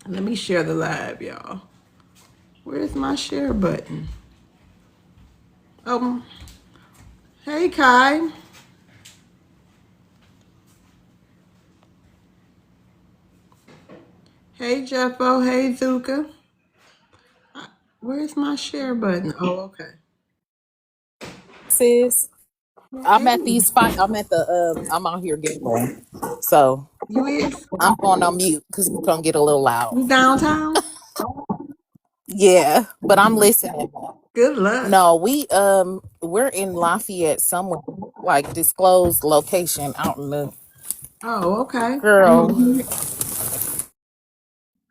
Let me share the live, y'all. Where's my share button? Oh, hey, Kai. Hey, Jeffo. Hey, Zuka. Where's my share button? Oh, okay. Sis, I'm Hey, at these fight. I'm at the I'm out here getting so you is? I'm going on mute because it's gonna get a little loud. You downtown? Yeah, but I'm listening. Good luck. No, we're in Lafayette somewhere, like disclosed location out in the Oh, okay. girl.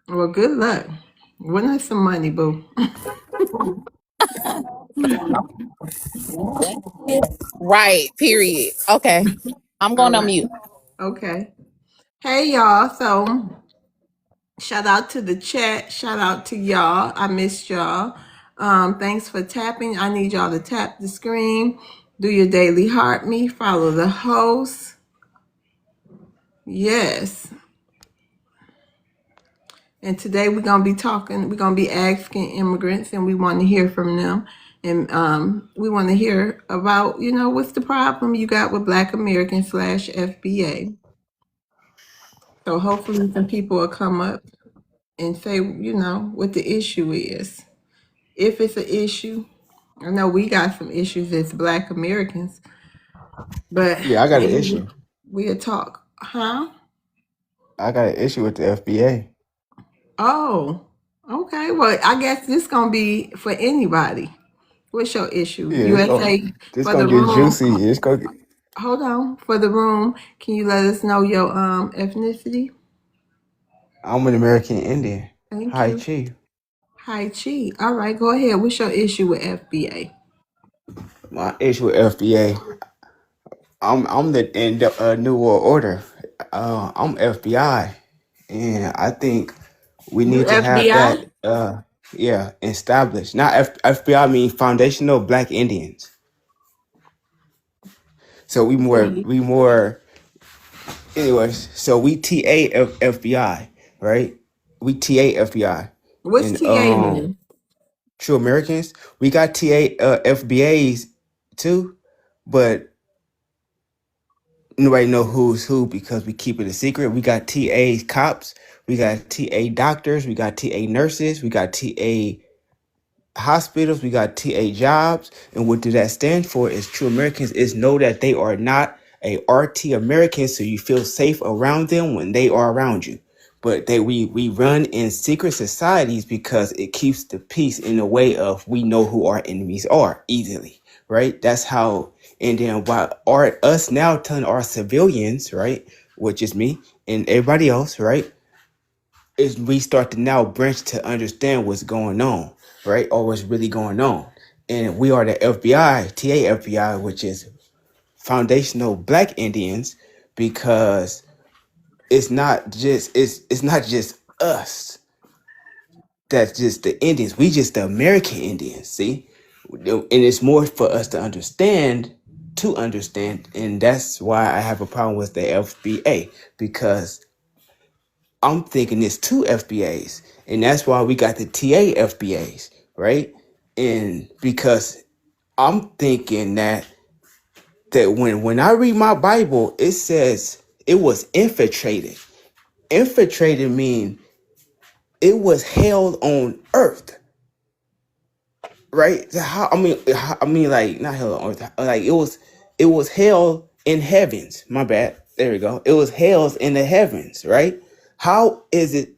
Well, good luck. Win us some money, boo. Right. Period. Okay, I'm All going on right. mute. Okay. Hey, y'all. So, shout out to the chat. Shout out to y'all. I missed y'all. Thanks for tapping. I need y'all to tap the screen. Do your daily heart me. Follow the host. Yes. And today we're gonna be talking. We're gonna be asking immigrants, and we want to hear from them. And we want to hear about, what's the problem you got with Black Americans slash FBA. So hopefully some people will come up and say, what the issue is. If it's an issue, I know we got some issues as Black Americans, but Yeah, I got an maybe issue. we'll talk. Huh? I got an issue with the FBA. Oh, okay. Well, I guess this gonna be for anybody. What's your issue? Yeah, USA this for gonna the get room. juicy. It's gonna get, Hold on. For the room, can you let us know your ethnicity? I'm an American Indian. Thank Hi, you. Chief. Hi, Chi. All right, go ahead. What's your issue with FBA? My issue with FBA. I'm the in the New World Order. I'm FBI, and I think we You need to have FBI? that. Yeah, established. Not FBI means Foundational Black Indians. So we more. Anyways, so we FBI, right? We FBI, What's and TA mean? True Americans. We got FBAs too, but nobody know who's who because we keep it a secret. We got TA cops, we got TA doctors, we got TA nurses, we got TA hospitals, we got TA jobs, and what does that stand for? Is True Americans is know that they are not a RT American, so you feel safe around them when they are around you. But we run in secret societies because it keeps the peace in the way of we know who our enemies are easily, right? That's how. And then why are us now telling our civilians, right, which is me and everybody else, right, is we start to now branch to understand what's going on, right? Or what's really going on. And we are the FBI, TA FBI, which is foundational Black Indians, because it's not just us. That's just the Indians. We just the American Indians, see? And it's more for us to understand. And that's why I have a problem with the FBA, because I'm thinking it's two FBAs, and that's why we got the TA FBAs, right? And because I'm thinking that when I read my Bible, it says it was infiltrated. Infiltrated mean it was held on earth, right? I mean, like not held on earth, like it was held in heavens. My bad. There we go. It was held in the heavens, right? How is it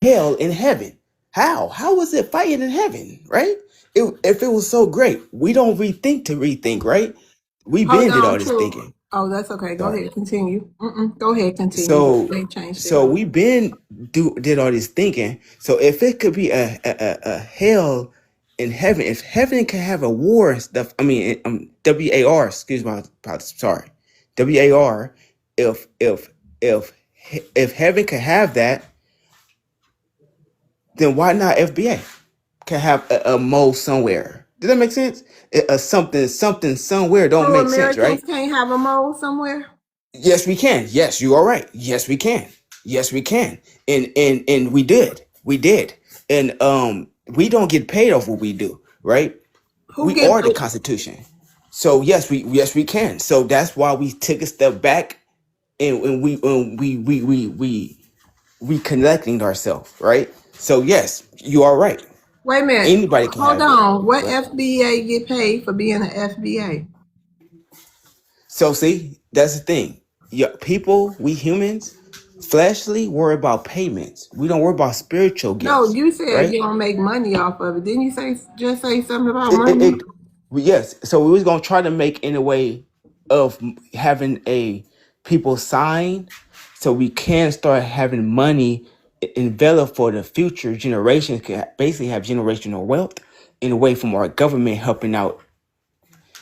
hell in heaven? How? How was it fighting in heaven, right? If it was so great, we don't rethink to rethink, right? We Hold been did all on, this True. thinking. Oh, that's okay. Go Sorry. ahead. Continue. Go ahead. Continue. So They changed their so mind. we been did all this thinking. So if it could be a hell in heaven, if heaven can have a war and stuff, I mean WAR, excuse my sorry. WAR, if if heaven could have that, then why not FBA can have a mole somewhere? Does that make sense? A something somewhere don't True make sense, Americans right? can't have a mole somewhere? Yes, we can. Yes, you are right. Yes, we can. Yes, we can. And we did. we did, and we don't get paid off what we do, right? Who We get are the Constitution. So yes we can. So that's why we took a step back, and we reconnecting ourselves, right? So yes, you are right. Wait a minute. Anybody can Hold have it. on. What Right? FBA get paid for being an FBA? So see, that's the thing. Yeah, people, we humans, fleshly worry about payments. We don't worry about spiritual No, gifts, you said right? you don't make money off of it. Didn't you say something about It, it, money? it yes. So we was gonna try to make in a way of having a people sign, so we can start having money enveloped for the future generations. Can basically have generational wealth in a way from our government helping out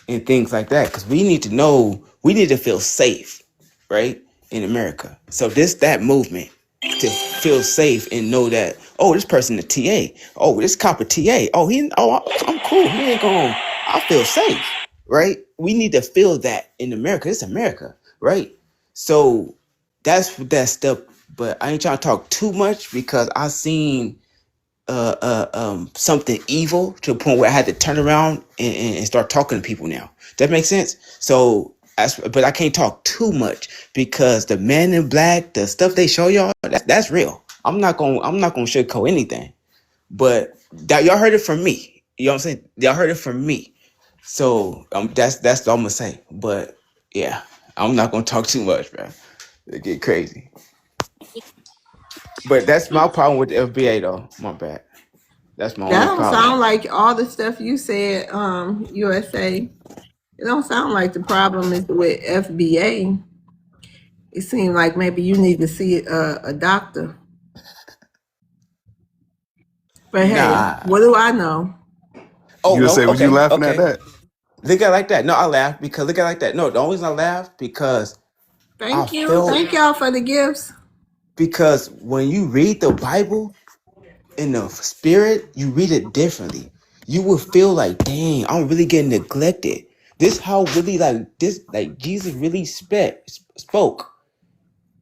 and things like that, because we need to know, we need to feel safe, right, in America. So that movement to feel safe and know that, oh, this person a TA, oh, this cop a TA, I'm cool, he ain't going, I feel safe, right? We need to feel that in America. It's America, right? So that's that step. But I ain't trying to talk too much because I seen something evil to the point where I had to turn around and start talking to people now. That makes sense. So, but I can't talk too much because the man in black, the stuff they show y'all, that's real. I'm not gonna sugarcoat anything. But that y'all heard it from me. You know what I'm saying? Y'all heard it from me. So that's all I'm gonna say. But yeah, I'm not gonna talk too much, man. It get crazy. But that's my problem with the FBA though. My bad. That's my That only don't problem. sound like all the stuff you said, USA. It don't sound like the problem is with FBA. It seems like maybe you need to see a doctor. But hey, Nah. what do I know? Oh You would no. say, was you Okay. laughing at Okay. that? Look at it like that. No, I laugh because look at it like that. No, the only reason I laugh because I Thank you. felt, Thank y'all for the gifts. because when you read the Bible in the spirit, you read it differently. You will feel like, dang, I'm really getting neglected. This how really like this like Jesus really spoke.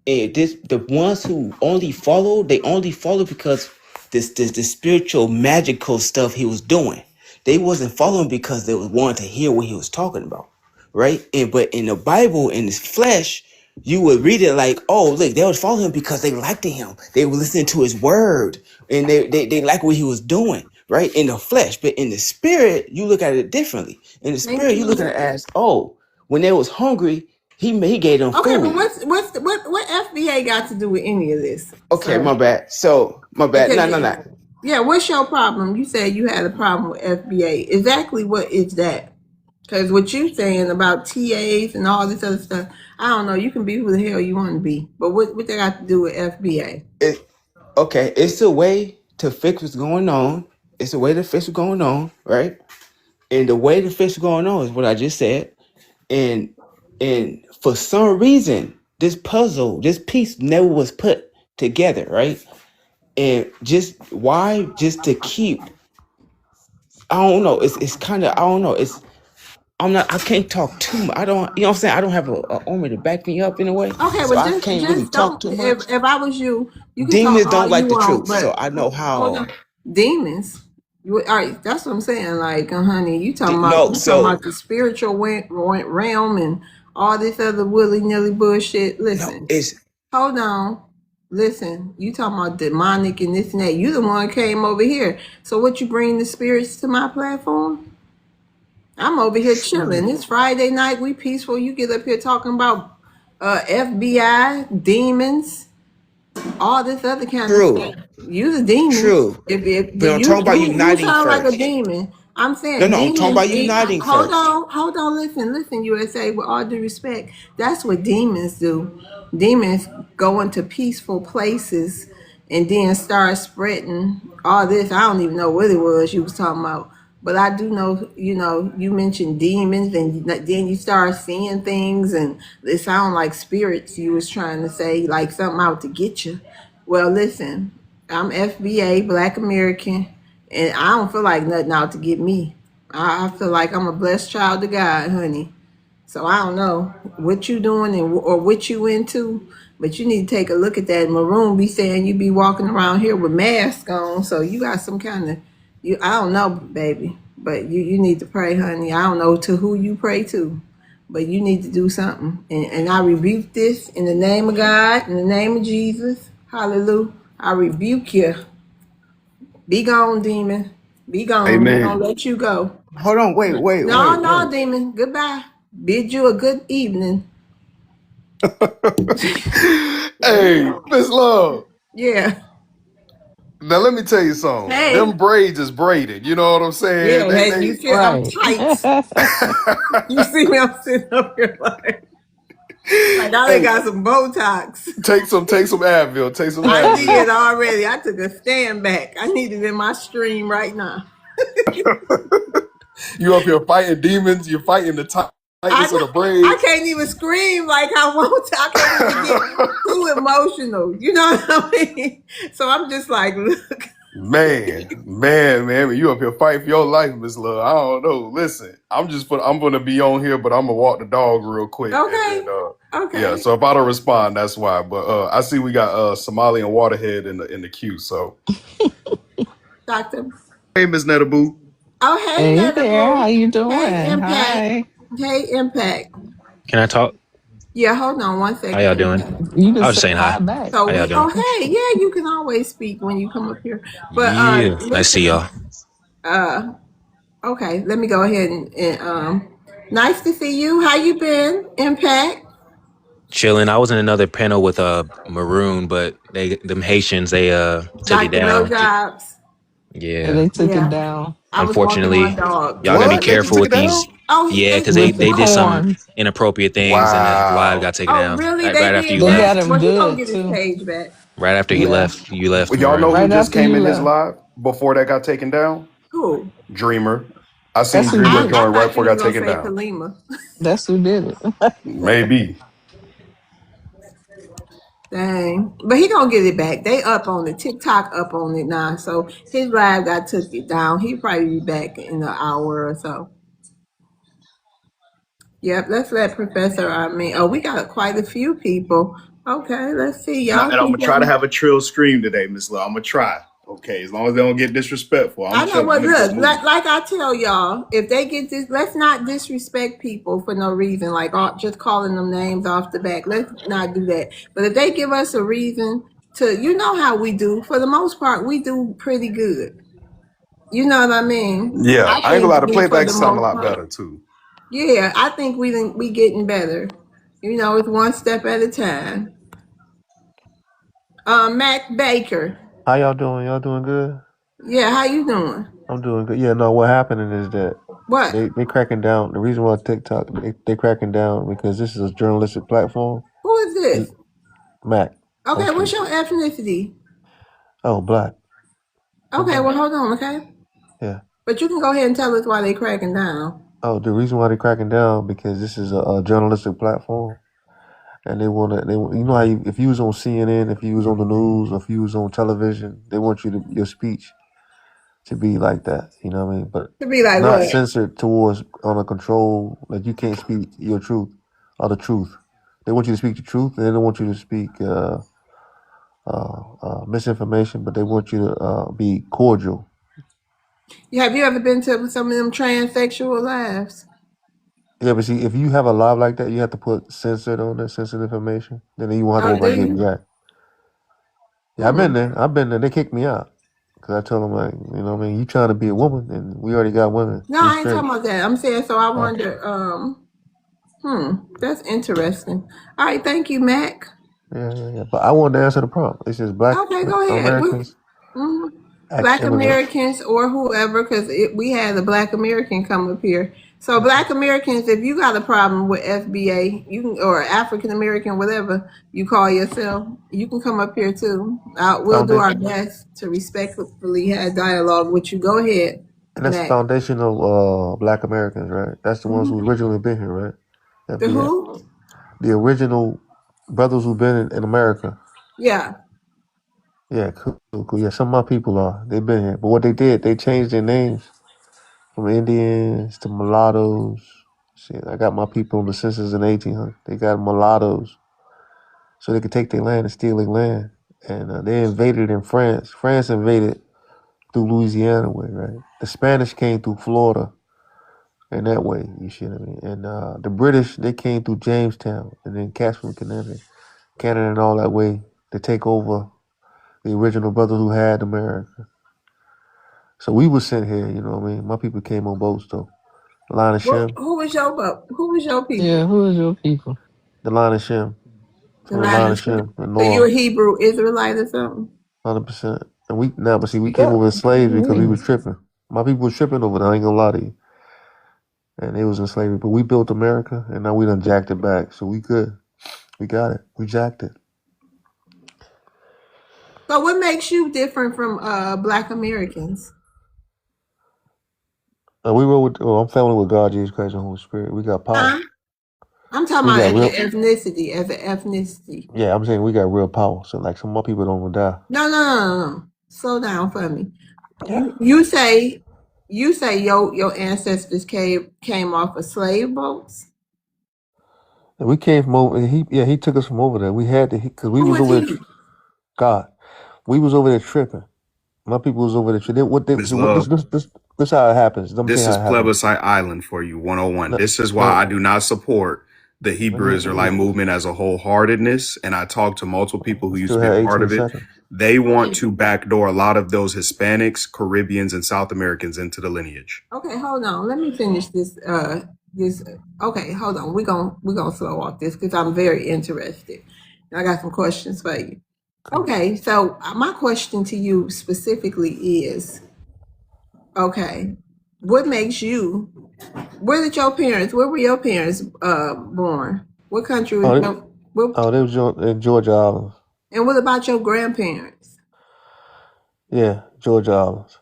And this the ones who only follow, they only follow because this spiritual magical stuff he was doing. They wasn't following because they was wanting to hear what he was talking about, right? And but in the Bible, in his flesh, you would read it like, oh, look, they was following him because they liked him. They were listening to his word, and they liked what he was doing, right? In the flesh, but in the spirit, you look at it differently. In the Thank spirit, you look at you. it as, oh, when they was hungry, he gave them Okay, but food. what FBA got to do with any of this, Okay, sir? my bad. So my bad. Because No, no, no. yeah, what's your problem? You said you had a problem with FBA. Exactly what is that? Because what you saying about TAs and all this other stuff, I don't know. You can be who the hell you want to be, but what they got to do with FBA? It okay. It's a way to fix what's going on. It's a way to fix what's going on, right? And the way to fix what's going on is what I just said. And and for some reason, this puzzle, this piece never was put together, right? And just why? Just to keep. I don't know. It's kind of, I don't know. It's I'm not. I can't talk too much. I don't. You know what I'm saying? I don't have a army to back me up in a way, Okay, so but I can't really just talk don't. too much. If I was you, you can talk Demons all don't you like the want, truth, but so I know hold on. how. Demons. All right, that's what I'm saying. Like, honey, No, you talking so about the spiritual realm and all this other willy nilly bullshit. no, Listen, it's hold on. Listen, you talking about demonic and this and that. You the one came over here. So what you bring the spirits to my platform? I'm over here chilling. true, It's Friday night. We peaceful. You get up here talking about FBI, demons, all this other kind of true, stuff. You the demon. true. If But I'm talking about you uniting sound like a first. demon. I'm No, saying no, I'm talking demons. about uniting Hold first. on, listen, USA. With all due respect, that's what demons do. Demons go into peaceful places and then start spreading all this. I don't even know what it was you was talking about. But I do know, you mentioned demons, and then you start seeing things, and it sound like spirits. You was trying to say like something out to get you. Well, listen, I'm FBA, Black American, and I don't feel like nothing out to get me. I feel like I'm a blessed child of God, honey. So I don't know what you doing or what you into, but you need to take a look at that. Maroon be saying you be walking around here with mask on, so you got some kind of I don't know, baby, but you need to pray, honey. I don't know to who you pray to, but you need to do something. And I rebuke this in the name of God, in the name of Jesus. Hallelujah. I rebuke you. Be gone, demon. Be gone. We're gonna Amen. let you go. Hold on, No, demon. Goodbye. Bid you a good evening. Hey, Miss Love. Yeah. Now let me tell you something. Hey. Them braids is braided. You know what I'm saying? Yeah. Hey, you feel I'm Right. tight. You see me? I'm sitting up here like I done Hey, got some Botox. take some Advil. Take some I did Advil. already. I took a stand back. I need it in my stream right now. You up here fighting demons. You're fighting the tightness of the I braids. can't even scream like I want to. I can't even get too emotional. You know what I mean? So I'm just like, look. Man, you up here fighting for your life, Miss Love. I don't know. Listen, I'm gonna be on here, but I'm gonna walk the dog real quick, and then Okay. yeah. Okay. So if I don't respond, that's why. But I see we got Somali and Waterhead in the queue. So Doctor. hey, Miss Netaboo. Oh, hey, Hey there, how Netable. you Hey, doing? Impact. Hi. Hey, Impact. Can I talk? Yeah, hold on one How second, y'all doing? Impact. You can I was just say saying hi. hi back. So How y'all doing? hey, yeah, you can always speak when you come up here. But Yeah. Nice to see listen, y'all. uh, okay, let me go ahead and nice to see you. How you been, Impact? Chilling. I was in another panel with Maroon, but them Haitians, they took it Dr. No down. Jobs. And Yeah. they took it Yeah, down I was walking my Unfortunately, dog. y'all gotta be What? They just careful took with it down? these. Oh, Yeah, they because took with it the they did down. some corn. inappropriate things, and the live Wow. got taken Oh, down really? right They after did you They that? got left. him Well, he gonna good get his too. page back. Right after he Yeah. left. You left, Well, y'all know Maroon. who Right just after came you in his left. live before that got taken down? Who? Dreamer. I seen That's who Dreamer did it. I join right thought before you it was got gonna taken say down. Kalima. That's who did it. Maybe. Dang. But he gonna get it back. They up on it. TikTok up on it now. So his live got took it down. He'll probably be back in an hour or so. Yep, let's let Professor oh, we got quite a few people. Okay, let's see. And, Y'all and I'm keep gonna try to them. have a trill stream today, Miss Love. I'm gonna try. Okay, as long as they don't get disrespectful, I'm I know chilling. I'm what gonna keep it look moving. like I tell y'all, if they get this, let's not disrespect people for no reason, like just calling them names off the back. Let's not do that. But if they give us a reason to, you know how we do, for the most part, we do pretty good. You know what I mean? Yeah, I I ain't gonna think lie. The we, for playback the sound a most lot part, better too. yeah, I think we getting better. You know, it's one step at a time. Mac Baker, How y'all doing? Y'all doing good? yeah, how you doing? I'm doing good. Yeah, no, what happening is that What? they cracking down. The reason why TikTok they cracking down because this is a journalistic platform. Who is And this? Mac, Okay, what's okay. your ethnicity? Oh, black. I'm Okay, black. well, hold on, okay? Yeah. But you can go ahead and tell us why they cracking down. Oh, the reason why they cracking down because this is a journalistic platform, and you know how if you was on CNN, if you was on the news, or if you was on television, they want you to your speech to be like that. You know what I mean? But To be like not what? censored towards on a control like you can't speak your truth or the truth. They want you to speak the truth, and they don't want you to speak misinformation, but they want you to be cordial. Have you ever been to some of them transsexual lives? Yeah, but see, if you have a live like that, you have to put censored on there, censored information. Then you won't have to Oh, worry do about getting you? jacked. Yeah, I've Hmm. been there. I've been there. They kicked me out because I told them like, you know, what I mean, you trying to be a woman, and we already got women. No, We I ain't straight. talking about that. I'm saying, so I Oh, wonder, that's interesting. All right, thank you, Mac. yeah. But I wanted to answer the prompt. It says black Okay, go ahead. Americans, Black immigrants. Americans or whoever, because we had a Black American come up here. So Black Americans, if you got a problem with FBA, you can, or African American, whatever you call yourself, you can come up here too. We'll do our Foundation, best to respectfully have dialogue with you. Go ahead, and that's Mac. foundational Black Americans, right? That's the ones hmm who originally been here, right? The FBA, who? the original brothers who've been in America. Yeah. Yeah, cool. Yeah, some of my people are. They've been here, but what they did, they changed their names from Indians to mulattoes, Shit, I got my people on the census in 1800. They got mulattoes, so they could take their land and steal their land. And they invaded in France. France invaded through Louisiana way, right? The Spanish came through Florida in that way, you see what I mean? And the British, they came through Jamestown and then cats from Canada and all that way to take over the original brothers who had America. So we were sent here, you know what I mean? My people came on boats though. The line of Shem, Who was your Yeah, people? who is your people? the line of Shem, The from the line line of of Shem. Shem, the So you're a north, Hebrew Israelite or something? 100%. And we now, but see, we came Yeah. over as slaves because we was Mm. tripping. My people was tripping over there. I ain't gonna lie to you. And it was in slavery, but we built America, and now we done jacked it back. So we good. We got it. We jacked it. So what makes you different from Black Americans? We roll with. I'm family with God, Jesus Christ, and Holy Spirit. We got power. Huh? I'm talking We about got as an real. ethnicity, as an ethnicity. Yeah, I'm saying we got real power. So like some more people don't want to die. No. Slow down for me. Yeah. You say your ancestors came off of slave boats? And we came from over. He took us from over there. We had to because we Who was was over there. he? God, we was over there tripping. My people was over there tripping. Miss So what Love. this how it happens. Let me tell This you how is it happened. plebiscite island for you, 101. No, This is why I no. do not support the Let Hebrew me. Let Israelite me. movement as a wholeheartedness. And I talked to multiple people who We used still to be a had part 18 of it. seconds. They want to backdoor a lot of those Hispanics, Caribbeans, and South Americans into the lineage. Okay, hold on. Let me finish this. Okay, hold on. We're gonna slow walk this because I'm very interested. I got some questions for you. Okay, so my question to you specifically is, okay, what makes you? Where were your parents born? What country was Oh, your? What, they was in Georgia Islands. and what about your grandparents? Yeah, Georgia Islands.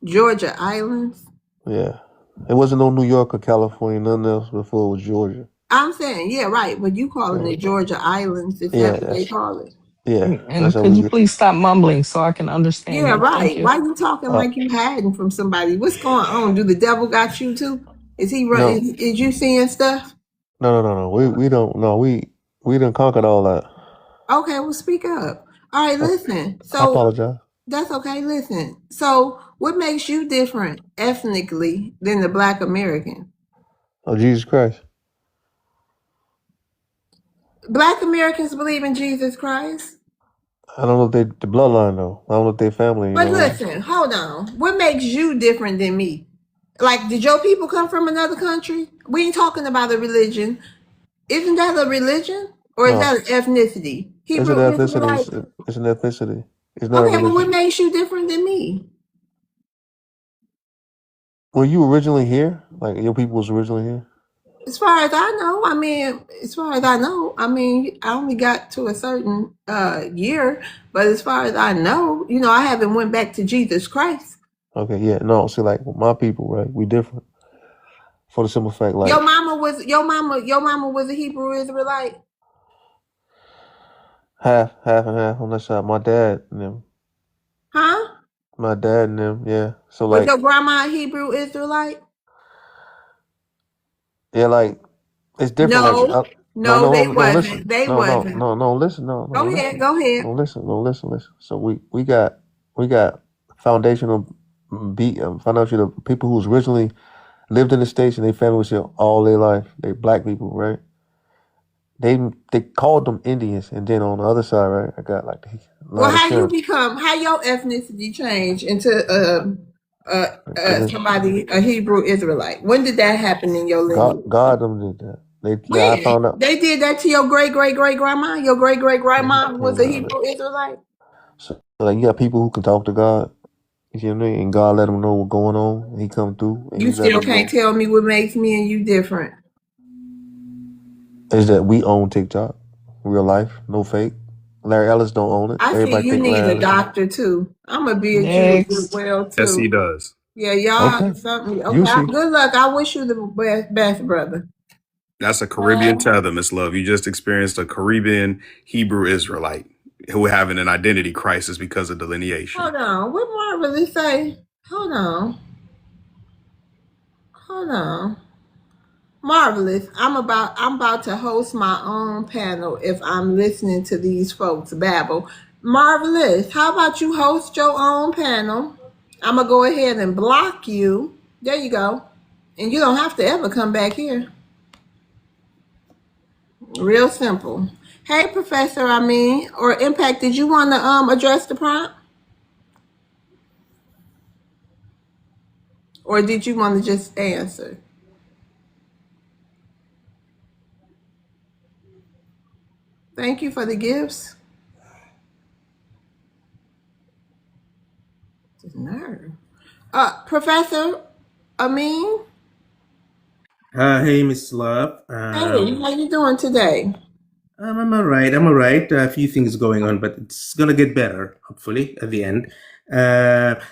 Georgia Islands. Yeah. It wasn't no New York or California, nothing else before it was Georgia. I'm saying, yeah, right. But you calling Yeah, it Georgia Islands? Is that yeah, what they call it? that's And how could we you get. please stop mumbling so I can understand Yeah, you? Thank right. you. Why you talking Uh, like you hiding from somebody? What's going on? Do the devil got you too? Is he run? no, Is you seeing stuff? no. We don't. No, we done conquered all that. Okay, well, speak up. All right, Uh, listen. I So apologize. that's okay. Listen. So what makes you different ethnically than the Black American? Oh, Jesus Christ. Black Americans believe in Jesus Christ. I don't know if they the bloodline though. I don't know if they family. You But know what I mean? listen, hold on. What makes you different than me? Like, did your people come from another country? We ain't talking about a religion. Isn't that a religion? Or is No, that an ethnicity? it's an Hebrew ethnicity. Israelite? It's an ethnicity. It's not a Okay, well, what religion. makes you different than me? Were you originally here? Like your people was originally here? As far as I know, I only got to a certain year, but as far as I know, I haven't went back to Jesus Christ. Okay, yeah. No, see, like my people, right? We different. For the simple fact, like Your mama was a Hebrew Israelite? half and half on that side. My dad and them. Huh? My dad and them, yeah. So Was like, your grandma a Hebrew Israelite? yeah, like it's different. Like, No. No, they no. wasn't. Listen, They wasn't. no. Listen, no. Go ahead, Listen, go ahead. no. Listen. So we got foundational financial the people who's originally lived in the states and they family was here all their life. They black people, right? They called them Indians, and then on the other side, right? I got like the Well, line of Shem. how your ethnicity changed into Cause somebody, a Hebrew Israelite? When did that happen in your lineage? God them did that. I When? found out. They did that to your great grandma? Your great grandma was a And, Hebrew Israelite? so like you got people who can talk to God. You see what I mean? And God let them know what's going on, and He come through, and You He let still them can't know tell me what makes me and you different. is that we own TikTok, real life, no fake. Larry Ellis don't own it. I see Everybody you think need Larry a Ellis. doctor too. I'm gonna be at you as Next. well Yes, he too. does. Yeah, y'all Okay, something. you Okay, see. good luck. I wish you the best, brother. That's a Caribbean tether, Miss Love. You just experienced a Caribbean Hebrew Israelite who having an identity crisis because of delineation. Hold on. What Marvelous say? Hold on. Marvelous. I'm about to host my own panel if I'm listening to these folks babble. Marvelous. How about you host your own panel? I'm gonna go ahead and block you. There you go. And you don't have to ever come back here. Real simple. Hey, Professor, or Impact, did you want to address the prompt? Or did you want to just answer? Thank you for the gifts. Nerve. Professor Amin, Hey, Miss Love. hey, how you doing today? I'm all right. I'm all right. A few things going on, but it's gonna get better, hopefully, at the end.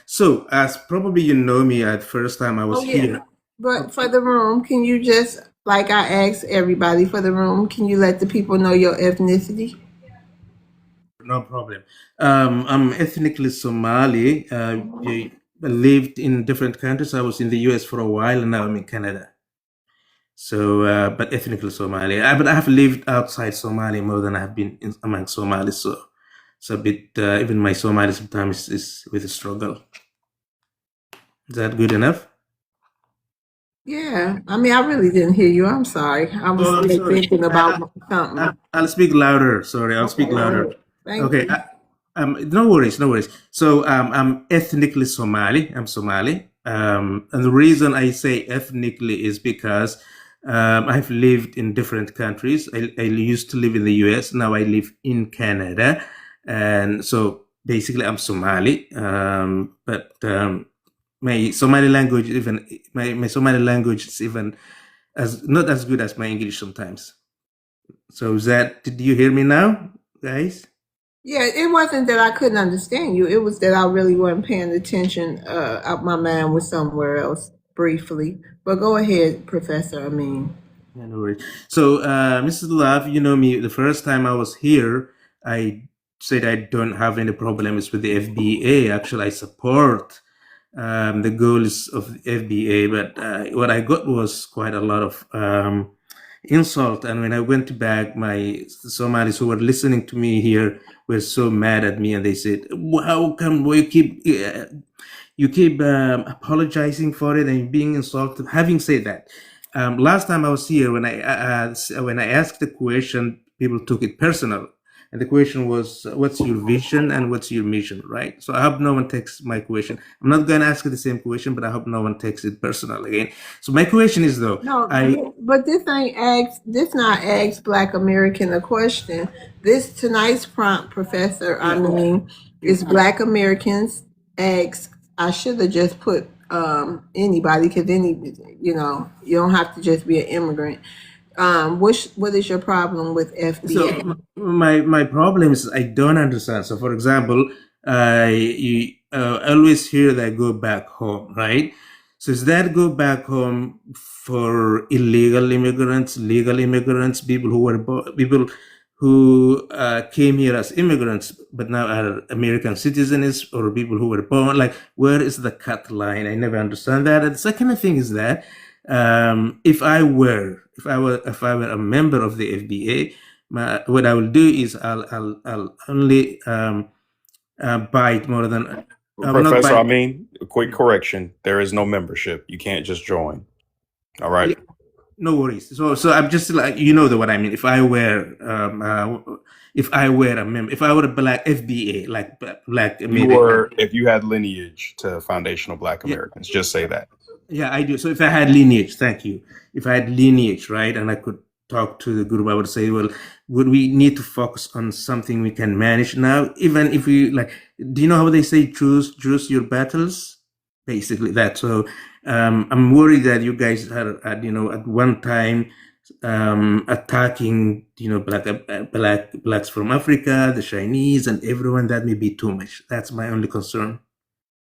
So, as probably you know me, at first time I was here. But for the room, can you just, like I asked everybody for the room, can you let the people know your ethnicity? No problem. I'm ethnically Somali. I lived in different countries. I was in the US for a while, and now I'm in Canada. So, but ethnically Somali. But I have lived outside Somalia more than I have been among Somalis. So, it's a bit, even my Somali sometimes is with a struggle. Is that good enough? Yeah, I really didn't hear you. I'm sorry. I was Oh, I'm still sorry. thinking about something. I'll speak louder. Sorry, I'll speak louder. Thank Okay. you. No worries, no worries. So, I'm ethnically Somali. I'm Somali. And the reason I say ethnically is because I've lived in different countries. I used to live in the US. Now I live in Canada. And so basically I'm Somali. But my Somali language, even my Somali language is even not as good as my English sometimes. So did you hear me now, guys? Yeah, it wasn't that I couldn't understand you. It was that I really wasn't paying attention. My mind was somewhere else briefly. But go ahead, Professor Amin. Yeah, no worries. So, Mrs. Love, you know me, the first time I was here, I said I don't have any problems with the FBA. Actually, I support the goals of the FBA, but what I got was quite a lot of insult. And when I went back, my Somalis who were listening to me here were so mad at me, and they said, "How come you keep apologizing for it and being insulted?" Having said that, last time I was here, when I asked the question, people took it personal. And the question was, what's your vision and what's your mission, right? So I hope no one takes my question. I'm not going to ask the same question, but I hope no one takes it personal again. So my question is, though, but this not ask Black American a question. This tonight's prompt, Professor, is Black Americans ask. I should have just put anybody, because you don't have to just be an immigrant. What is your problem with FBA? So my problem is I don't understand. So for example, you always hear that go back home, right? So is that go back home for illegal immigrants, legal immigrants, people who came here as immigrants but now are American citizens, or people who were born? Like, where is the cut line? I never understand that. And the second thing is that if I were a member of the FBA, what I will do is I'll only bite more than. Professor, a quick correction. There is no membership. You can't just join. All right. No worries. So I'm just like, what I mean. If I were a member, if I were a Black FBA, like Black, if you had lineage to foundational Black Americans, just say that. Yeah, I do. So if I had lineage, thank you. If I had lineage, right, and I could talk to the group, I would say, well, would we need to focus on something we can manage now? Even if we do you know how they say choose your battles? Basically that. So I'm worried that you guys are at one time attacking blacks from Africa, the Chinese, and everyone. That may be too much. That's my only concern.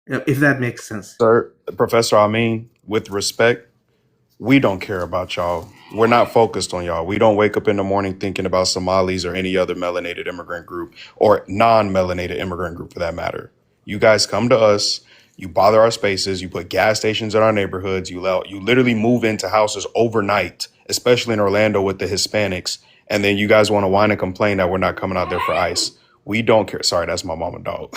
If that makes sense. Sir, Professor Amin, with respect, we don't care about y'all. We're not focused on y'all. We don't wake up in the morning thinking about Somalis or any other melanated immigrant group, or non-melanated immigrant group for that matter. You guys come to us, you bother our spaces, you put gas stations in our neighborhoods, you literally move into houses overnight especially in Orlando with the Hispanics. And then you guys want to whine and complain that we're not coming out there for ICE. We don't care. Sorry, that's my mom and dog.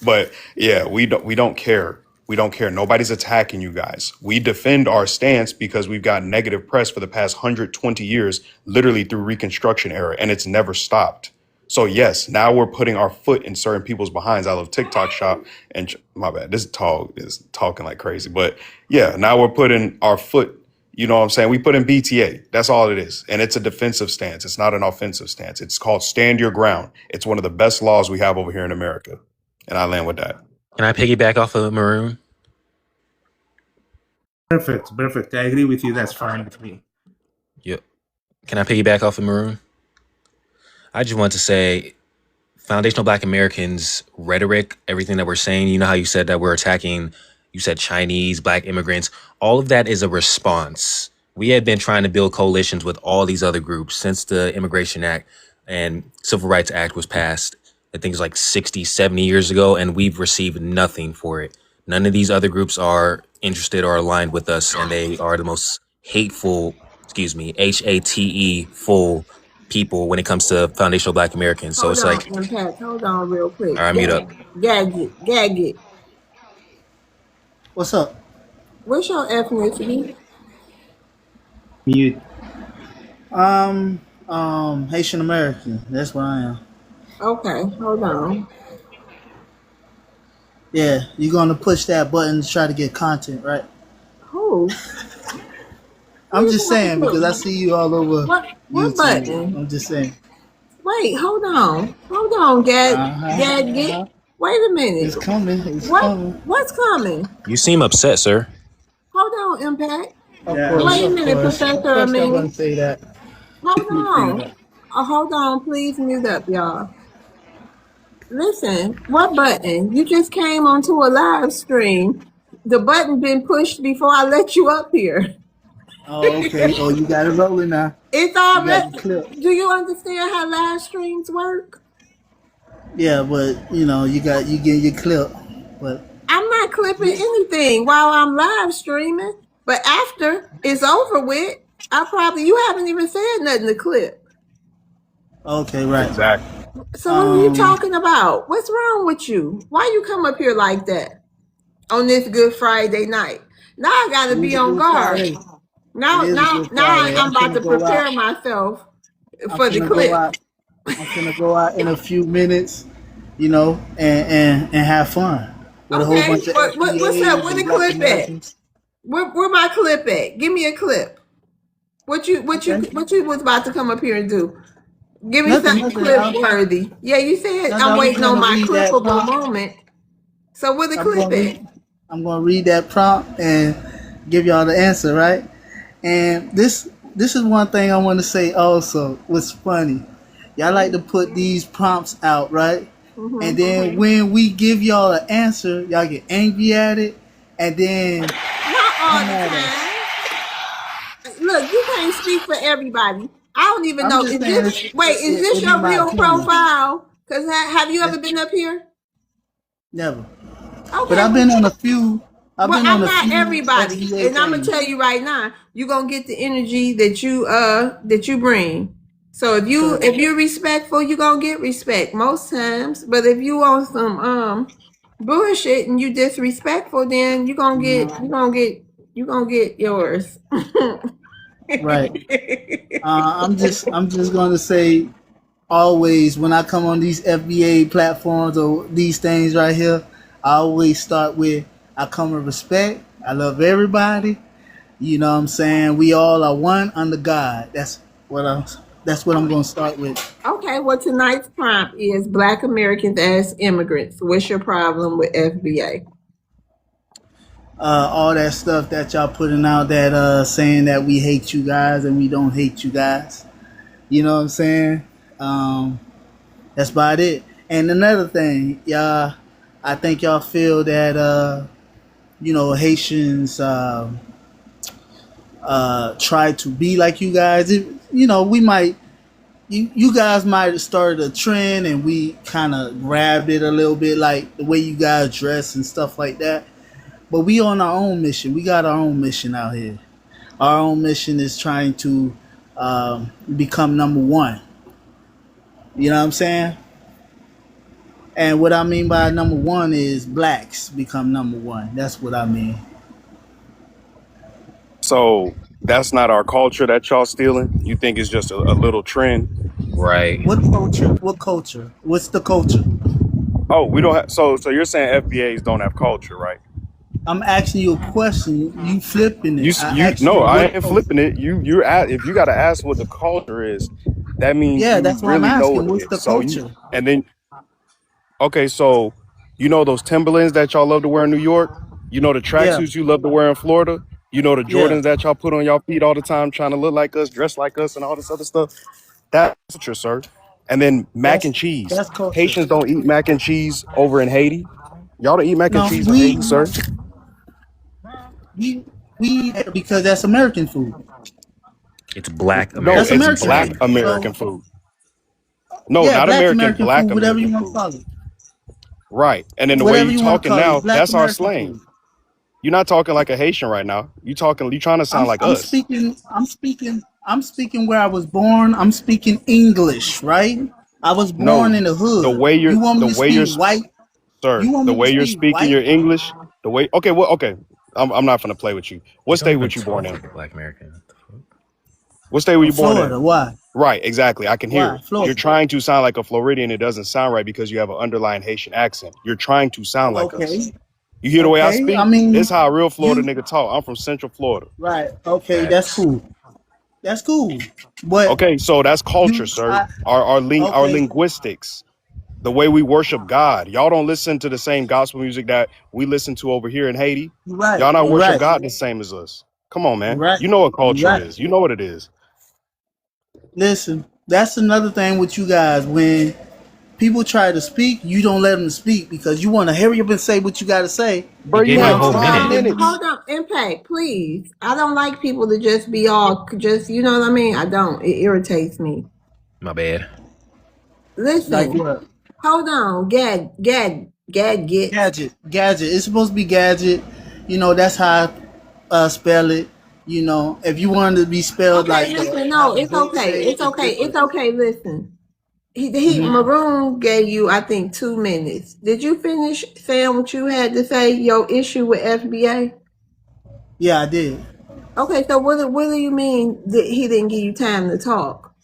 But yeah, we don't care. We don't care. Nobody's attacking you guys. We defend our stance because we've got negative press for the past 120 years, literally through Reconstruction era, and it's never stopped. So yes, now we're putting our foot in certain people's behinds. I love TikTok shop and my bad. This talk is talking like crazy, but yeah, now we're putting our foot. You know what I'm saying? We put in BTA. That's all it is. And it's a defensive stance. It's not an offensive stance. It's called stand your ground. It's one of the best laws we have over here in America. And I land with that. Can I piggyback off of Maroon? Perfect. I agree with you. That's fine with me. Yep. Can I piggyback off of Maroon? I just want to say, foundational Black Americans rhetoric, everything that we're saying, you know how you said that we're attacking, you said Chinese, Black immigrants, all of that is a response. We have been trying to build coalitions with all these other groups since the Immigration Act and Civil Rights Act was passed, I think it's like 60, 70 years ago, and we've received nothing for it. None of these other groups are interested or aligned with us, and they are the most hateful, HATE full people when it comes to foundational Black Americans. So it's like, Impact. Hold on real quick. all right, mute up. Gag it. What's up? What's your ethnicity? Mute. Haitian American. That's what I am. Okay, hold on. Yeah, you're gonna push that button to try to get content, right? Who? I'm just saying because I see you all over What YouTube. button? I'm just saying. Wait, hold on, Gag. Wait a minute. It's coming. It's coming. What's coming? You seem upset, sir. Hold on, Impact. Of Yeah, course, Wait a of minute, course. Professor Of course I Amini. wouldn't say that. Hold on, please mute up, y'all. Listen, what button? You just came onto a live stream. The button been pushed before I let you up here. Oh, okay. Oh, you got it rolling now. It's You got the already. clip. Do you understand how live streams work? Yeah, but you get your clip. But I'm not clipping anything while I'm live streaming. But after it's over with, you haven't even said nothing to clip. okay, right. Exactly. So what are you talking about? What's wrong with you? Why you come up here like that on this Good Friday night? Now I gotta be on guard. Friday. Now It is a Good Friday. I'm about finna to go prepare out. myself I'm for the finna clip. go out. I'm gonna go out in a few minutes, and have fun with a whole Okay, bunch of what's up? FBAs Where the and Black clip at? Americans. Where my clip at? Give me a clip. What you was about to come up here and do? Give me Nothing. something clip worthy. Yeah, you said Nothing. I'm I'm waiting on gonna my read that clippable prompt. moment. So where the I'm clip gonna at? read. I'm gonna read that prompt and give y'all the answer, right? And this is one thing I want to say also. What's funny? Y'all like to put these prompts out, right? And then when we give y'all an answer, y'all get angry at it, and then Not all come the at time. us. Look, you can't speak for everybody. I don't even I'm know. just Is saying this it your be my real opinion. profile? Because have you ever been up here? Never. Okay. But I've been on a few. Well, I'm not few everybody, FBA and I'm gonna things. tell you right now, you're gonna get the energy that you bring. So if you're respectful, you're gonna get respect most times. But if you want some bullshit and you disrespectful, then you're gonna get yours. Right. I'm just gonna say always when I come on these FBA platforms or these things right here, I always start with I come with respect. I love everybody. You know what I'm saying? We all are one under God. That's what I'm gonna start with. Okay, well tonight's prompt is Black Americans as immigrants. What's your problem with FBA? All that stuff that y'all putting out that saying that we hate you guys and we don't hate you guys. You know what I'm saying? That's about it. And another thing, y'all, I think y'all feel that Haitians try to be like you guys. We might you guys might have started a trend and we kind of grabbed it a little bit, like the way you guys dress and stuff like that. But we on our own mission. We got our own mission out here. Our own mission is trying to become number one. You know what I'm saying? And what I mean by number one is blacks become number one. That's what I mean. So that's not our culture that y'all stealing? You think it's just a little trend? Right. What culture? What culture? What's the culture? Oh, we don't have, so you're saying FBAs don't have culture, right? I'm asking you a question. You flipping it. I asked No, you I what ain't culture. flipping it. You're at, if you got to ask what the culture is, that means Yeah, you that's what I'm really know asking. what it What's is. the So you, culture? and then, okay, so you know those Timberlands that y'all love to wear in New York? You know the Yeah, tracksuits you love to wear in Florida? You know the yeah. Jordans that y'all put on y'all feet all the time trying to look like us, dress like us, and all this other stuff? That's culture, sir. And then mac and cheese. That's culture. Haitians don't eat mac and cheese over in Haiti. Y'all don't eat mac and No, cheese in Haiti, sir. we we because that's American food. It's Black No, That's Americans, it's you American black say. food. American So food. No, yeah, not black American, American black food, whatever you American want to food. call it. Right. And then the way Whatever you you want to talking call it. It's now, black that's our American slang. food. You're not talking like a Haitian right now. You trying to sound like I'm us. speaking I'm speaking where I was born. I'm speaking English, right? I was born No, in the the hood. way you're You want the me to way you're speak white? sir, You want the me to way you're speak speaking white? your English, the way okay. I'm not gonna play with you. They What don't state even was you born talk in? like a Black American. What the fuck? What state were you born in? Florida. Why? Right, exactly. I can hear Why? it. You're Florida. trying to sound like a Floridian. It doesn't sound right because you have an underlying Haitian accent. You're trying to sound like us. Okay. You hear the way I Okay. I speak? mean, This how a real Florida you nigga talk. I'm from Central Florida. right. Okay, that's Facts. cool. That's cool. But Okay, so that's culture, you sir. I Our okay. linguistics, the way we worship God. Y'all don't listen to the same gospel music that we listen to over here in Haiti. You're right. Y'all not You're worship right. God the same as us. Come on, You're man. right. You know what You're culture right. is. You know what it is. Listen, that's another thing with you guys. When people try to speak, you don't let them speak because you want to hurry up and say what you got to say. He Bro, You you gave you a know have what whole I'm saying? 5 minute. And then minutes. Hold on, Impact, please. I don't like people to just be all just, you know what I mean? I don't. It irritates me. My bad. like Listen, what? hold on, get. Gadget. It's supposed to be gadget. You know, that's how I spell it. You know, if you wanted to be spelled Okay, like listen, how no, the it's book okay. say, It's it's okay. It's different. okay. Listen. He Hmm. Maroon gave you, I think, 2 minutes. Did you finish saying what you had to say? Your issue with FBA? Yeah, I did. Okay, so what do you mean that he didn't give you time to talk?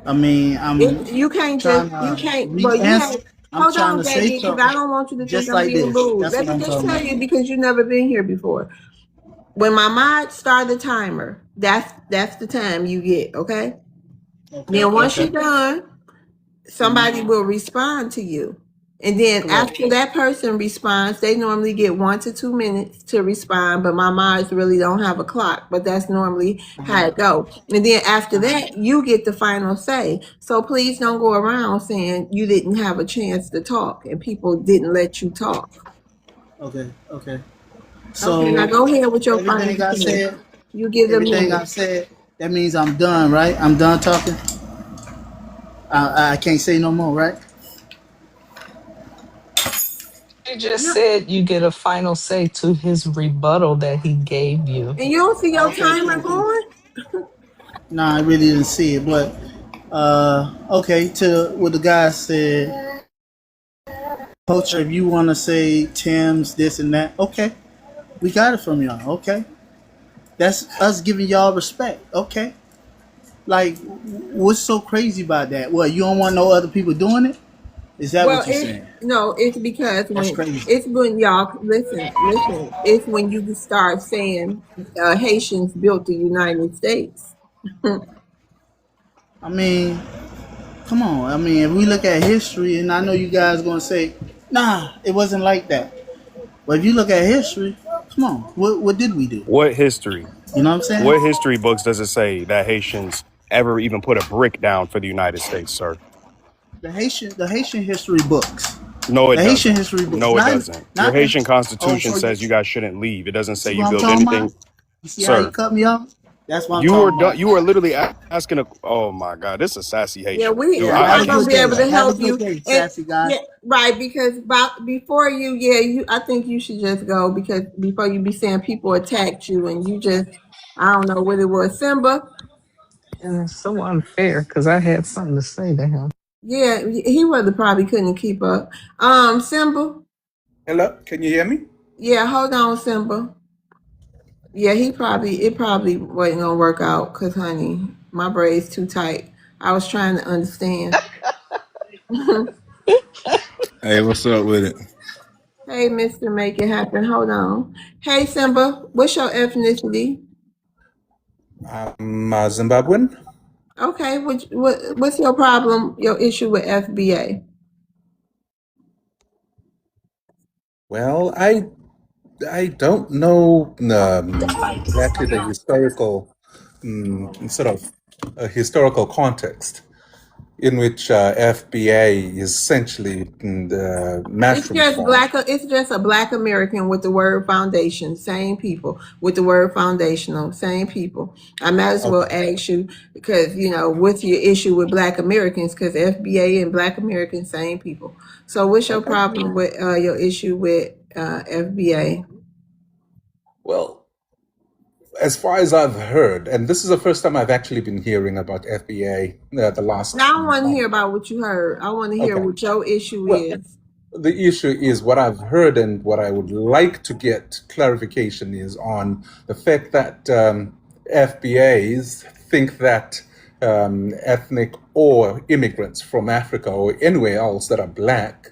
I mean, I'm You can't trying just to well you re-answer. have I'm hold trying on, to say Gaggy, because I something don't want you to think just I'm like being this. rude. That's Let what me I'm just talking tell about. you because you've never been here before. When my mod start the timer, that's the time you get, okay? Okay. Then once Okay. you're done, somebody will respond to you. And then Correct. after that person responds, they normally get 1 to 2 minutes to respond, but my mods really don't have a clock, but that's normally how it go. And then after that, you get the final say. So please don't go around saying you didn't have a chance to talk and people didn't let you talk. Okay. Okay. Okay, now So go ahead with your final everything I say. said, You give them a everything I minute. said, that means I'm done, right? I'm done talking. I can't say no more, right? You just No, said you get a final say to his rebuttal that he gave you. and you don't see your Okay. timer Cool. Cool. going? Nah, I really didn't see it, but okay. To what the guy said, culture. If you want to say Tim's this and that, okay, we got it from y'all. Okay, that's us giving y'all respect. Okay, like what's so crazy about that? What, you don't want no other people doing it? Is that Well, what you're saying? it's because That's when crazy. it's when y'all listen. It's when you start saying Haitians built the United States. I mean, come on. I mean, if we look at history, and I know you guys gonna say, nah, it wasn't like that. But if you look at history, come on, what did we do? What history? You know what I'm saying? What history books does it say that Haitians ever even put a brick down for the United States, sir? The Haitian history books. No, it The Haitian doesn't. history books. No, it doesn't. Your Not. Haitian Oh, constitution so you says you guys shouldn't leave. It doesn't say see you what I'm build talking about? anything. You see how you Sir, cut me off? That's what I'm You were talking about. done. You were literally asking a. Oh my God, this is a sassy Yeah, Haitian we. dude. Yeah, I'm have not a gonna good be able day. to Have a help good you. day, And sassy guy. yeah, right. Because before you, yeah, you. I think you should just go because before you be saying people attacked you and you just, I don't know what it was, Simba. And it's so unfair because I had something to say to him. Yeah, he was probably couldn't keep up. Simba. Hello, can you hear me? Yeah, hold on, Simba. Yeah, it probably wasn't gonna work out because, honey, my braid's too tight. I was trying to understand. Hey, what's up with it? Hey, Mr. Make It Happen. Hold on. Hey, Simba, what's your ethnicity? I'm Zimbabwean. Okay, what's your problem, your issue with FBA? Well, I don't know exactly the historical sort of historical context in which FBA is essentially the mushroom farm. It's just a black American with the word foundation. Same people with the word foundational. Same people. I might as well Okay, ask you because what's your issue with black Americans? Because FBA and black Americans, same people. So what's your okay. problem with your issue with FBA? Well, as far as I've heard, and this is the first time I've actually been hearing about FBA the last Now I don't want to hear month. about what you heard. I want to hear Okay. what your issue Well, is. the issue is what I've heard and what I would like to get clarification is on the fact that FBAs think that ethnic or immigrants from Africa or anywhere else that are black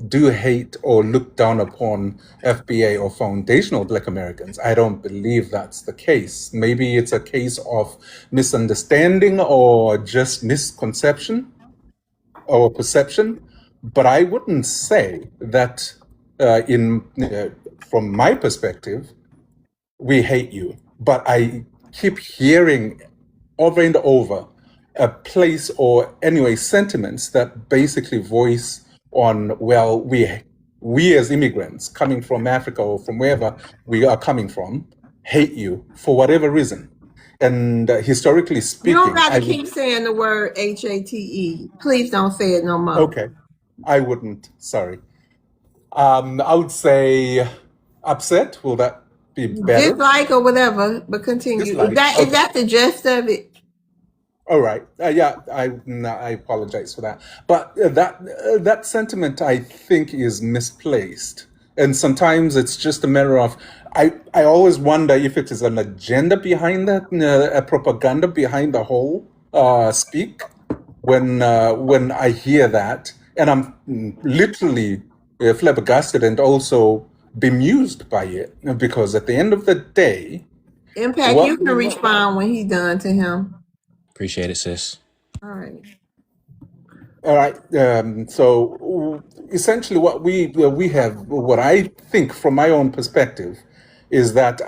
do hate or look down upon FBA or foundational Black Americans. I don't believe that's the case. Maybe it's a case of misunderstanding or just misconception or perception, but I wouldn't say that in from my perspective we hate you. But I keep hearing over and over a place or anyway sentiments that basically voice on well we as immigrants coming from Africa or from wherever we are coming from hate you for whatever reason. And historically You don't speaking, got I to would keep saying the word HATE. Please don't say it no more. okay, I wouldn't. Sorry. I would say upset. Will that be better? Dislike or whatever, but continue. Is Dislike. that is Okay. that the gist of it? All right. Yeah. I apologize for that. But that sentiment I think is misplaced, and sometimes it's just a matter of I always wonder if it is an agenda behind that, a propaganda behind the whole speak. When I hear that, and I'm literally flabbergasted and also bemused by it, because at the end of the day, Impact, you what can respond when he done to him. Appreciate it, sis. All right. all right, so essentially what we have, what I think from my own perspective, is that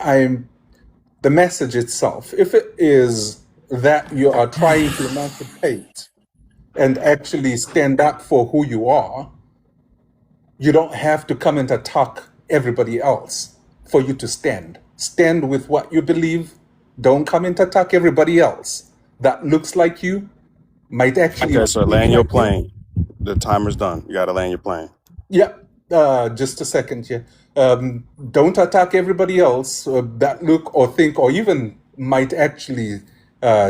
the message itself. If it is that you are trying to emancipate and actually stand up for who you are, you don't have to come and attack everybody else for you to stand. Stand with what you believe. Don't come and attack everybody else that looks like you, might actually Okay, sir, think land your like you. plane. The timer's done. You got to land your plane. Yeah, just a second here. Don't attack everybody else that look or think or even might actually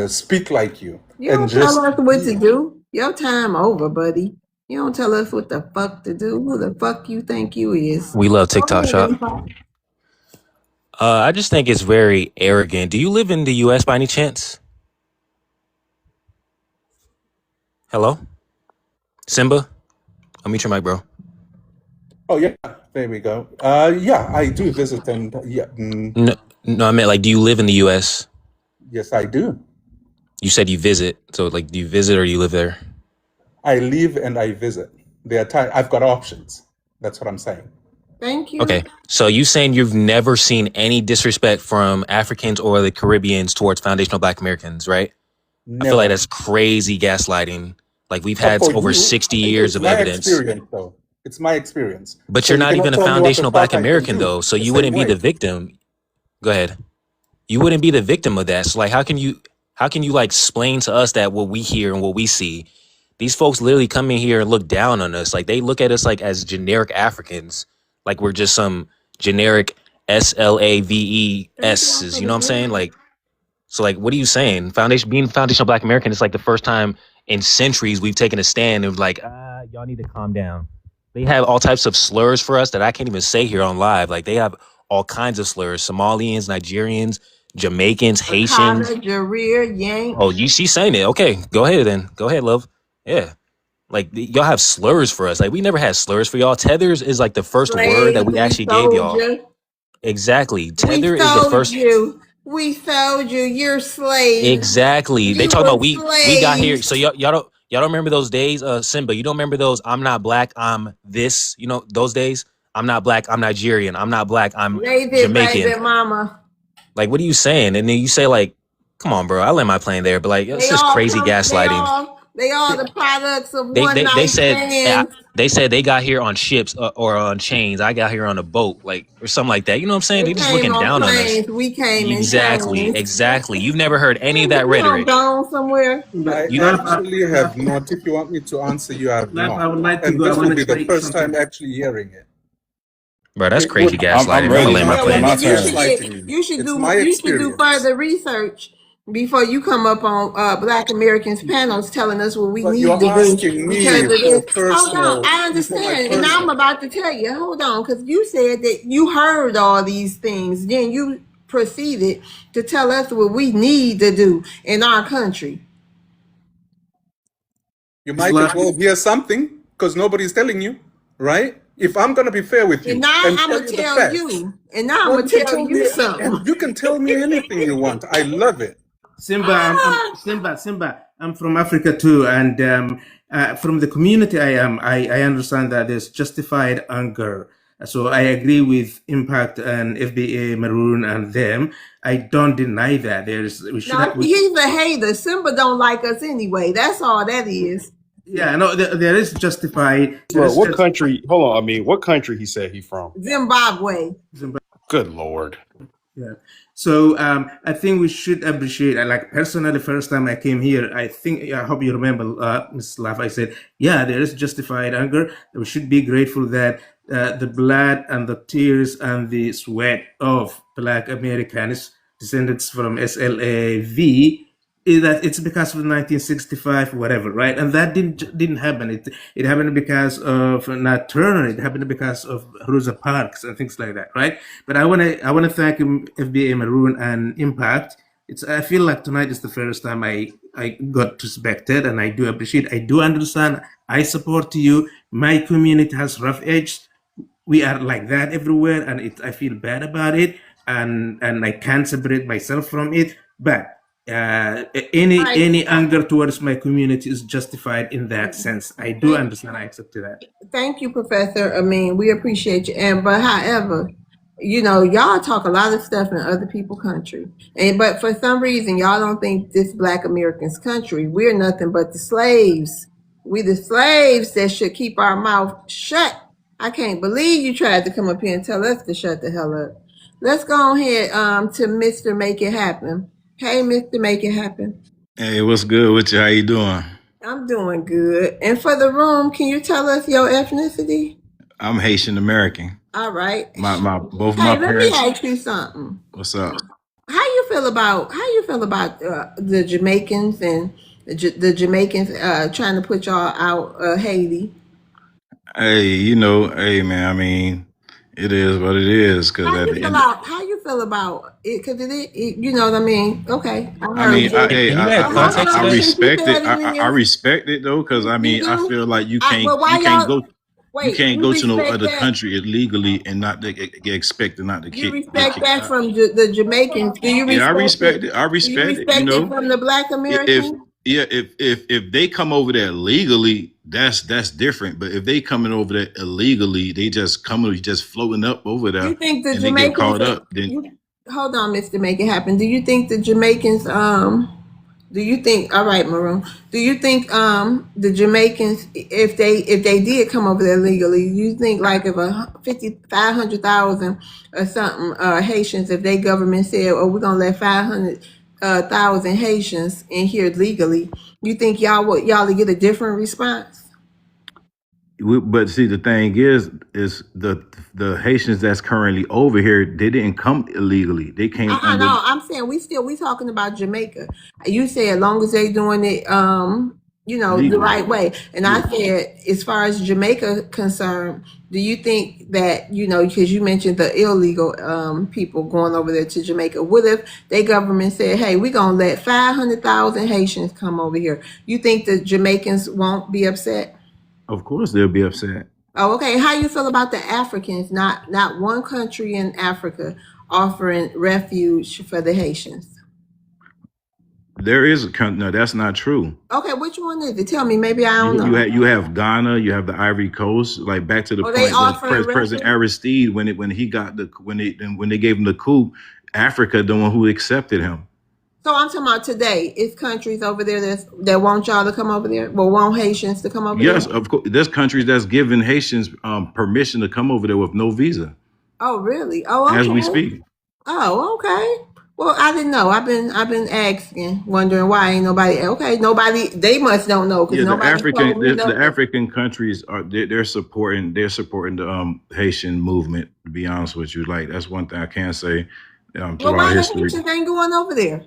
speak like you. You And don't tell just us what to be. do. Your time over, buddy. You don't tell us what the fuck to do. Who the fuck you think you is? We love Go TikTok ahead, shop. Impact. I just think it's very arrogant. Do you live in the US by any chance? Hello? Simba? I'll meet your mic, bro. Oh yeah, there we go. Yeah, I do visit, and yeah, No, no, I meant like, do you live in the US? yes, I do. You said you visit. So like, do you visit or you live there? I live and I visit. There are times I've got options. That's what I'm saying. Thank you. Okay. So you saying you've never seen any disrespect from Africans or the Caribbeans towards foundational Black Americans, right? I feel like Never. that's crazy gaslighting. Like we've But had for over you, 60 years it's of my evidence. experience, though. It's my experience. But So you're you not cannot even a tell me what the foundational Black fuck I can American do though. So the you same wouldn't be the way. victim. Go ahead. you wouldn't be the victim of that. So like, how can you like explain to us that what we hear and what we see, these folks literally come in here and look down on us. Like they look at us like as generic Africans, like we're just some generic SLAVES. You know what I'm saying? Like, so like, what are you saying? Being foundational Black American, it's like the first time in centuries we've taken a stand and like, y'all need to calm down. They have all types of slurs for us that I can't even say here on live. Like they have all kinds of slurs: Somalians, Nigerians, Jamaicans, Haitians. Jareer, Yank. Oh, she's saying it. Okay, go ahead then. Go ahead, love. Yeah. Like y'all have slurs for us. Like we never had slurs for y'all. Tethers is like the first word that we actually gave y'all. Exactly. Tether is the first. We sold you. You're slaves. Exactly. They talk about we got here. So y'all don't remember those days, Simba? You don't remember those? I'm not black. I'm this. You know those days. I'm not black. I'm Nigerian. I'm not black. I'm Jamaican. Baby mama. Like, what are you saying? And then you say like, come on, bro. I let my plane there, but like, it's just crazy gaslighting. They are the products of they said they said they got here on ships or on chains. I got here on a boat, like or something like that. You know what I'm saying? They just looking down on us. We came exactly. You've never heard any of that rhetoric. Gone somewhere. You actually have not. If you want me to answer, you have not. I would like to and go. this will be the first time actually hearing it. Bro, that's crazy gaslighting. I'm gonna lay my plane. You should do further research before you come up on Black Americans panels telling us what we need to do. Hold on, I understand, and I'm about to tell you. Hold on, because you said that you heard all these things, then you proceeded to tell us what we need to do in our country. You might as well hear something because nobody's telling you, right? If I'm going to be fair with you, and now I'm going to tell you, and now I'm going to tell you something. And you can tell me anything you want. I love it. Simba, I'm from Africa too, and from the community I understand that there's justified anger. So I agree with Impact and FBA, Maroon, and them. I don't deny that. He's a hater. Simba don't like us anyway. That's all that is. Yeah, no, there is justified. Bro, what country? Hold on, I mean, what country he said he from? Zimbabwe. Good Lord. Yeah. So I think we should appreciate. Like personally, the first time I came here, I hope you remember, Ms. Laff. I said, yeah, there is justified anger. We should be grateful that the blood and the tears and the sweat of Black Americans, descendants from SLAV, is that it's because of 1965, whatever, right? And that didn't happen. It happened because of Nat Turner. It happened because of Rosa Parks and things like that, right? But I wanna thank FBA, Maroon, and Impact. I feel like tonight is the first time I got respected, and I do appreciate. I do understand. I support you. My community has rough edges. We are like that everywhere, and I feel bad about it, and I can't separate myself from it, but. Any anger towards my community is justified in that sense. I do understand. I accept that. Thank you, Professor. I mean, we appreciate you. But however, you know, y'all talk a lot of stuff in other people's country, but for some reason, y'all don't think this Black Americans country. We're nothing but the slaves. We the slaves that should keep our mouth shut. I can't believe you tried to come up here and tell us to shut the hell up. Let's go ahead to Mr. Make It Happen. Hey, Mr. Make It Happen. Hey, what's good with you? How you doing? I'm doing good. And for the room, can you tell us your ethnicity? I'm Haitian American. All right. Both my parents. Let me ask you something. What's up? How you feel about the Jamaicans and the Jamaicans trying to put y'all out Haiti? Hey, hey man, I mean, it is what it is. Cause how you feel about it? Because you know what I mean. Okay, I respect it. I respect it though, because I mean, I feel like you can't go to no other country illegally and not get expected not to kick. You respect that from the Jamaicans? Do you respect? Yeah, I respect it. I respect it. It from the Black Americans. If they come over there legally, that's different. But if they coming over there illegally, they just floating up over there. You think the and Jamaicans they get caught up? Then hold on, Mr. Make It Happen. Do you think the Jamaicans Do you think? All right, Maroon. Do you think the Jamaicans, if they did come over there legally, you think like if 500,000 or something Haitians, if they government said, "Oh, we're gonna let 500,000 Haitians in here legally," you think y'all would get a different response? But see, the thing is the Haitians that's currently over here, they didn't come illegally. They came under No, I'm saying we talking about Jamaica. You say as long as they doing it, the legal. right way. And I said, as far as Jamaica concerned, do you think that because you mentioned the illegal people going over there to Jamaica? What if their government said, "Hey, we're gonna let 500,000 Haitians come over here"? You think the Jamaicans won't be upset? Of course, they'll be upset. Oh, okay. How you feel about the Africans? Not one country in Africa offering refuge for the Haitians. There is a country. No, that's not true. Okay, which one is it? Tell me. Maybe I don't know. You have Ghana. You have the Ivory Coast. Like back to the point when President Aristide, when they gave him the coup, Africa, the one who accepted him. So I'm talking about today. It's countries over there that want y'all to come over there. Well, want Haitians to come over there. Yes, of course. There's countries that's giving Haitians permission to come over there with no visa. Oh, really? Oh, okay. As we speak. Oh, okay. Well, I didn't know. I've been asking, wondering why ain't nobody. Okay, nobody. They must don't know because the African countries they're supporting the Haitian movement. To be honest with you, like that's one thing I can say. Well, why the Haitians ain't going over there?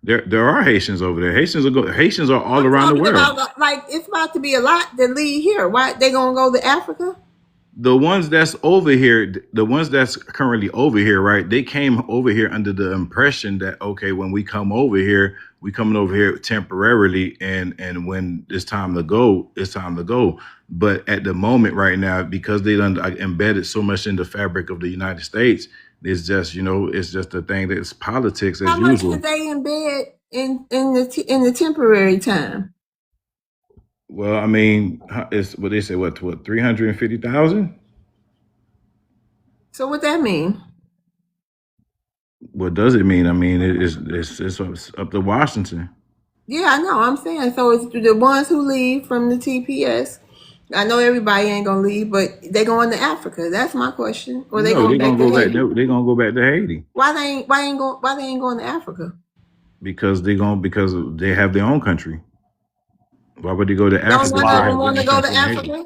There are Haitians over there. Haitians are all around the world. Like it's about to be a lot that leave here. Why they gonna go to Africa? The ones that's over here, the ones that's currently over here, right? They came over here under the impression that, okay, when we come over here, we coming over here temporarily, and when it's time to go, it's time to go. But at the moment right now, because they done embedded so much in the fabric of the United States, it's just, it's just a thing that's politics as usual. How much did they embed in the temporary time? Well, I mean, it's what they say. What 350,000? So what that mean? What does it mean? I mean, it's up to Washington. Yeah, I know. I'm saying so. It's the ones who leave from the TPS. I know everybody ain't gonna leave, but they going to Africa. That's my question. Or they going back to Haiti? They're gonna go back to Haiti. Why they ain't going to Africa? Because they have their own country. Why would they go to Africa? Don't none of them want to go to Africa?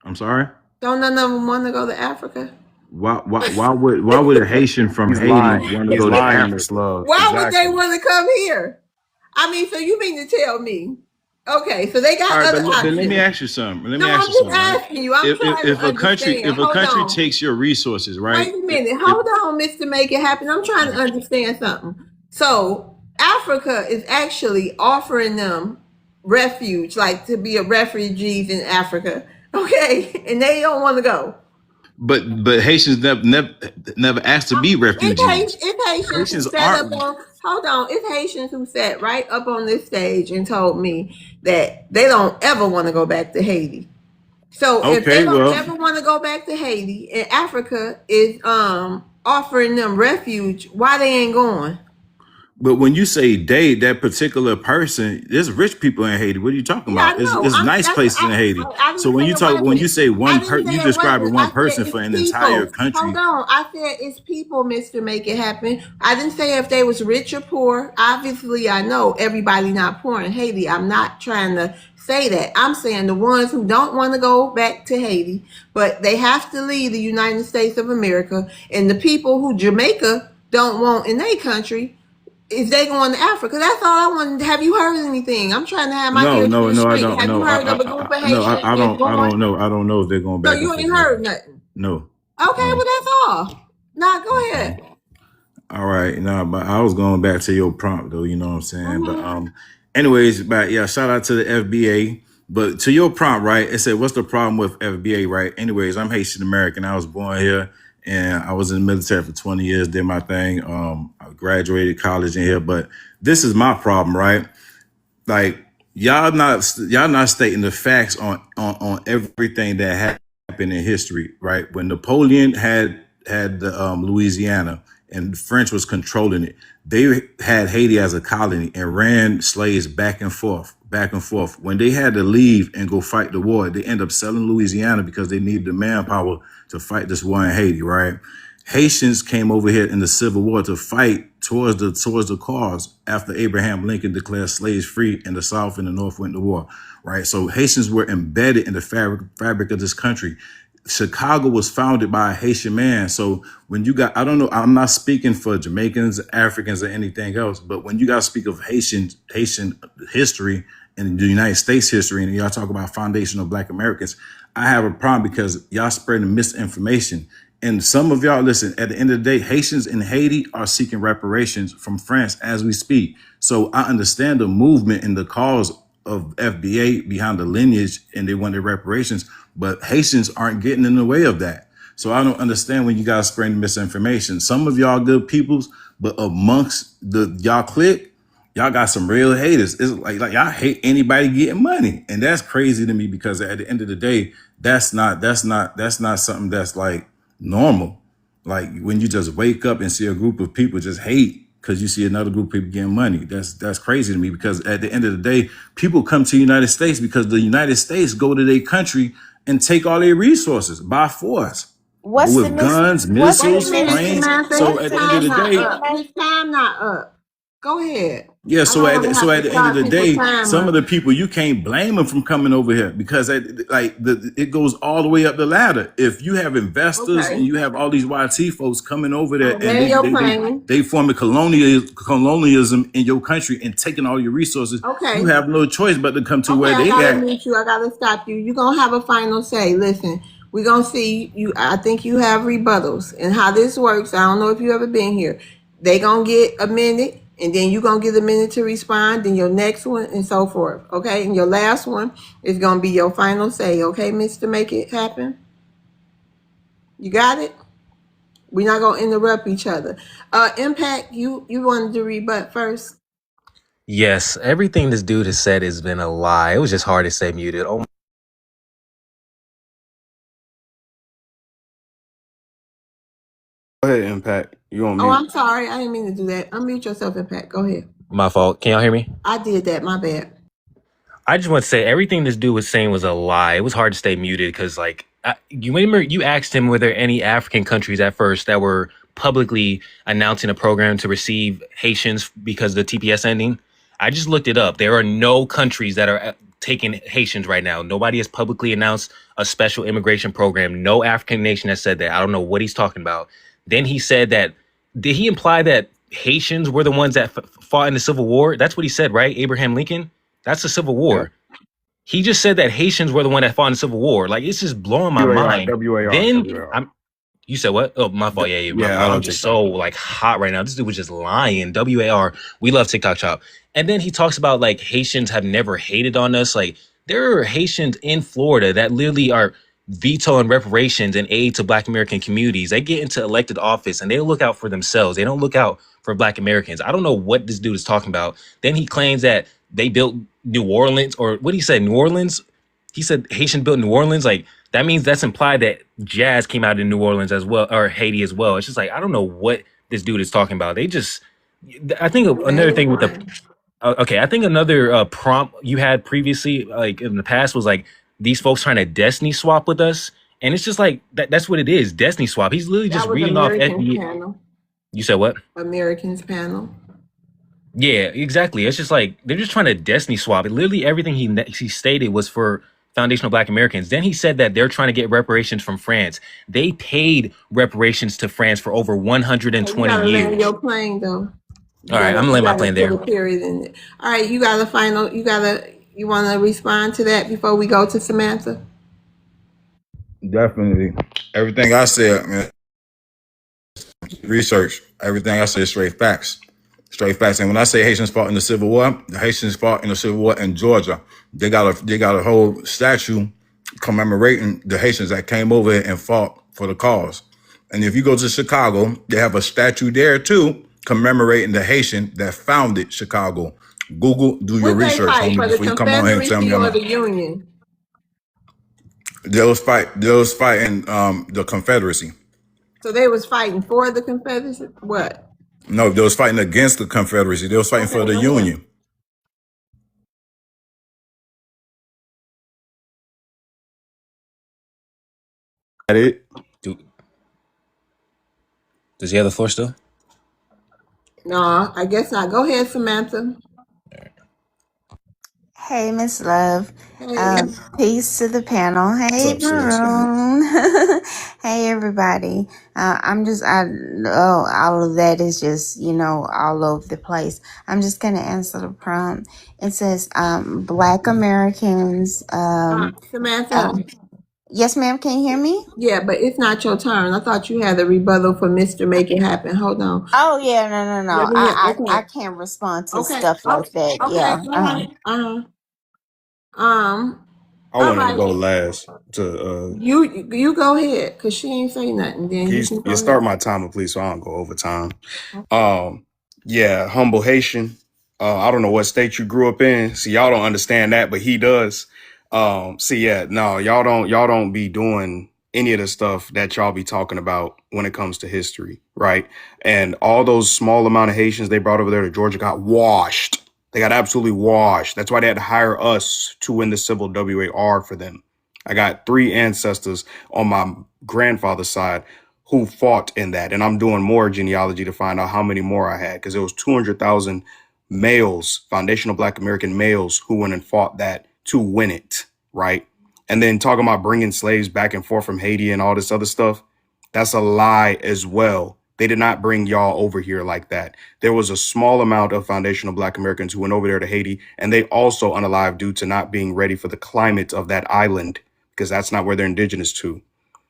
I'm sorry? Don't none of them want to go to Africa? Why would a Haitian from Haiti want to go to Africa? Why would they want to come here? I mean, so you mean to tell me? Okay, so they got other options. Let me ask you something. I'm asking you. I'm trying to understand. If a country takes your resources, right? Wait a minute. Hold on, Mr. Make It Happen. I'm trying to understand something. So Africa is actually offering them refuge, like to be refugees in Africa. Okay, and they don't want to go. But Haitians never asked to be refugees. It's Haitians who sat up on. Hold on, it's Haitians who sat right up on this stage and told me that they don't ever want to go back to Haiti. So if they don't ever want to go back to Haiti, and Africa is offering them refuge, why they ain't going? But when you say they, that particular person, there's rich people in Haiti. What are you talking about? It's nice places in Haiti. So when you say one person, you describing one person for an entire country. Hold on, I said it's people, Mr. Make It Happen. I didn't say if they was rich or poor. Obviously, I know everybody not poor in Haiti. I'm not trying to say that. I'm saying the ones who don't want to go back to Haiti, but they have to leave the United States of America, and the people who Jamaica don't want in their country. Is they going to Africa? That's all I wanted. Have you heard anything? I'm trying to have my ears to the street. I don't. Have you heard of a group of Haitians? I don't know. I don't know if they're going back. So you ain't heard nothing? No. Okay, well that's all. Now go ahead. All right. No, but I was going back to your prompt though. You know what I'm saying? But anyways, but yeah, shout out to the FBA. But to your prompt, right? It said, "What's the problem with FBA?" Right? Anyways, I'm Haitian American. I was born here. And I was in the military for 20 years, did my thing. I graduated college in here, but this is my problem, right? Like y'all not stating the facts on everything that happened in history, right? When Napoleon had the Louisiana and the French was controlling it. They had Haiti as a colony and ran slaves back and forth. When they had to leave and go fight the war, they ended up selling Louisiana because they needed the manpower to fight this war in Haiti, right? Haitians came over here in the Civil War to fight towards the cause after Abraham Lincoln declared slaves free and the South and the North went to war, right? So Haitians were embedded in the fabric of this country. Chicago was founded by a Haitian man. So when you got, I don't know, I'm not speaking for Jamaicans, Africans, or anything else, but when you guys speak of Haitian history and the United States history, and y'all talk about foundational Black Americans, I have a problem because y'all spreading misinformation. And some of y'all, listen, at the end of the day, Haitians in Haiti are seeking reparations from France as we speak. So I understand the movement and the cause of FBA behind the lineage and they want their reparations, but Haitians aren't getting in the way of that. So I don't understand when you guys spreading misinformation. Some of y'all good peoples, but amongst y'all clique, y'all got some real haters. It's like y'all hate anybody getting money. And that's crazy to me because at the end of the day, that's not something that's like normal. Like when you just wake up and see a group of people just hate because you see another group of people getting money. That's crazy to me because at the end of the day, people come to the United States because the United States go to their country and take all their resources by force. What's with guns, missiles, planes. So at the end of the day, his time not up. Go ahead. Yeah, so at the end of the day, some of the people you can't blame them from coming over here because it goes all the way up the ladder. If you have investors and you have all these YT folks coming over there and they forming colonialism in your country and taking all your resources, you have no choice but to come to where they at. I gotta stop you. You're gonna have a final say. Listen, we're gonna see you. I think you have rebuttals and how this works. I don't know if you ever been here. They gonna get a minute. And then you're going to get a minute to respond, then your next one, and so forth, okay? And your last one is going to be your final say, okay, Mr. Make It Happen? You got it? We're not going to interrupt each other. Impact, you wanted to rebut first? Yes, everything this dude has said has been a lie. It was just hard to stay muted. Oh, go ahead, Impact. You on mute? Oh, I'm sorry. I didn't mean to do that. Unmute yourself, Impact. Go ahead. my fault. Can y'all hear me? I did that. My bad. I just want to say everything this dude was saying was a lie. It was hard to stay muted because, like, you remember you asked him were there any African countries at first that were publicly announcing a program to receive Haitians because of the TPS ending. I just looked it up. There are no countries that are taking Haitians right now. Nobody has publicly announced a special immigration program. No African nation has said that. I don't know what he's talking about. Then he said that, did he imply that Haitians were the ones that fought in the Civil War? That's what he said, right? Abraham Lincoln? That's the Civil War. Yeah. He just said that Haitians were the one that fought in the Civil War. Like, it's just blowing my mind. You said what? Oh, my fault. Yeah. I'm just so like hot right now. This dude was just lying. WAR. We love TikTok Shop. And then he talks about like Haitians have never hated on us. Like, there are Haitians in Florida that literally are vetoing reparations and aid to Black American communities. They get into elected office and they look out for themselves. They don't look out for Black Americans. I don't know what this dude is talking about. Then he claims that they built New Orleans, or what did he say? New Orleans? He said Haitian built New Orleans. Like, that means that's implied that jazz came out in New Orleans as well, or Haiti as well. It's just like, I don't know what this dude is talking about. I think another thing with I think another prompt you had previously, like in the past, was like these folks trying to destiny swap with us. And it's just like, that's what it is. Destiny swap. He's literally just reading off FBA. Panel. You said what? Americans panel. Yeah, exactly. It's just like, they're just trying to destiny swap. Literally everything he stated was for foundational Black Americans. Then he said that they're trying to get reparations from France. They paid reparations to France for over 120 years. Land your plane, though. All right, I'm laying my plane there. Period in it. All right, you want to respond to that before we go to Samantha? Definitely. Everything I said, man, research. Everything I said is straight facts. Straight facts. And when I say Haitians fought in the Civil War, the Haitians fought in the Civil War in Georgia. They got a whole statue commemorating the Haitians that came over and fought for the cause. And if you go to Chicago, they have a statue there too, commemorating the Haitian that founded Chicago. Google, do your research, homie, before you come on here and tell me the Union. They was fighting the Confederacy. So they was fighting for the Confederacy? What? No, they was fighting against the Confederacy. They was fighting Okay, for the go ahead. Union. That it? Does he have the floor still? No, I guess not. Go ahead, Samantha. Hey, Miss Love. Hey. Peace to the panel. What's Hey, up, sis? Maroon. Hey, everybody. All of that is just, all over the place. I'm just going to answer the prompt. It says, Black Americans. Samantha. Yes, ma'am. Can you hear me? Yeah, but it's not your turn. I thought you had a rebuttal for Mr. Make It Happen. Hold on. Oh, yeah. No. Let me hear. I Okay. can't respond to Okay. stuff like that. Okay. Yeah. Go ahead. I All wanted to right. go last to You go ahead, cause she ain't say nothing. Then you can you go start ahead. my timer, please, so I don't go over time. Yeah, humble Haitian. I don't know what state you grew up in. See, y'all don't understand that, but he does. See, yeah, no, y'all don't be doing any of the stuff that y'all be talking about when it comes to history, right? And all those small amount of Haitians they brought over there to Georgia got washed. They got absolutely washed. That's why they had to hire us to win the Civil WAR for them. I got 3 ancestors on my grandfather's side who fought in that. And I'm doing more genealogy to find out how many more I had, because it was 200,000 males, foundational Black American males, who went and fought that to win it, right? And then talking about bringing slaves back and forth from Haiti and all this other stuff, that's a lie as well. They did not bring y'all over here like that. There was a small amount of foundational Black Americans who went over there to Haiti, and they also unalived due to not being ready for the climate of that island, because that's not where they're indigenous to.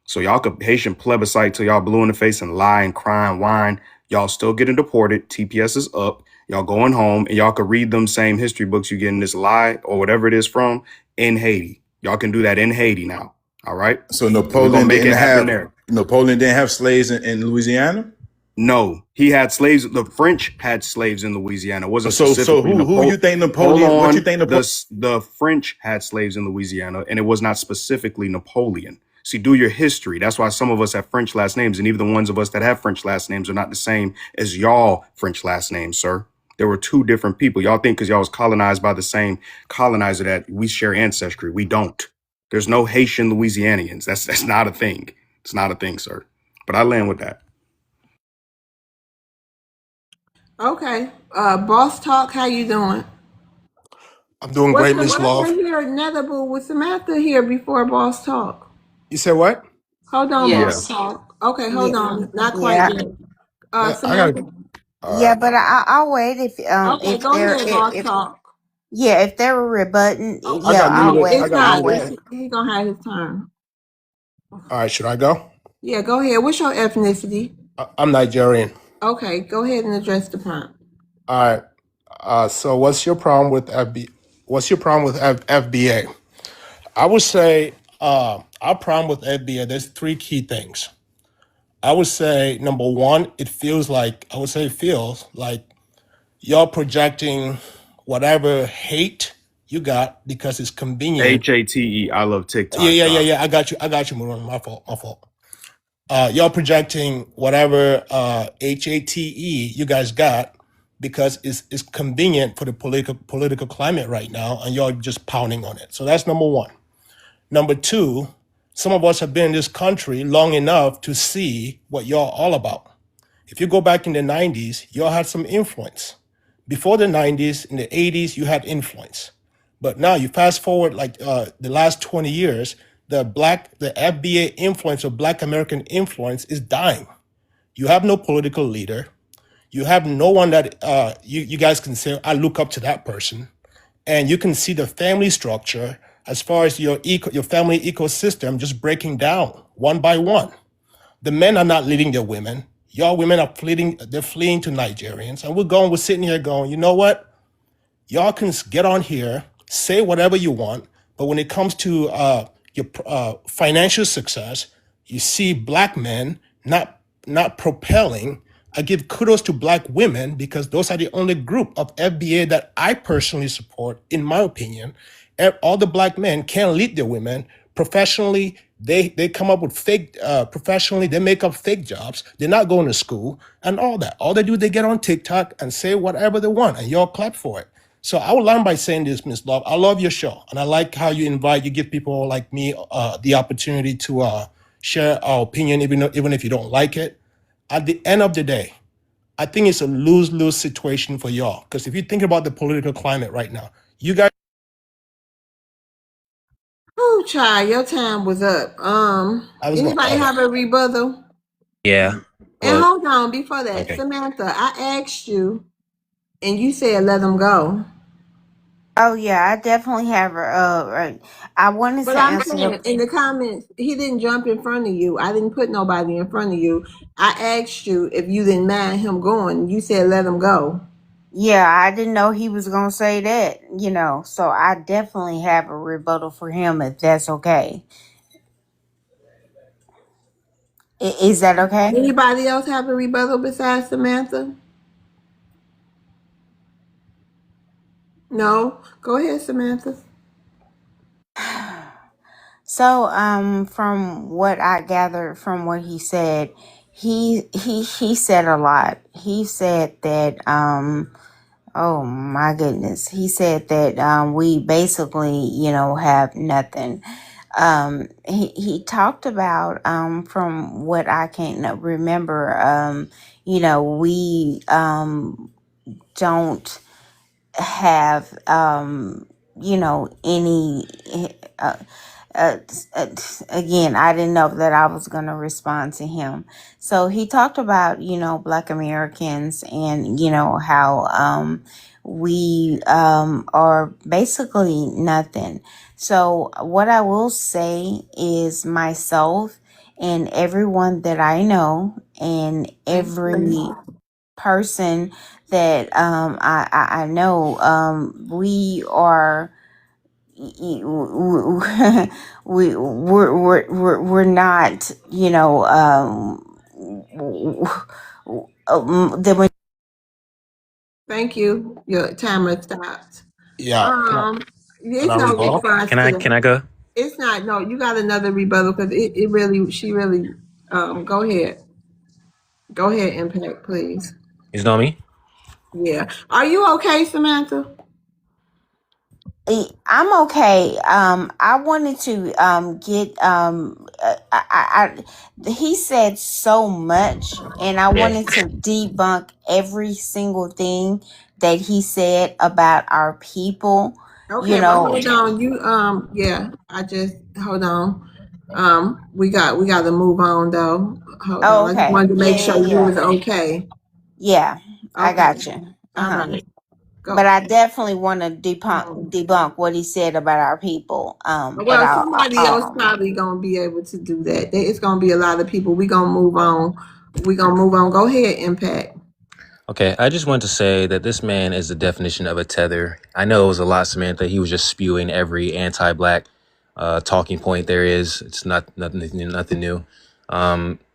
So y'all could Haitian plebiscite till y'all blue in the face and lie and cry and whine. Y'all still getting deported. TPS is up. Y'all going home, and y'all could read them same history books you getting this lie or whatever it is from in Haiti. Y'all can do that in Haiti now. All right. So And we're gonna make it happen there. Napoleon didn't have slaves in Louisiana. No, he had slaves. The French had slaves in Louisiana. It wasn't So specifically who you think Napoleon? Hold on. What you think Napoleon? The French had slaves in Louisiana, and it was not specifically Napoleon. See, do your history. That's why some of us have French last names, and even the ones of us that have French last names are not the same as y'all French last names, sir. There were 2 different people. Y'all think because y'all was colonized by the same colonizer that we share ancestry. We don't. There's no Haitian Louisianians. That's not a thing. It's not a thing, sir. But I land with that. Okay. Boss Talk, how you doing? I'm doing great, Miss Love. We're here Netherable with Samantha here before Boss Talk. You said what? Hold on, Yeah. Boss Talk. Okay, hold on. Not Yeah. quite yet. I Samantha. Yeah, but I'll wait if Okay, if go they're ahead, Boss if Talk. yeah, if they're rebutting, I yeah, got I'll muted. wait. I It's got not. muted. He's gonna have his turn. All right, should I go? Yeah, go ahead. What's your ethnicity? I'm Nigerian. Okay, go ahead and address the prompt. All right. So what's your problem with FB? What's your problem with FBA? I would say our problem with FBA. There's 3 key things. I would say number 1, it feels like you're projecting whatever hate you got because it's convenient. HATE. I love TikTok. Doc. Yeah. I got you, Maroon. My fault. Y'all projecting whatever HATE you guys got because it's convenient for the political climate right now, and y'all just pounding on it. So that's number 1. Number 2, some of us have been in this country long enough to see what y'all all about. If you go back in the 90s, y'all had some influence. Before the 90s, in the 80s, you had influence. But now you fast forward like the last 20 years, the FBA influence or Black American influence is dying. You have no political leader. You have no one that you guys can say, I look up to that person. And you can see the family structure as far as your family ecosystem just breaking down one by one. The men are not leading their women. Y'all women are fleeing to Nigerians. And we're sitting here going, you know what? Y'all can get on here, say whatever you want, but when it comes to your financial success, you see Black men not propelling. I give kudos to Black women because those are the only group of FBA that I personally support, in my opinion. All the Black men can lead their women, professionally, they come up with fake, professionally, they make up fake jobs. They're not going to school and all that. All they do, they get on TikTok and say whatever they want, and y'all clap for it. So I will learn by saying this, Miss Love. I love your show, and I like how you give people like me the opportunity to share our opinion, even if you don't like it. At the end of the day, I think it's a lose-lose situation for y'all. Because if you think about the political climate right now, you guys. Oh, child, your time was up. Anybody have a rebuttal? Yeah. And hold on, before that, Okay. Samantha, I asked you, and you said let them go. Oh yeah, I definitely have. I wanted But to I'm answer saying in the comments, he didn't jump in front of you. I didn't put nobody in front of you. I asked you if you didn't mind him going. You said let him go. Yeah, I didn't know he was gonna say that. So I definitely have a rebuttal for him if that's okay. Is that okay? Anybody else have a rebuttal besides Samantha? No? Go ahead, Samantha. So, from what I gathered from what he said, he said a lot. He said that, oh my goodness, he said that we basically, have nothing. He talked about, from what I can remember, we don't have, any. Uh, uh, Again, I didn't know that I was going to respond to him. So he talked about, Black Americans and, how we are basically nothing. So what I will say is myself and everyone that I know and every person that I know, we are we're not, the. Thank you. Your timer stopped. Yeah. It's no response to that. Can I go? It's not. No, you got another rebuttal because it really, she really. Go ahead. Go ahead, Impact, please. Is it on me? Yeah. Are you okay, Samantha? I'm okay. I wanted to get he said so much, and I wanted to debunk every single thing that he said about our people. Okay, but hold on. You I just hold on. We got to move on though. Hold on. I just wanted to make sure you was okay. Yeah, I got you. All right. Go. But I definitely want to debunk what he said about our people. Well, somebody else probably gonna be able to do that. It's gonna be a lot of people. We gonna move on. Go ahead, Impact. Okay, I just want to say that this man is the definition of a tether. I know it was a lot, Samantha. He was just spewing every anti-black talking point there is. It's nothing new.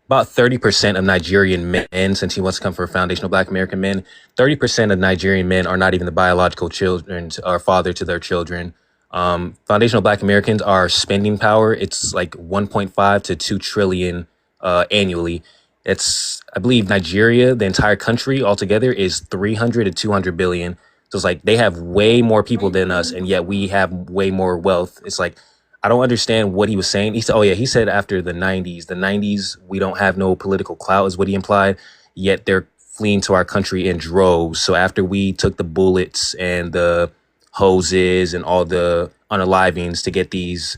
About 30% of Nigerian men, since he wants to come for foundational Black American men, 30% of Nigerian men are not even the biological children or father to their children. Foundational Black Americans are spending power. It's like 1.5 to 2 trillion annually. It's, I believe, Nigeria, the entire country altogether is 300 to 200 billion. So it's like they have way more people than us, and yet we have way more wealth. It's like, I don't understand what he was saying. He said, he said after the 90s, we don't have no political clout is what he implied, yet they're fleeing to our country in droves. So after we took the bullets and the hoses and all the unalivings to get these,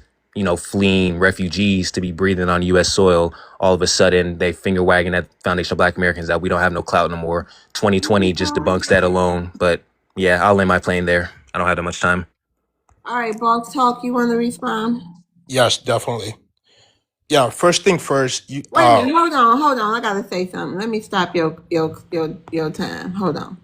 fleeing refugees to be breathing on U.S. soil, all of a sudden they finger wagging at foundational Black Americans that we don't have no clout no more. 2020 just debunks that alone. But yeah, I'll land my plane there. I don't have that much time. All right, Boss Talk, you want to respond? Yes, definitely. Yeah, first thing first. Wait a minute, hold on. I gotta say something. Let me stop your time. Hold on.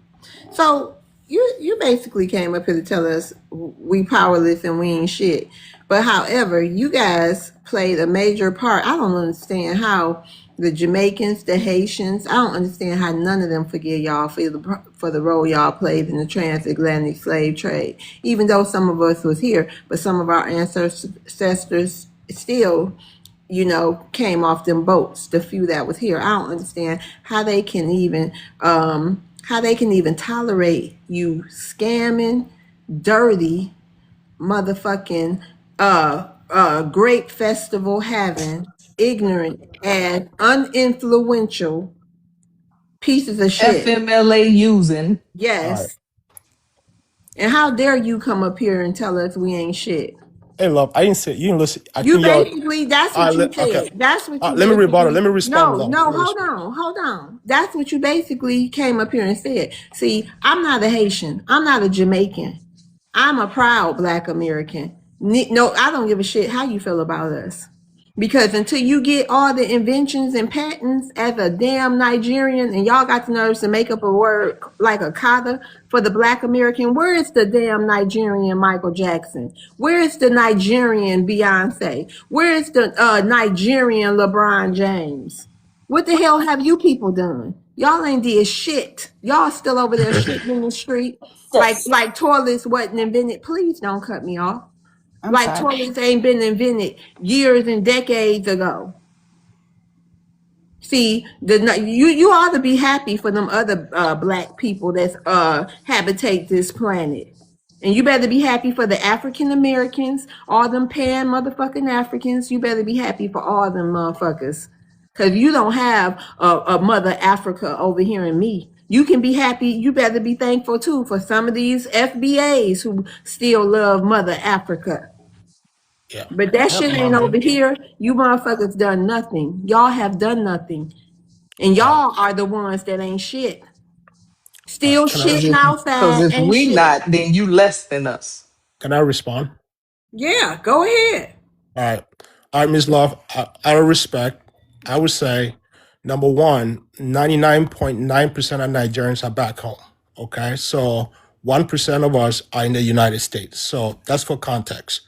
So you basically came up here to tell us we powerless and we ain't shit. But however, you guys played a major part. I don't understand how the Jamaicans, the Haitians, I don't understand how none of them forgive y'all for the role y'all played in the transatlantic slave trade. Even though some of us was here, but some of our ancestors still, came off them boats, the few that was here. I don't understand how they can even tolerate you scamming, dirty, motherfucking grape festival having, ignorant and uninfluential pieces of shit. FMLA using. Yes. And how dare you come up here and tell us we ain't shit? Hey, love, I didn't say you didn't listen. I You think y'all. basically, that's what you said. Okay. That's what you Let me rebuttal. basically. Let me respond, love. No, hold on. That's what you basically came up here and said. See, I'm not a Haitian. I'm not a Jamaican. I'm a proud Black American. No, I don't give a shit how you feel about us. Because until you get all the inventions and patents as a damn Nigerian, and y'all got the nerves to make up a word like a kata for the Black American, where is the damn Nigerian Michael Jackson? Where is the Nigerian Beyonce? Where is the Nigerian LeBron James? What the hell have you people done? Y'all ain't did shit. Y'all still over there shitting in the street like toilets wasn't invented. Please don't cut me off. Toilets ain't been invented years and decades ago. See, you ought to be happy for them other Black people that's habitate this planet. And you better be happy for the African Americans, all them pan motherfucking Africans. You better be happy for all them motherfuckers. Because you don't have a mother Africa over here in me. You can be happy. You better be thankful too for some of these FBAs who still love mother Africa. Yeah. But that shit ain't over here. You motherfuckers done nothing. Y'all have done nothing. And y'all are the ones that ain't shit. Still shitting Because outside, if ain't we shit. not, then you less than us. Can I respond? Yeah, go ahead. All right, Ms. Love, out of respect, I would say, number one, 99.9% of Nigerians are back home, okay? So 1% of us are in the United States. So that's for context.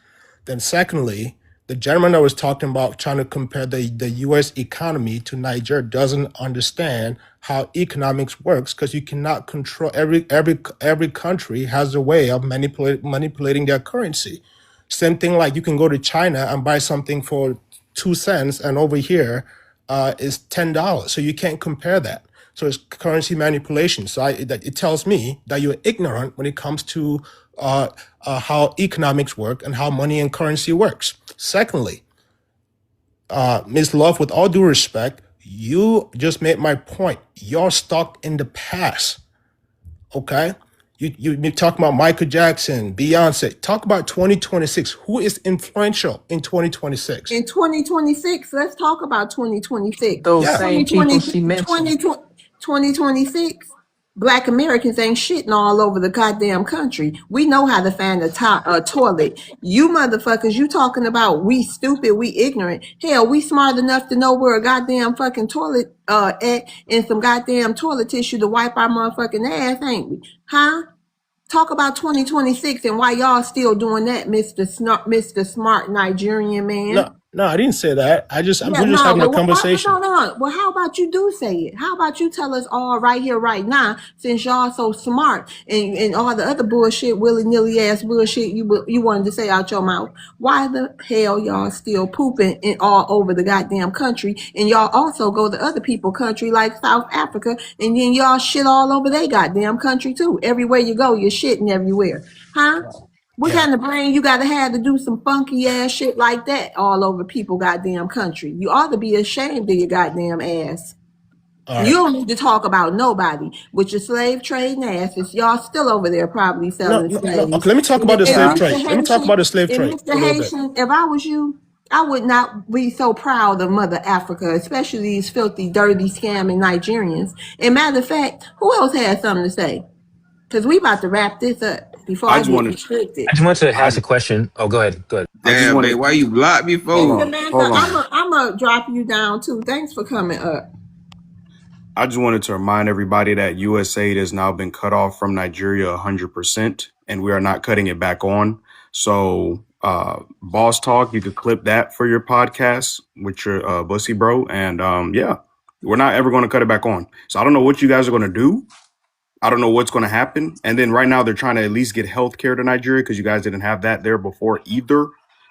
Then secondly, the gentleman that was talking about trying to compare the U.S. economy to Nigeria doesn't understand how economics works because you cannot control every country has a way of manipulating their currency. Same thing like you can go to China and buy something for 2 cents and over here is $10. So you can't compare that. So it's currency manipulation. So it tells me that you're ignorant when it comes to how economics work and how money and currency works. Secondly, Ms. Love, with all due respect, you just made my point. You're stuck in the past, okay? You talk about Michael Jackson, Beyonce. Talk about 2026. Who is influential in 2026? In 2026, let's talk about 2026. Those Yeah. same people she mentioned. 2026, Black Americans ain't shitting all over the goddamn country. We know how to find a toilet. You motherfuckers, you talking about we stupid, we ignorant. Hell, we smart enough to know where a goddamn fucking toilet at and some goddamn toilet tissue to wipe our motherfucking ass, ain't we? Huh? Talk about 2026 and why y'all still doing that, Mr. Smart Nigerian man. No, I didn't say that. We're just No, having a but conversation. no. Well, how about you do say it? How about you tell us all right here, right now, since y'all so smart and all the other bullshit, willy-nilly ass bullshit you wanted to say out your mouth. Why the hell y'all still pooping all over the goddamn country? And y'all also go to other people's country like South Africa, and then y'all shit all over their goddamn country too. Everywhere you go, you're shitting everywhere. Huh? What kind of brain you gotta have to do some funky ass shit like that all over people goddamn country? You ought to be ashamed of your goddamn ass. All You right. don't need to talk about nobody with your slave trading asses. Y'all still over there probably selling slaves. Okay, let me talk about the slave trade. Let me talk about the slave trade Mr. a little bit. Haitian, if I was you, I would not be so proud of Mother Africa, especially these filthy, dirty, scamming Nigerians. And matter of fact, who else has something to say? Because we about to wrap this up before I get restricted. I just want to ask a question. Oh, go ahead. Damn, babe, why you block me for? Samantha, I'm gonna drop you down too. Thanks for coming up. I just wanted to remind everybody that USAID has now been cut off from Nigeria 100%, and we are not cutting it back on. So, Boss Talk, you could clip that for your podcast with your bussy bro. And yeah, we're not ever going to cut it back on. So I don't know what you guys are going to do. I don't know what's going to happen. And then right now they're trying to at least get healthcare to Nigeria because you guys didn't have that there before either.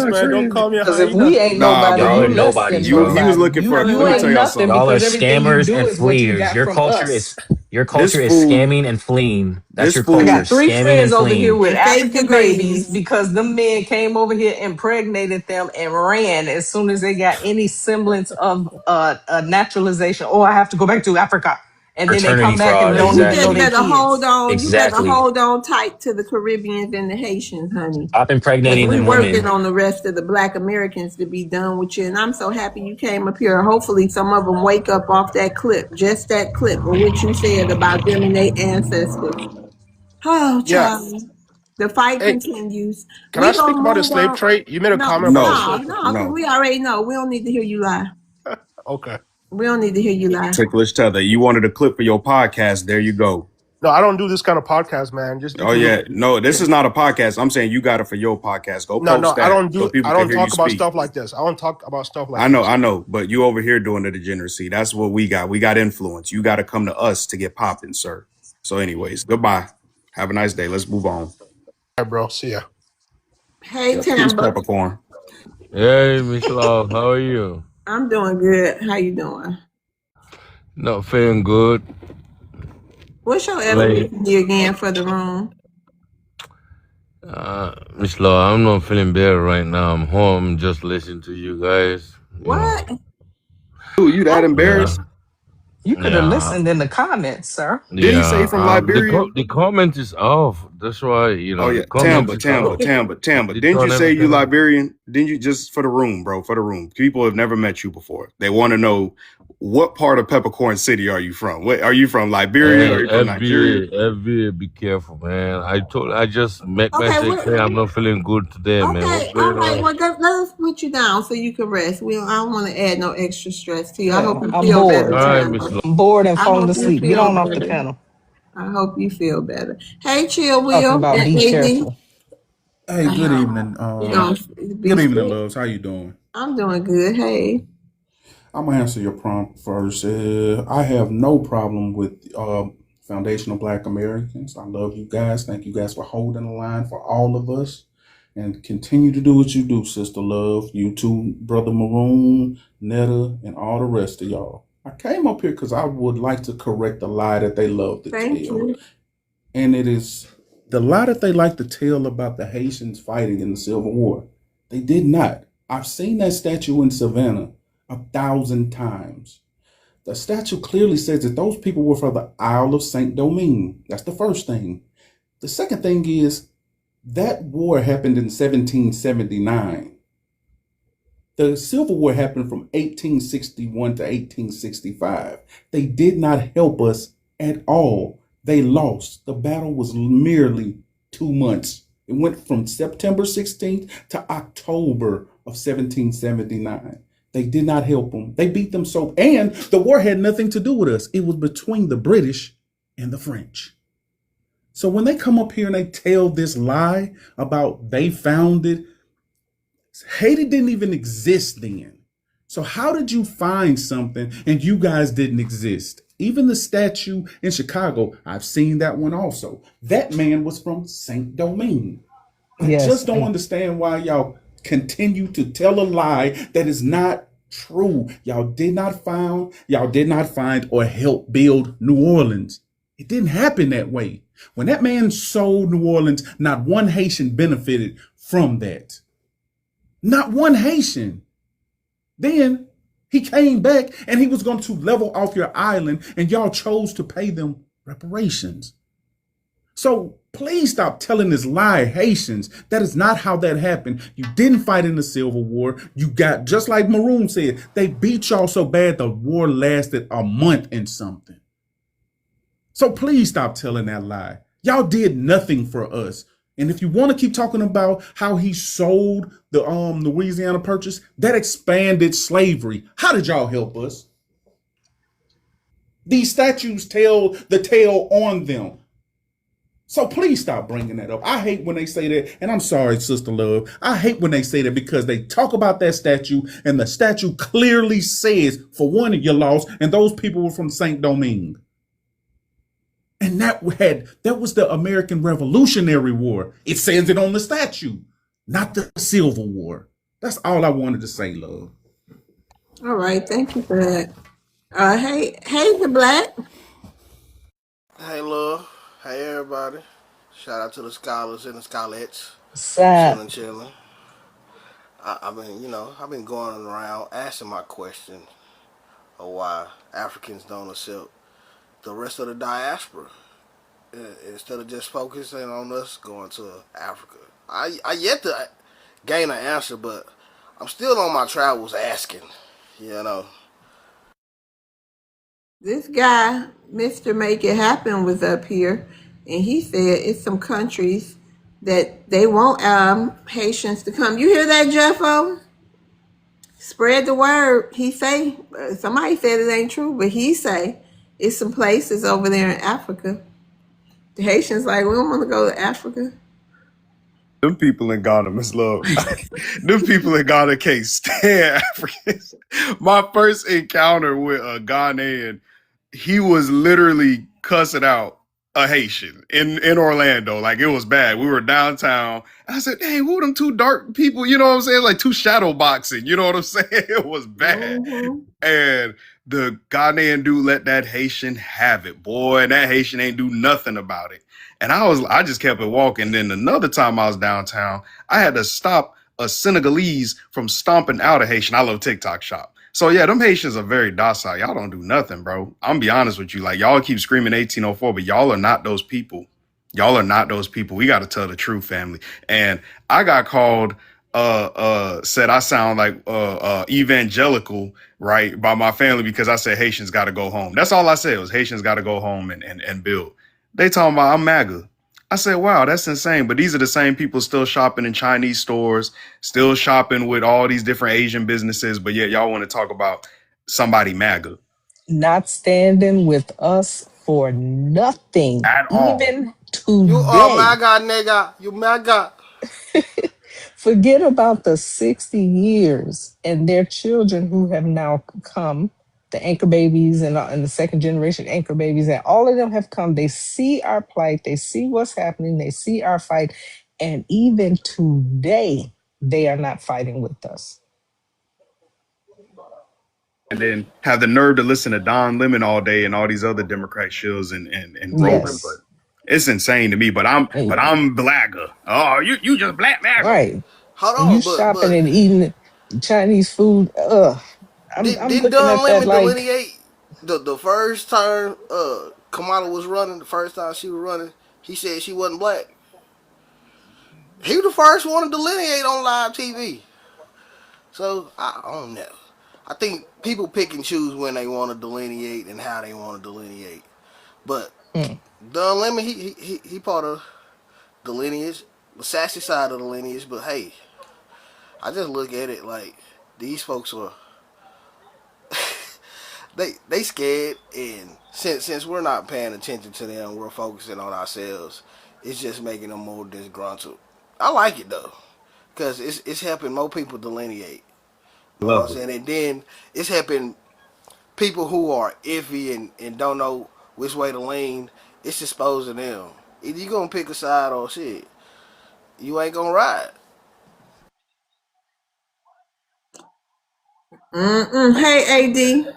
hyena, not man. Don't crazy. call me a Because if we hyena. ain't Nah, nobody, Y'all you are bro. less nobodies, than bro. He was nobody. looking for. You Let me ain't tell y'all nothing something. Y'all are because everything you scammers do and is what you fleers. got from us. Your This culture is fool. scamming and fleeing. That's This your I culture, fool. got three scamming and friends over here fleeing. with And fake African babies degrees. because the men came over here, impregnated them, and ran as soon as they got any semblance of a naturalization. Oh, I have to go back to Africa. and then they Fraternity come back and fraud, don't You even know just exactly. their better hold kids. on. You better Exactly. hold on tight to the Caribbeans and the Haitians, honey. Stop Because impregnating we them working women. on the rest of the Black Americans to be done with you. And I'm so happy you came up here. Hopefully some of them wake up off that clip, just that clip of what you said about them and their ancestors. Oh, Yeah. child. The fight Hey, continues. can I We speak gonna about the move slave on. trade? You made a No, comment about the No, no, slave. no, because no. we already know. We don't need to hear you lie. Okay. We don't need to hear you lie. Ticklish Tether. You wanted a clip for your podcast. There you go. No, I don't do this kind of podcast, man. Just you Oh can look yeah. at No, yeah. this is not a podcast. I'm saying you got it for your podcast. Go No, post no, I that don't so do. people I can don't hear you talk about speak. stuff like this. I don't talk about stuff like I this. know, but you over here doing the degeneracy. That's what we got. We got influence. You got to come to us to get popping, sir. So, anyways, goodbye. Have a nice day. Let's move on. All right, bro. See ya. Hey, Yeah, peace, Tamba. peppercorn. Hey, Miss Love, how are you? I'm doing good. How you doing? Not feeling good. What's your Late. ethnicity again for the room? Miss Love, I'm not feeling better right now. I'm home, just listening to you guys. What? Dude, you that Yeah, embarrassed? You could have yeah, listened in the comments, sir. Didn't he say yeah. from Liberia? The comment is off. That's why Oh the yeah, comment is off. Tamba. They Didn't you turn say you everything off. Liberian? Didn't you, just for the room, bro? For the room. People have never met you before. They want to know what part of Peppercorn City are you from? What are you from? Liberia? Or are Hey, you from Nigeria? FBA, be careful, man. I just make Okay, message what? saying I'm not feeling good today, man. What's Okay, all going right. on? Well, let's put you down so you can rest. I don't want to add no extra stress to you. I hope Yeah, you I'm feel better, All bored. right, Miss Tamba. Love. I'm bored and I falling hope you asleep. Get feel on off the better. panel. I hope you feel better. Hey, Chill Talking Will about and be AD. careful. Hey, good evening. You know, be Good evening, sick. loves. How you doing? I'm doing good. Hey. I'm gonna answer your prompt first. I have no problem with foundational Black Americans. I love you guys. Thank you guys for holding the line for all of us, and continue to do what you do, sister love. You too, brother Maroon, Netta, and all the rest of y'all. I came up here because I would like to correct the lie that they love to Thank tell, you. and it is the lie that they like to tell about the Haitians fighting in the Civil War. They did not. I've seen that statue in Savannah 1,000 times. The statue clearly says that those people were from the Isle of Saint Domingue. That's the first thing. The second thing is that war happened in 1779. The Civil War happened from 1861 to 1865. They did not help us at all. They lost. The battle was merely 2 months. It went from September 16th to October of 1779. They did not help them. They beat them so, and the war had nothing to do with us. It was between the British and the French. So when they come up here and they tell this lie about they founded, Haiti didn't even exist then. So how did you find something and you guys didn't exist? Even the statue in Chicago, I've seen that one also. That man was from Saint Domingue. I Yes. just don't understand why y'all continue to tell a lie that is not true. Y'all did not find or help build New Orleans. It didn't happen that way. When that man sold New Orleans, not one Haitian benefited from that. Not one Haitian. Then he came back and he was going to level off your island, and y'all chose to pay them reparations. So please stop telling this lie, Haitians. That is not how that happened. You didn't fight in the Civil War. You got, just like Maroon said, they beat y'all so bad the war lasted a month and something. So please stop telling that lie. Y'all did nothing for us. And if you want to keep talking about how he sold the Louisiana Purchase, that expanded slavery. How did y'all help us? These statues tell the tale on them. So please stop bringing that up. I hate when they say that, and I'm sorry, Sister Love. I hate when they say that because they talk about that statue, and the statue clearly says, for one, you lost, and those people were from Saint Domingue. And that was the American Revolutionary War. It says it on the statue, not the Civil War. That's all I wanted to say, love. All right, thank you for that. Hey, the Black. Hey, love. Hey, everybody. Shout out to the scholars and the scholettes. Sad. Chilling. I've been going around asking my question of why Africans don't accept the rest of the diaspora instead of just focusing on us going to Africa. I yet to gain an answer, but I'm still on my travels asking, you know. This guy, Mr. Make It Happen, was up here, and he said it's some countries that they want Haitians to come. You hear that, Jeffo? Spread the word. He say, somebody said it ain't true, but he say it's some places over there in Africa. The Haitians like, we don't want to go to Africa. Them people in Ghana, Miss Love. Them people in Ghana can't stand Africans. My first encounter with a Ghanaian, he was literally cussing out a Haitian in Orlando. Like, it was bad. We were downtown. I said, hey, who them two dark people? You know what I'm saying? Like two shadow boxing. You know what I'm saying? It was bad. Mm-hmm. And the Ghanaian dude let that Haitian have it, boy. And that Haitian ain't do nothing about it. And I just kept it walking. Then another time I was downtown, I had to stop a Senegalese from stomping out a Haitian. I love TikTok shop. So yeah, them Haitians are very docile. Y'all don't do nothing, bro. I'm gonna be honest with you. Like, y'all keep screaming 1804, but y'all are not those people. Y'all are not those people. We gotta tell the truth, family. And I got called said I sound like evangelical, right, by my family because I said Haitians gotta go home. That's all I said was Haitians gotta go home and build. They talking about I'm MAGA. I said, wow, that's insane. But these are the same people still shopping in Chinese stores, still shopping with all these different Asian businesses. But yet y'all want to talk about somebody MAGA. Not standing with us for nothing, At all. even You are my today. God, nigga. You my God. Forget about the 60 years and their children who have now come, the anchor babies and the second generation anchor babies, and all of them have come. They see our plight, they see what's happening, they see our fight, and even today, they are not fighting with us. And then have the nerve to listen to Don Lemon all day and all these other Democrat shills and Roman. But Yes. it's insane to me. But I'm blagger. Oh, you just black MAGA. Right. Hold And you on, shopping but and eating Chinese food. Ugh. I'm didn't looking Don at that Lemon like, delineate the first time Kamala was running, the first time she was running, he said she wasn't black. He was the first one to delineate on live TV. So I don't know. I think people pick and choose when they want to delineate and how they want to delineate. But Don Lemon, he part of the lineage, the sassy side of the lineage. But hey, I just look at it like these folks are they scared, and since we're not paying attention to them, we're focusing on ourselves. It's just making them more disgruntled. I like it though, cause it's helping more people delineate. You know what I'm Love it. saying? And then it's helping people who are iffy and don't know which way to lean. It's exposing them. Either you gonna pick a side or shit, you ain't gonna ride. Hey, AD.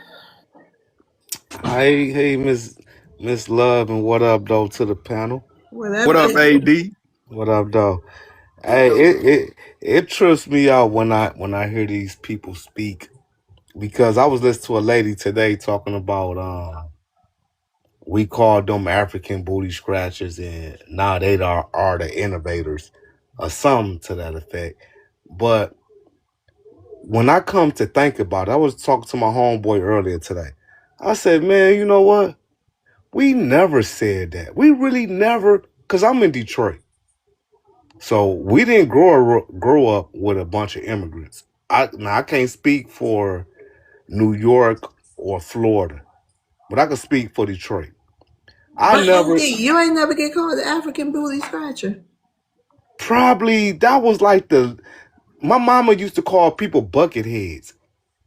Hey, Miss Love, and what up, though, to the panel? What up, What up, AD? AD? What up, though? What Hey, up, though? it trips me out when I hear these people speak, because I was listening to a lady today talking about we called them African booty scratchers, and now they are the innovators, or something to that effect. But when I come to think about it, I was talking to my homeboy earlier today. I said, man, you know what? We never said that. We really never, because I'm in Detroit. So we didn't grow up with a bunch of immigrants. Now I can't speak for New York or Florida, but I can speak for Detroit. I But never, AD, you ain't never get called the African booty scratcher. probably, that was like my mama used to call people bucket heads.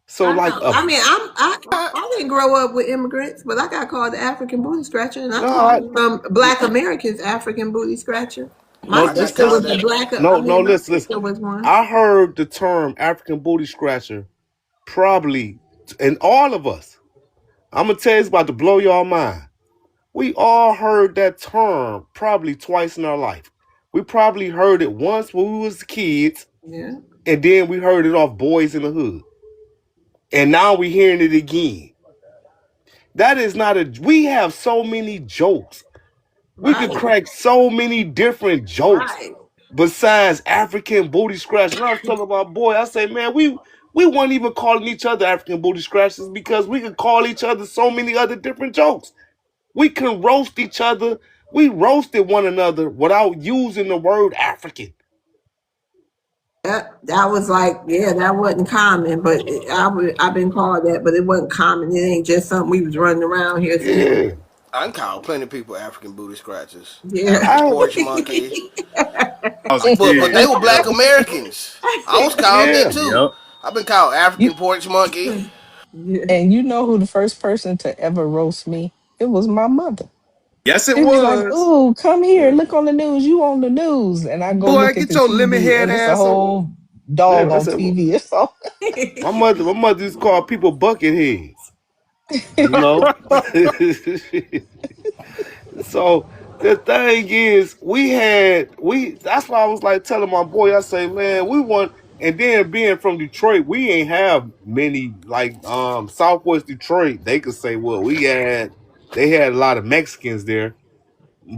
So I like know. I mean, I didn't grow up with immigrants, but I got called the African booty scratcher, and I no, called Black Americans African booty scratcher. My no, I got sister called was a that. black. I no, mean, my listen. sister was one. I heard the term African booty scratcher probably, and all of us, I'm gonna tell you, it's about to blow y'all mind. We all heard that term probably twice in our life. We probably heard it once when we was kids, Yeah. and then we heard it off Boys in the Hood. And now we hearing it again. That is not a. We have so many jokes. We could Right. crack so many different jokes Right. besides African booty scratch. And I was telling my boy, I say, man, we weren't even calling each other African booty scratches because we could call each other so many other different jokes. We can roast each other. We roasted one another without using the word African. That was like, yeah, that wasn't common, but I've been called that, but it wasn't common. It ain't just something we was running around here saying. Yeah. I can call plenty of people African booty scratches, Yeah. African I, porch monkey, I was a but kid. they were black Americans. I was called that yeah. too. Yep. I've been called You African porch monkey. Yeah. and you know who the first person to ever roast me? It was my mother. Yes, it She was like, was. "Oh, come here, look on the news. You on the news?" And I go Boy, look at get the your lemon TV, head and it's a ass on. whole dog Yeah. I on said, TV or something. my mother used to call people bucket heads. You know? So the thing is, that's why I was like telling my boy, I say, man, we want, and then being from Detroit, we ain't have many like Southwest Detroit. They could say, well, they had a lot of Mexicans there,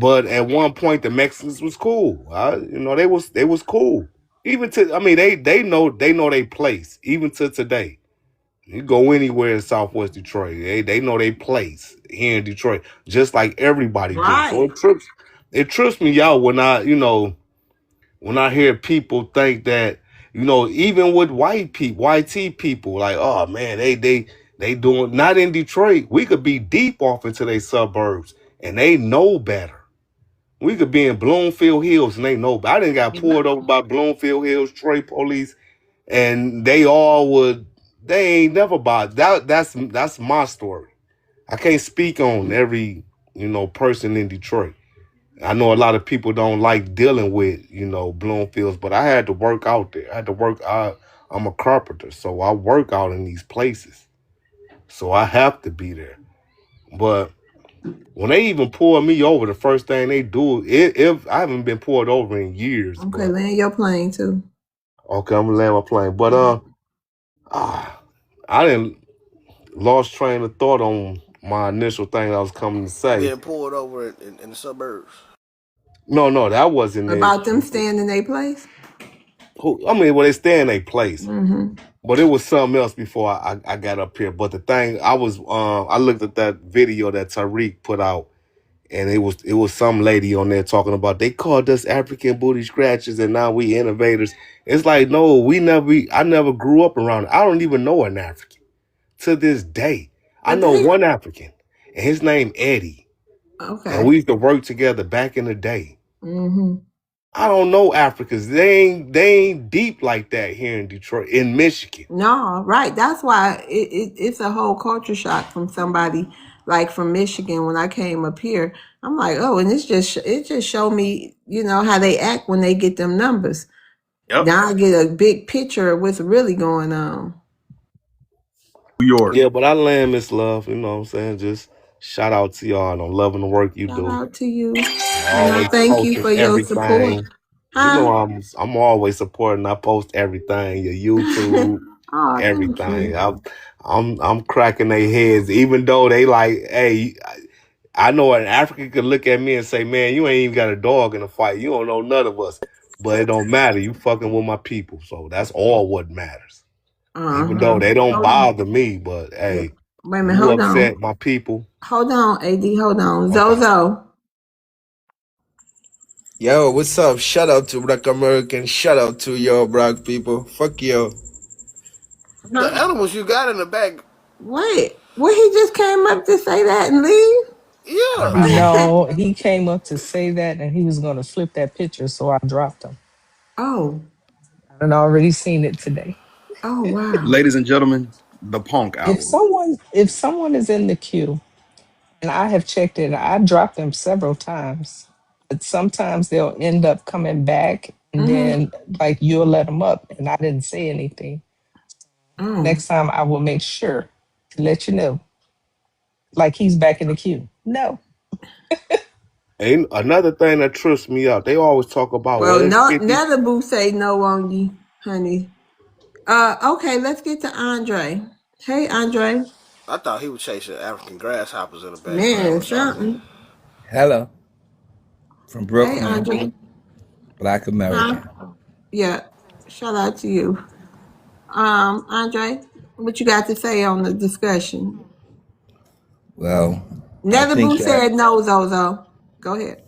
but at one point the Mexicans was cool. They was cool. Even to, I mean, they know they place even to today. You go anywhere in Southwest Detroit, they know they place here in Detroit, just like everybody do. So Right. it trips me out when I hear people think that, even with YT people, like, oh man, they doing, not in Detroit. We could be deep off into their suburbs and they know better. We could be in Bloomfield Hills and they know. I didn't got pulled over by Bloomfield Hills Troy police, and they ain't never bought that. That's my story. I can't speak on every person in Detroit. I know a lot of people don't like dealing with Bloomfields, but I had to work out there. I had to work. I'm a carpenter, so I work out in these places, so I have to be there. But when they even pull me over, the first thing they do, if I haven't been pulled over in years, Okay, but land your plane too. okay, I'm gonna land my plane. But I didn't lost train of thought on my initial thing I was coming to say. Getting pulled over in the suburbs. No, that wasn't it. About them staying in their place. Well, they stay in their place, Mm-hmm. but it was something else before I got up here. But the thing I looked at that video that Tariq put out, and it was some lady on there talking about they called us African booty scratchers, and now we innovators. It's like, no, I never grew up around it. I don't even know an African to this day. I But know they one African, and his name Eddie. And okay. we used to work together back in the day. Mm-hmm. I don't know Africans. They ain't deep like that here in Detroit, in Michigan. No, right. That's why it's a whole culture shock from somebody like from Michigan. When I came up here, I'm like, oh, and it just showed me, how they act when they get them numbers. Yep. Now I get a big picture of what's really going on. New York. Yeah, but I land Miss Love, you know what I'm saying? Just shout out to y'all, and I'm loving the work you Shout do. out to you, and I Always thank you posting for your support. everything. You know Huh? I'm always supporting. I post everything, your YouTube, Oh, thank everything. you. I'm cracking their heads, even though they like, hey, I know an African could look at me and say, man, you ain't even got a dog in a fight. You don't know none of us. But it don't matter. You fucking with my people. So that's all what matters. Even though Uh-huh. they don't Hold on. bother me, but hey, Wait a minute. you Hold on. upset my people. Hold on, AD. Hold on. Okay. Zozo. Yo, what's up? Shout out to Black Americans. Shout out to y'all black people. Fuck yo. The Huh? animals you got in the back. Wait. Well, he just came up to say that and leave? Yeah. No, he came up to say that, and he was going to flip that picture, so I dropped him. Oh. I'd already seen it today. Oh, wow. Ladies and gentlemen, the Punk If Hour. someone is in the queue, and I have checked it, I dropped them several times, but sometimes they'll end up coming back, and Mm-hmm. then like you'll let them up, and I didn't say anything. Oh. Next time, I will make sure to let you know, like he's back in the queue. No, And another thing that trips me out, they always talk about, well, Well, it's not 50. another boo say no on you, honey. Okay, let's get to Andre. Hey, Andre. I thought he was chasing African grasshoppers in the background Man, or something. something. Hello, from Hey, Brooklyn, Andre. Black Huh? American. Yeah. Shout out to you. Andre, what you got to say on the discussion? Well, I think Netherboo that. said no, Zozo. Go ahead.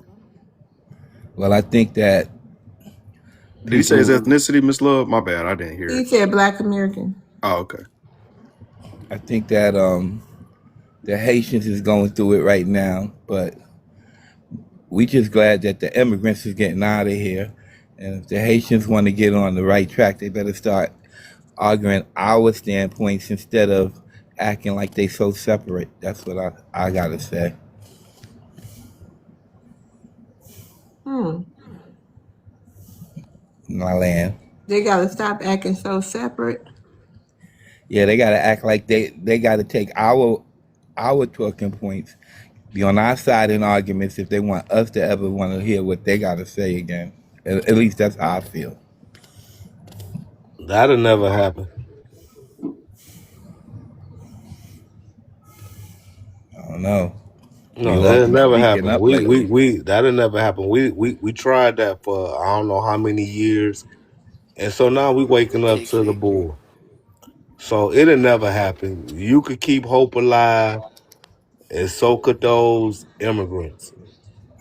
Well, I think that Did he say his people. ethnicity, Miss Love? My bad, I didn't hear He it. said Black American. Oh, okay. I think that the Haitians is going through it right now, but we just glad that the immigrants is getting out of here. And if the Haitians want to get on the right track, they better start arguing our standpoints instead of acting like they so separate. That's what I gotta say. My land. They gotta stop acting so separate. Yeah, they gotta act like they gotta take our talking points, be on our side in arguments if they want us to ever want to hear what they gotta say again. At least that's how I feel. That'll never happen. I don't know. No, You all that'll been never speaking happen. up lately. We that'll never happen. We tried that for I don't know how many years, and so now we waking up to the Kiki. bull. So it'll never happen. You could keep hope alive, and so could those immigrants,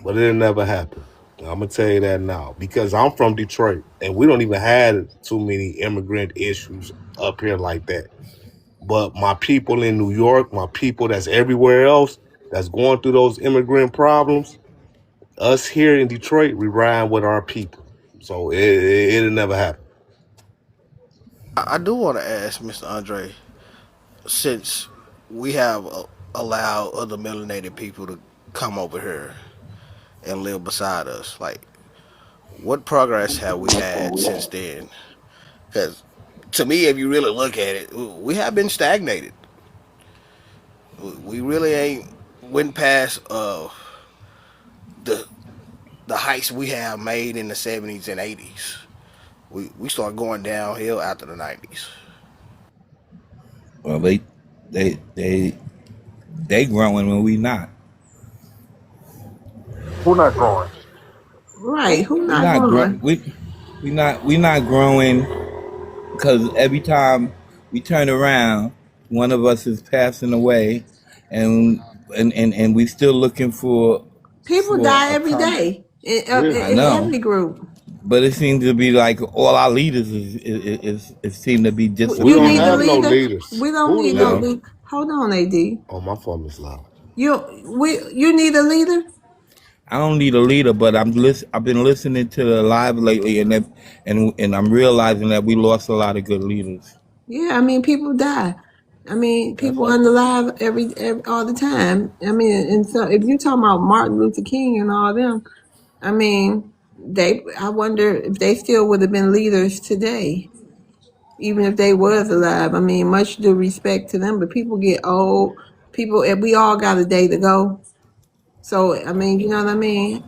but it'll never happen. I'm gonna tell you that now because I'm from Detroit, and we don't even have too many immigrant issues up here like that. But my people in New York, my people that's everywhere else that's going through those immigrant problems, us here in Detroit, we ride with our people. So it'll never happen. I do want to ask Mr. Andre, since we have allowed other melanated people to come over here and live beside us, like, what progress have we had since then? Because to me, if you really look at it, we have been stagnated. We really ain't went past the the heights we have made in the 70s and 80s. We started going downhill after the 90s. Well, they growing when we not. Who not growing? Right. Who We not not grow. going? We not growing because every time we turn around, one of us is passing away, and and we still looking People for die a every com. day Yeah. I in know, every group. but it seems to be like all our leaders is seem to be We You don't need a have disappearing. no leader. leaders. We don't Who the need no No, leader? leader. Hold on, AD. Oh, my phone is loud. You need a leader. I don't need a leader, but I've been listening to the live lately, and I'm realizing that we lost a lot of good leaders. Yeah, I mean people die. I mean That's people right. unalive every all the time. I mean, and so if you talking about Martin Luther King and all them, I mean I wonder if they still would have been leaders today, even if they was alive. I mean, much due respect to them, but people get old. People, we all got a day to go. So, I mean, you know what I mean?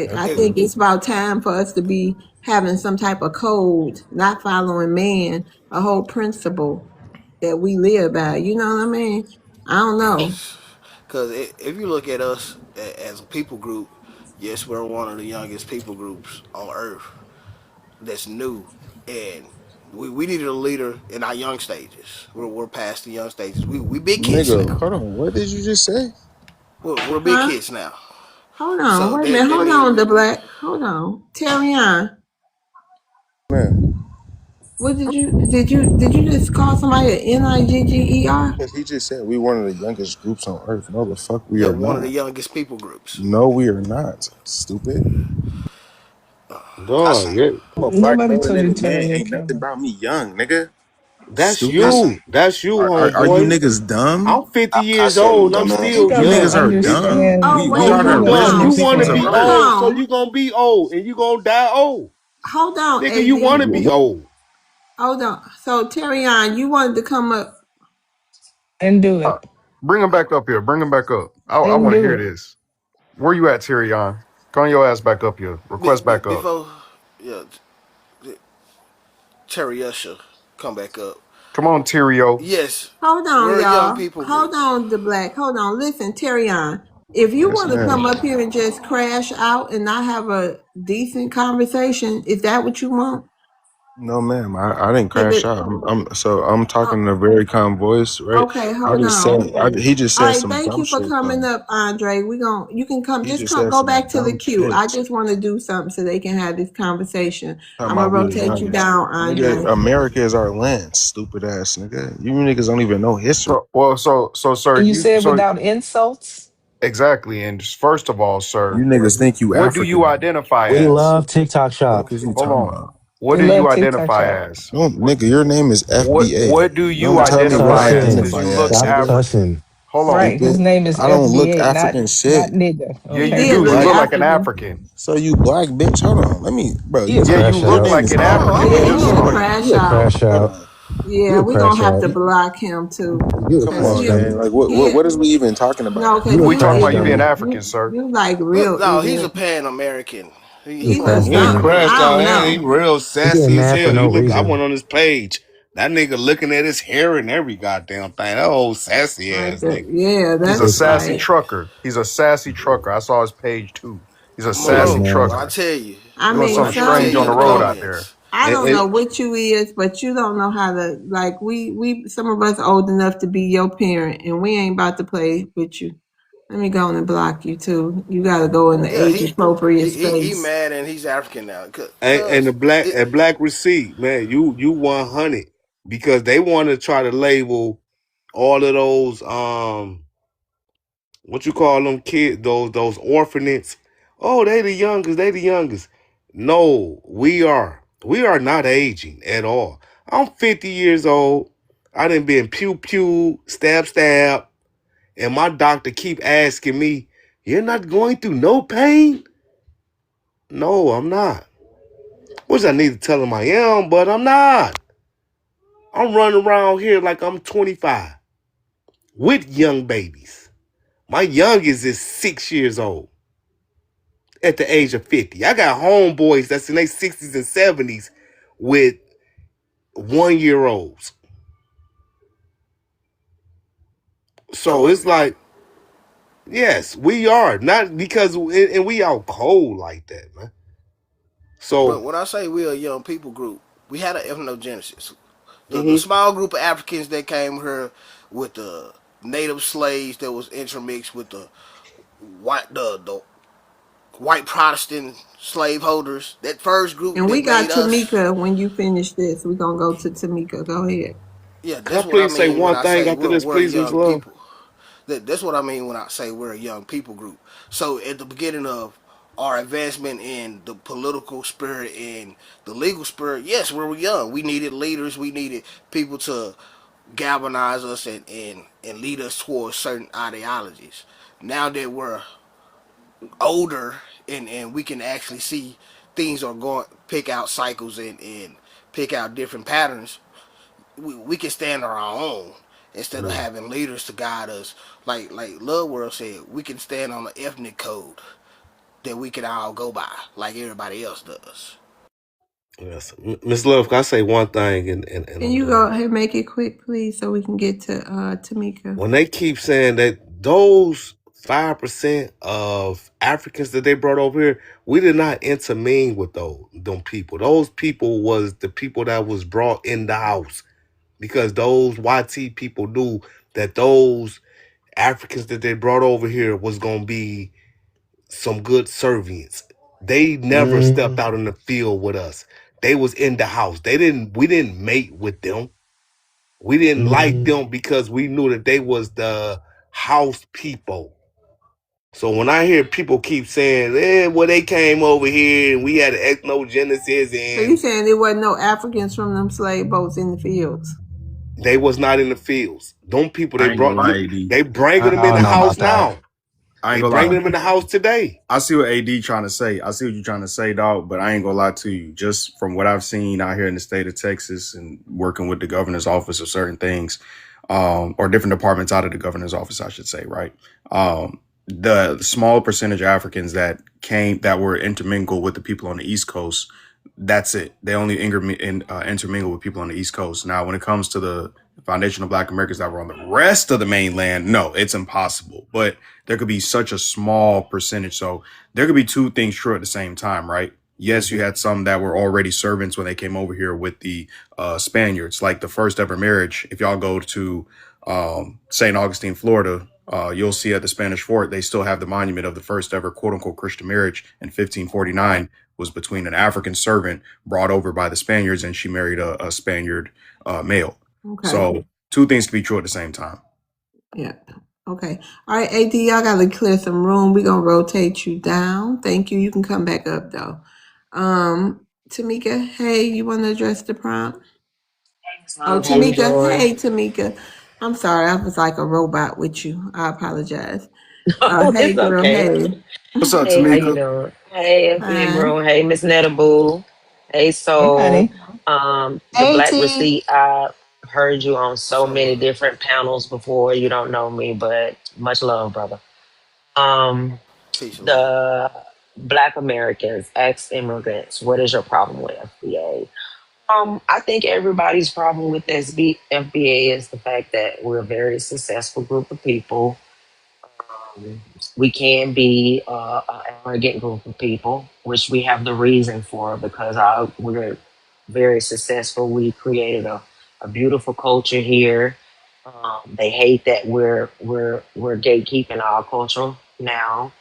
That's I If think true. it's about time for us to be having some type of code, not following man, a whole principle that we live by. You know what I mean? I don't know. Because if you look at us as a people group, yes, we're one of the youngest people groups on earth that's new. And we needed a leader in our young stages. We're past the young stages. We big kids Nigga, now. hold on. What did you just say? We're big Huh? kids now. Hold on. So Wait a minute. that Hold means on, the black. Hold on. Terry on. Man, What did you just call somebody a Nigger? because he just said we one of the youngest groups on earth. No, the fuck we yeah, are one of the not. youngest people groups. No, we are not. Stupid. I Dog, yeah. I'm a black Nobody told you melanated turn man. on your Ain't nothing camera. about me young, nigga. That's Stupid. you. That's you, Are you homeboy. niggas dumb? I'm 50 I years said old. I'm dumbass. You still gotta You niggas young. are dumb. understand Oh, We wait, So are the you hold know original you on. people want to of be Hold Earth. old, so on. you gonna be old, and you gonna die old, Hold on, nigga. You AD. want to be old. Hold on. So, Terry you wanted to come up. and do it. Bring him back up here. Bring him back up. I And want to do hear it. this. Where you at, Tyrion? Come your ass back up here. Request back up. Before, yeah, Terry Usher come back up. Come on, Tyrio. Yes, Hold on, we're a young y'all. people Hold group. on, the black. Hold on. Listen, Terrion. If you Yes, want to ma'am. come up here and just crash out and not have a decent conversation, is that what you want? No, ma'am. I didn't 'Cause crash out. I'm talking in a very calm voice, right? okay, I hold just on. said he just All said right, some thank dumb you for shit coming though. up, Andre. You can come, He just just come, said go some back to the dumb queue. I shit. just want to do something so they can have this conversation. Talking I'm gonna about we the rotate you youngest. down, Nigga, Andre. America is our land, stupid ass nigga. You niggas don't even know history. So, sir, And you said without insults? exactly. And just first of all, You sir, niggas think you what do you African. identify We as? love TikTok Fuck shop. is you Hold talking on. about? What We do you love TikTok identify shop. as? No, nigga, your name is FBA. What do you Don't tell Stop me what I identify as? Because cussing. identify you look as, Stop nigga. African. cussing. Hold on. Right. His Stupid. name is I don't look FBA, African not shit. nigger. Yeah, He you Okay. did do. look You Black. look like an African. African. So you black bitch. Hold on. Let me, bro. You a Yeah, you crash Your look out. name like is an Hold on, African. hold Yeah, on, Just he hold a on. so crash You a out. crash out. Yeah, You a we gonna crash have to out. block him too, You a come cause crash on, dummy. gang. Like what is we even talking about no, right cause You now? a we talking crash about you being dummy. African, sir. you like Look, real no, he's a ignorant. Pan American. You a He's What a crash does He that ain't dummy. something. crashed mean? I out. don't He know. real You sassy getting as mad for hell. no You look. I reason. went on his page. That nigga looking at his hair and every goddamn thing. That old sassy Like ass that. nigga. Yeah, He's a that's Listen, sassy right. trucker. He's a sassy trucker. I saw his page too. He's a listen, sassy Monroe, man. when I trucker. tell you, I Doing mean, when something I tell strange you on in the the road out there. comments, I And, don't know and what you is, but you don't know how to like. We some of us old enough to be your parent, and we ain't about to play with you. Let me go on and block you too. You got to go in the yeah, age appropriate he space. mad and he's African now, and the cause black it. a black receipt, man. You 100 because they want to try to label all of those what you call them kids, those orphanages. Oh, they the youngest. They the youngest. No, we are not aging at all. I'm 50 years old. I done been pew pew, stab stab, and my doctor keep asking me, "You're not going through no pain?" No, I'm not. Which I need to tell him I am, but I'm not. I'm running around here like I'm 25 with young babies. My youngest is 6 years old at the age of 50. I got homeboys that's in their 60s and 70s with 1 year olds. But So what, it's like, yes, we are. Not because, and we out cold like that, man. but So, when I say we're a young people group, we had an ethnogenesis. The mhm. small group of Africans that came here with the native slaves that was intermixed with the white Protestant slaveholders. That first group And we that got made us. Tamika. When you finish this, we're gonna go to Tamika. Go ahead. Yeah, Can I that's what I please say mean when one I thing say after this, we're a please, Miss young Love? people. That's what I mean when I say we're a young people group. So at the beginning of our advancement in the political spirit and the legal spirit, yes, we were young. We needed leaders. We needed people to galvanize us and lead us towards certain ideologies. Now that we're older and we can actually see things are going, pick out cycles and pick out different patterns, we can stand on our own instead of having leaders to guide us. Like Love World said, we can stand on the ethnic code that we can all go by, like everybody else does. Yes. Miss Love, can I say one thing and Can I'm you go done? ahead and make it quick, please, so we can get to Tamika? When they keep saying that those 5% of Africans that they brought over here, we did not interming with them people. Those people was the people that was brought in the house because those YT people knew that those Africans that they brought over here was gonna be some good servants. They never stepped out in the field with us. They was in the house. We didn't mate with them. We didn't like them because we knew that they was the house people. So when I hear people keep saying, well, they came over here and we had an ethnogenesis So you and saying there wasn't no Africans from them slave boats in the fields? they was not in the fields. Them people I ain't gonna lie, AD. they bringing them I in the don't know house about that. now. I ain't They gonna lie. bringing them in the house today. I see what AD trying to say. I see what you're trying to say, dog, but I ain't gonna lie to you. Just from what I've seen out here in the state of Texas and working with the governor's office of certain things, or different departments out of the governor's office, I should say, right? The small percentage of Africans that were intermingled with the people on the East Coast, That's it. They only intermingle with people on the East Coast. Now, when it comes to the foundational Black Americans that were on the rest of the mainland, no, it's impossible. But there could be such a small percentage. So there could be two things true at the same time, right? Yes, you had some that were already servants when they came over here with the Spaniards, like the first ever marriage. If y'all go to St. Augustine, Florida, you'll see at the Spanish fort, they still have the monument of the first ever quote unquote Christian marriage in 1549 was between an African servant brought over by the Spaniards, and she married a Spaniard male. Okay. So two things can be true at the same time. Yeah. Okay. All right, AD, y'all got to clear some room. We're going to rotate you down. Thank you. You can come back up, though. Tamika, hey, you want to address the prompt? Oh, Tamika. Hey, Tamika. I'm sorry. I was like a robot with you. I apologize. Hey, girl. Okay. Hey. What's up, Hey, Tamika? how you doing? Hey, FBA bro. Hey, Miss Nettaboo. Hey, so, Hey, the hey, Black T. Receipt, I heard you on What's so up, many man? different panels before. You don't know me, but much love, brother. Um, Peace and love. the Black Americans, ex-immigrants, what is your problem with FBA? I think everybody's problem with FBA is the fact that we're a very successful group of people. We can be an arrogant group of people, which we have the reason for because we're very successful. We created a beautiful culture here. They hate that we're gatekeeping our culture now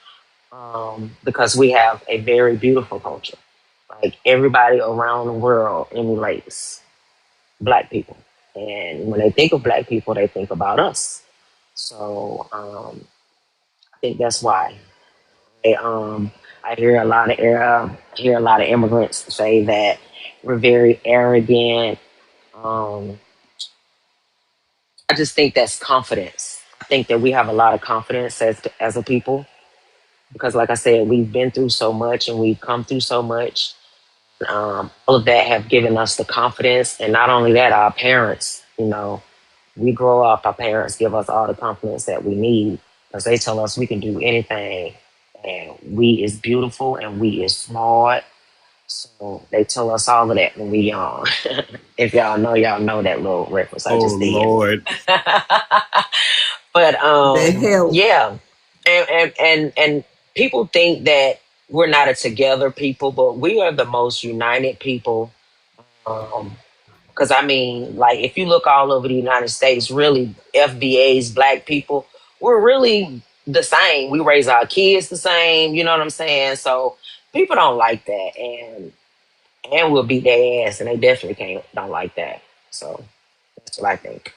because we have a very beautiful culture. Like everybody around the world emulates Black people, and when they think of Black people, they think about us. So I think that's why. I, um, I hear a lot of immigrants say that we're very arrogant. Um, I just think that's confidence. I think that we have a lot of confidence as a people because, like I said, we've been through so much and we've come through so much. All of that have given us the confidence, and not only that, our parents. We grow up. Our parents give us all the confidence that we need because they tell us we can do anything, and we is beautiful and we is smart. So they tell us all of that when we young. If y'all know that little reference I Oh just did. Lord. But The hell. yeah, and people think that we're not a together people, but we are the most united people. Because I mean, like if you look all over the United States, really FBA's Black people, we're really the same. We raise our kids the same. You know what I'm saying? So people don't like that, and we'll beat their ass, and they definitely don't like that. So that's what I think.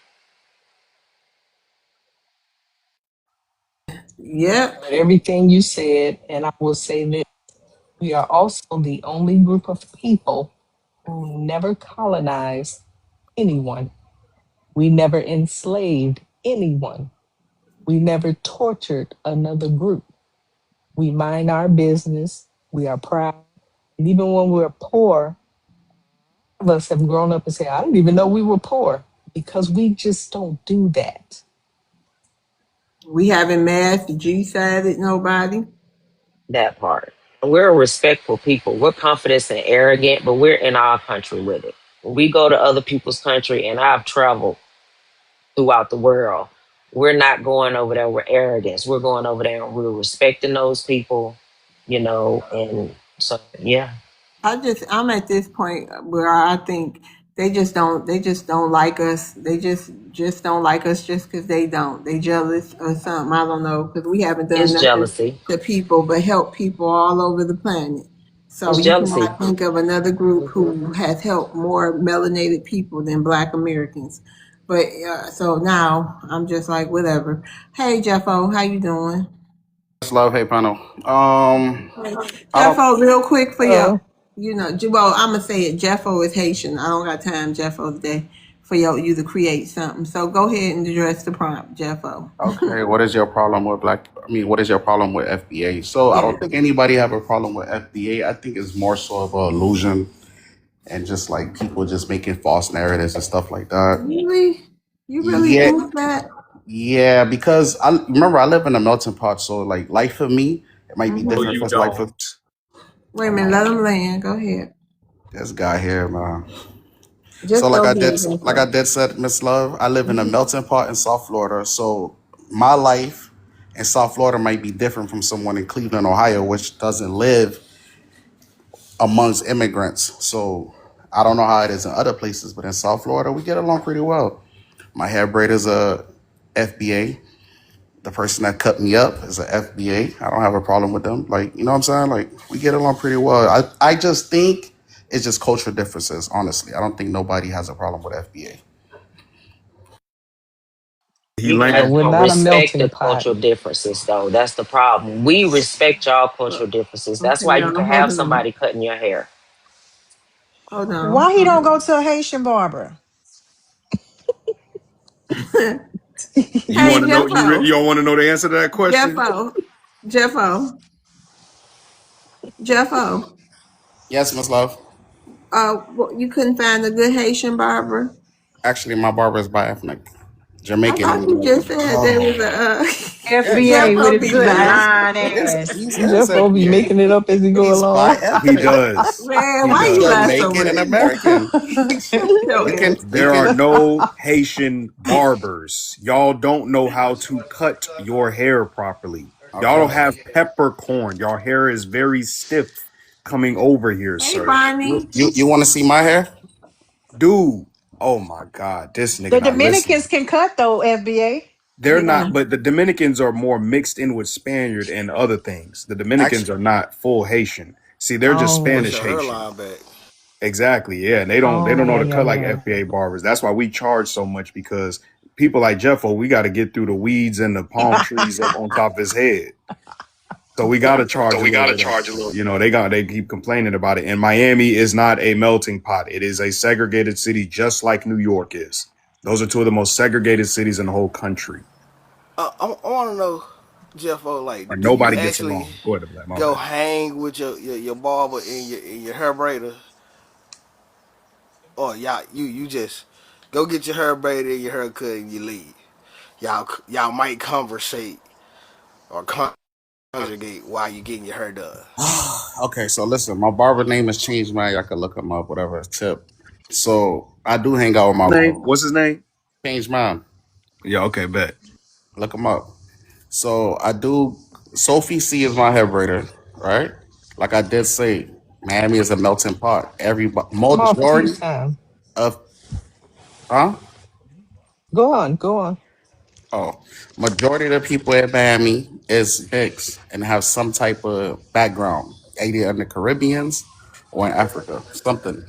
Yep. But everything you said, and I will say this, we are also the only group of people who never colonized anyone. We never enslaved anyone. We never tortured another group. We mind our business. We are proud. And even when we're poor, of us have grown up and say, I didn't even know we were poor because we just don't do that. We haven't masked the G side at nobody. That part. We're a respectful people. We're confident and arrogant, but we're in our country with it. When we go to other people's country, and I've traveled throughout the world, we're not going over there with arrogance. We're going over there and we're respecting those people, and so yeah. I'm at this point where I think they just don't like us. They just don't like us just because they jealous or something. I don't know, because we haven't done It's nothing jealousy. to people but help people all over the planet. So It's you jealousy. cannot think of another group who has helped more melanated people than Black Americans. But so now I'm just like whatever. Hey Jeffo, how you doing? Love, hey panel. I don't. Jeffo, real quick for your, Oh, well, I'm gonna say it. Jeffo is Haitian. I don't got time, Jeffo, today for you to create something. So go ahead and address the prompt, Jeffo. Okay, what is your problem with black? I mean, what is your problem with FBA? So I Yeah. don't think anybody have a problem with FBA. I think it's more so of an illusion and just like people just making false narratives and stuff like that. Really? You really Yeah, think that? yeah. Because I remember I live in a melting pot, so like life for me it might be Mhm. No, different you from life for. don't. Wait a minute. Let them land. Go ahead. This guy here, man. So Just go ahead, like I Hazel. did said, Miss Love, I live in a melting pot in South Florida. So my life in South Florida might be different from someone in Cleveland, Ohio, which doesn't live amongst immigrants. So I don't know how it is in other places, but in South Florida, we get along pretty well. My hair braider's a FBA. The person that cut me up is a FBA. I don't have a problem with them. Like, you know what I'm saying? Like, we get along pretty well. I just think it's just cultural differences, honestly. I don't think nobody has a problem with FBA. He You And land. guys we're don't not a respect melting the pot. cultural differences, though. That's the problem. We respect y'all cultural differences. That's Okay, why you y'all, can hold have on. somebody cutting your hair. Hold on. Why he Hold don't go on. to a Haitian barber? You Hey, want to know? You Jeffo. don't want to know the answer to that question? Jeffo. Jeffo. Jeffo. Yes, Miss Love. You couldn't find a good Haitian barber? Actually, my barber is bi ethnic, I Jamaican and thought you just American. said there was Oh, a, Yeah, FBA with Jeffo his be good lying. lying he's ass. yes, Jeff be FBA. making it up as he go He's bi along. He ethnic. does. Man, He why He's you does. lie so Jamaican and much? American. Shut your We ass can we There up. are can no Haitian barbers. Y'all don't know how to cut your hair properly. Y'all don't okay. have peppercorn. Your hair is very stiff coming over here, Hey, sir. Bonnie. You want to see my hair? Dude, oh my God, this nigga The not listening. Dominicans can cut though, FBA. They're Yeah. not, but the Dominicans are more mixed in with Spaniard and other things. The Dominicans Actually, are not full Haitian. See, they're just Oh, Push Spanish your Haitian. hairline back. Exactly. Yeah. And they oh, don't know how yeah, to yeah, cut like yeah. FBA barbers. That's why we charge so much because people like Jeffo, we got to get through the weeds and the palm trees up on top of his head. So we got to charge a little bit extra. You know, they keep complaining about it. And Miami is not a melting pot. It is a segregated city just like New York is. Those are two of the most segregated cities in the whole country. I want to know, Jeffo, Or like, do you nobody gets actually along. Go ahead, Black. My go bad. hang with your barber and your hair braider, or you just go get your hair braided and your hair cut and you leave? Y'all might conversate or conjugate while you getting your hair done. okay. So listen, my barber name has changed, man. Y'all can look him up, whatever. Tip. So I do hang out with my Name? barber. What's his name? Changed mine. Yeah, okay, bet. Look him up. So I do. Sophie C is my hair braider, right? Like I did say, Miami is a melting pot. Every Come on, majority FaceTime. of huh? Go on, go on. Oh, majority of the people in Miami is mixed and have some type of background, either in the Caribbeans or in Africa, something.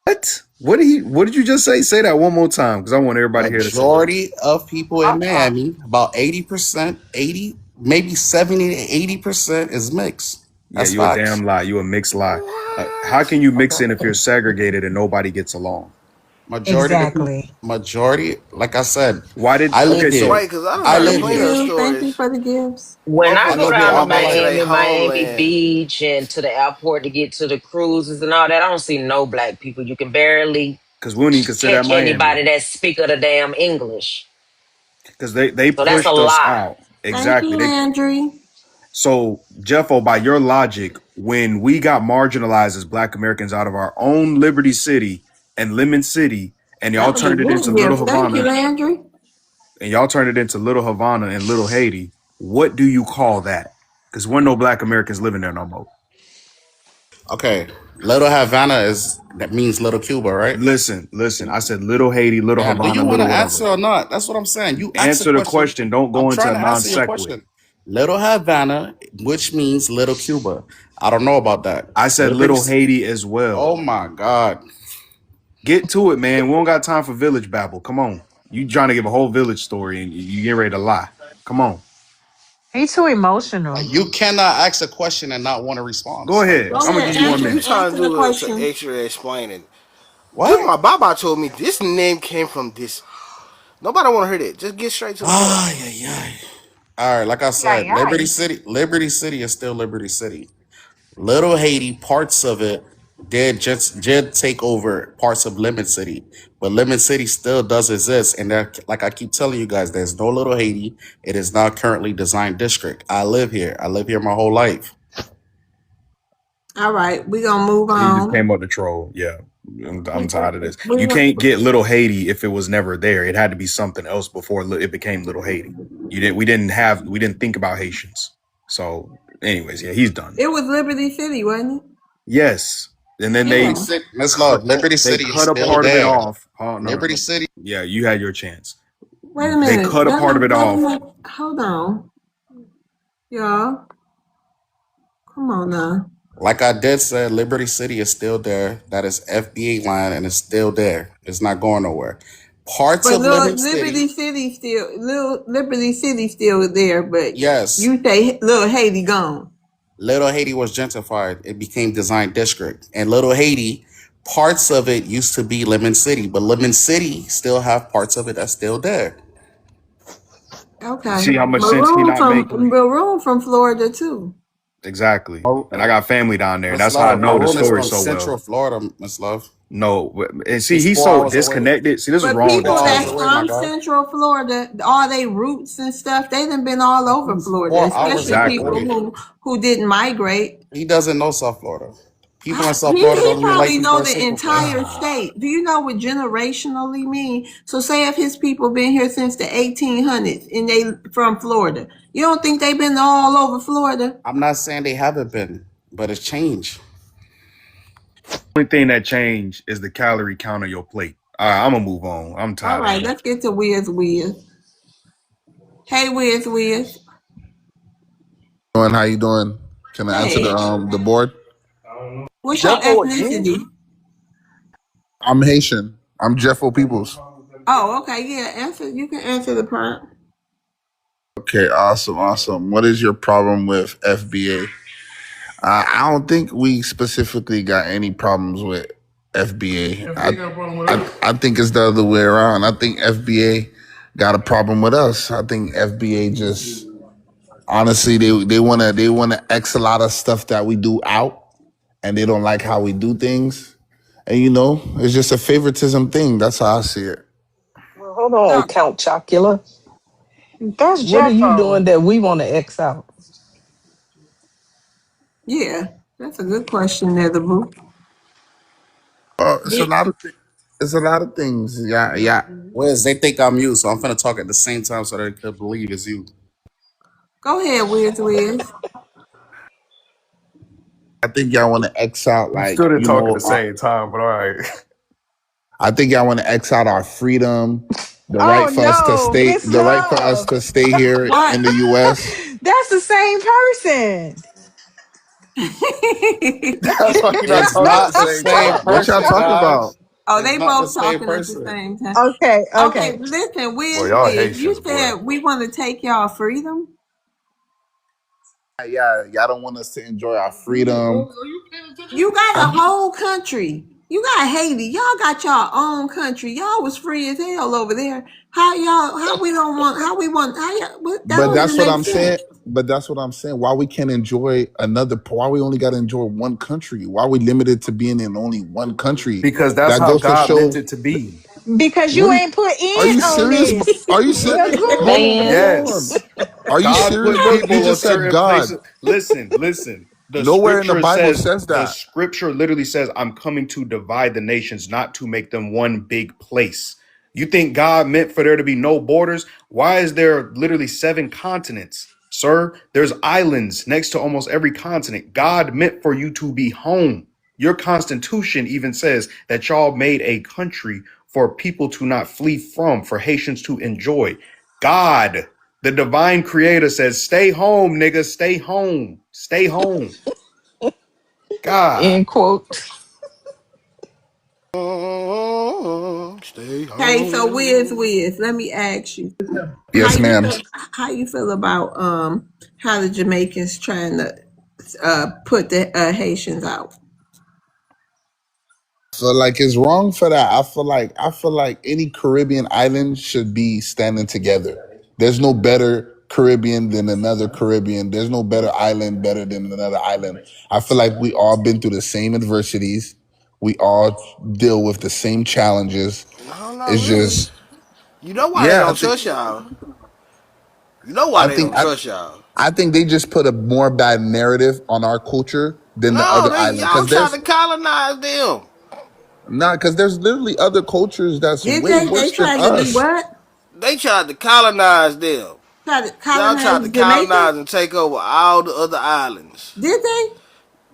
What? What did you just say? Say that one more time because I want everybody here to say it. Majority of people in Miami, about 80%, 80, maybe 70 to 80% is mixed. Yeah, That's you a facts. damn lie. You a mixed lie. How What? can you mix Okay. in if you're segregated and nobody gets along? Majority of the people, Exactly. majority, like I said, Why did I live okay, here. so Right, because I done I heard live Thank plenty of here. you. Thank you stories. for the gifts. When I I go Motherfuckers live go here down to all out my back to life. their Miami, Miami homeland. Beach, and to the airport to get to the cruises and all that, I don't see no black people. You can barely because we don't even consider that catch Miami. anybody that speak of the damn English. Because they So that's a pushed us lie. out. Thank Exactly. you, They Landry. so Jeffo, by your logic, when we got marginalized as black Americans out of our own Liberty City and Lemon City, and y'all That was a turned it into good Little gift. Thank you, Havana, Landry. and y'all turned it into Little Havana and Little Haiti, what do you call that? Because we're no black Americans living there no more. Okay, Little Havana is that means Little Cuba, right? Listen. I said Little Haiti, Little Damn, do Havana, you want Little to whatever. answer or not? That's what I'm saying. You ask a Answer the question. question. Don't I'm go into trying a to non answer your sequitur. question. Little Havana, which means Little Cuba. I don't know about that. I said Liberty. Little Haiti as well. Oh my God. Get to it, man. We don't got time for village babble. Come on. You trying to give a whole village story and you get ready to lie. Come on. He too emotional. You cannot ask a question and not want a Go response. Like ahead. Go that's I'm gonna ahead. give you You 1 Answer you minute. trying to answer the do some question. extra explaining. Dude, what? my Baba told me this name came from this. Nobody want to hear that. Just get straight to the point. Ah, yeah, yeah. All right, like I Yeah, said, yeah. Liberty City is still Liberty City. Little Haiti, parts of it did take over parts of Lemon City, but Lemon City still does exist. And there, like I keep telling you guys, there's no Little Haiti. It is not currently designed district. I live here. I live here my whole life. All right, we're gonna move He just on. came up to troll. Yeah. I'm tired of this. We You can't get Little Haiti if it was never there. It had to be something else before it became Little Haiti. We didn't think about Haitians. So, anyways, yeah, he's done. It was Liberty City, wasn't it? Yes, and then Yeah. Miss Love, Liberty they City is cut a still part of it there. off. Oh no, Liberty no. City. Yeah, you had your chance. Wait a They minute. cut a part of it off. Hold on, y'all. Come on now. Like I did say, Liberty City is still there. That is FBA line, and it's still there. It's not going nowhere. Parts But of little Liberty Liberty City still there. But yes. you say Little Haiti gone. Little Haiti was gentrified. It became design district. And Little Haiti, parts of it used to be Lemon City, but Lemon City still have parts of it that's still there. Okay. See how much sense he not making? Maroon from Florida too. Exactly. And I got family down there. That's how I know the Maroon is story from so Central well. Florida, Miss Love. No, and see, It's he's 4 so hours away. disconnected. See, this is But wrong with people this that's nigga. from Central Florida, all they roots and stuff, they done been all over Florida, 4 hours especially Exactly. people who didn't migrate. He doesn't know South Florida. People in South He Florida don't even like probably people know in the Central Florida. entire state. Do you know what generationally mean? So say if his people been here since the 1800s and they from Florida, you don't think they've been all over Florida? I'm not saying they haven't been, but it's changed. The only thing that changed is the calorie count on your plate. All right, I'm gonna move on. I'm tired. All right, of it. let's get to Wiz. Hey, Wiz. How you doing? Can I answer the board? What's your ethnicity? I'm Haitian. I'm Jeffo Peoples. Oh, okay, yeah. You can answer the prompt. Okay, awesome. What is your problem with FBA? I don't think we specifically got any problems with FBA. I think it's the other way around. I think FBA got a problem with us. I think FBA just honestly they wanna X a lot of stuff that we do out, and they don't like how we do things. And it's just a favoritism thing. That's how I see it. Well, hold on, Count Chocula. That's What are you Jeffo. doing that we want to X out? Yeah, that's a good question, Netherboo. It's a lot of things. Yeah. Whereas they think I'm you, so I'm finna talk at the same time so they could believe it's you. Go ahead, Wiz. I think y'all want to X out We still didn't talk at the same time, but all right. I think y'all want to X out our freedom, the Oh right for us to no, stay, Miss the right for us Love. to stay here in the U.S. That's the same person. That's why you're not It's talking at the not the same same time. What y'all person, talking guys. about? Oh, It's they not the both same talking at the person. same time. Okay. Okay, listen, Y'all Wiz. You Haitians, boy. said we want to take y'all freedom. Yeah, y'all don't want us to enjoy our freedom. You got a whole country. You got Haiti. Y'all got your own country. Y'all was free as hell over there. How we want, that But that's doesn't what make I'm saying. sense. But that's what I'm saying. Why we can't enjoy why we only got to enjoy one country? Why we limited to being in only one country? Because that's That how goes to God show. meant it to be. Because What you are ain't put are in you on serious? this. Are you serious? Well, Hold on, good. hold on. Yes. Are you God serious? put You people in just said certain God. places. Listen. The Nowhere in the scripture Bible says, says the that. scripture literally says, I'm coming to divide the nations, not to make them one big place. You think God meant for there to be no borders? Why is there literally 7 continents? Sir, there's islands next to almost every continent. God meant for you to be home. Your constitution even says that y'all made a country for people to not flee from, for Haitians to enjoy. God, the divine creator, says, stay home, nigga, stay home. Stay home. God. End quote. Stay Okay, so home. Wiz, let me ask you. Yes, ma'am. How you feel about how the Jamaicans trying to put the Haitians out? So like it's wrong for that. I feel like any Caribbean island should be standing together. There's no better Caribbean than another Caribbean. There's no better island better than another island. I feel like we all been through the same adversities. We all deal with the same challenges. No, not It's really. just You know why they yeah, don't trust y'all. You know why I they think don't I, trust y'all. I think they just put a more bad narrative on our culture than the No, other they island. y'all Because tried to there's colonize them. not because there's literally other cultures that's Did way they? They worse than tried to do us. what? They tried to colonize them. Try to Y'all tried to colonize Jamaica? colonize and take over all the other islands. Did they?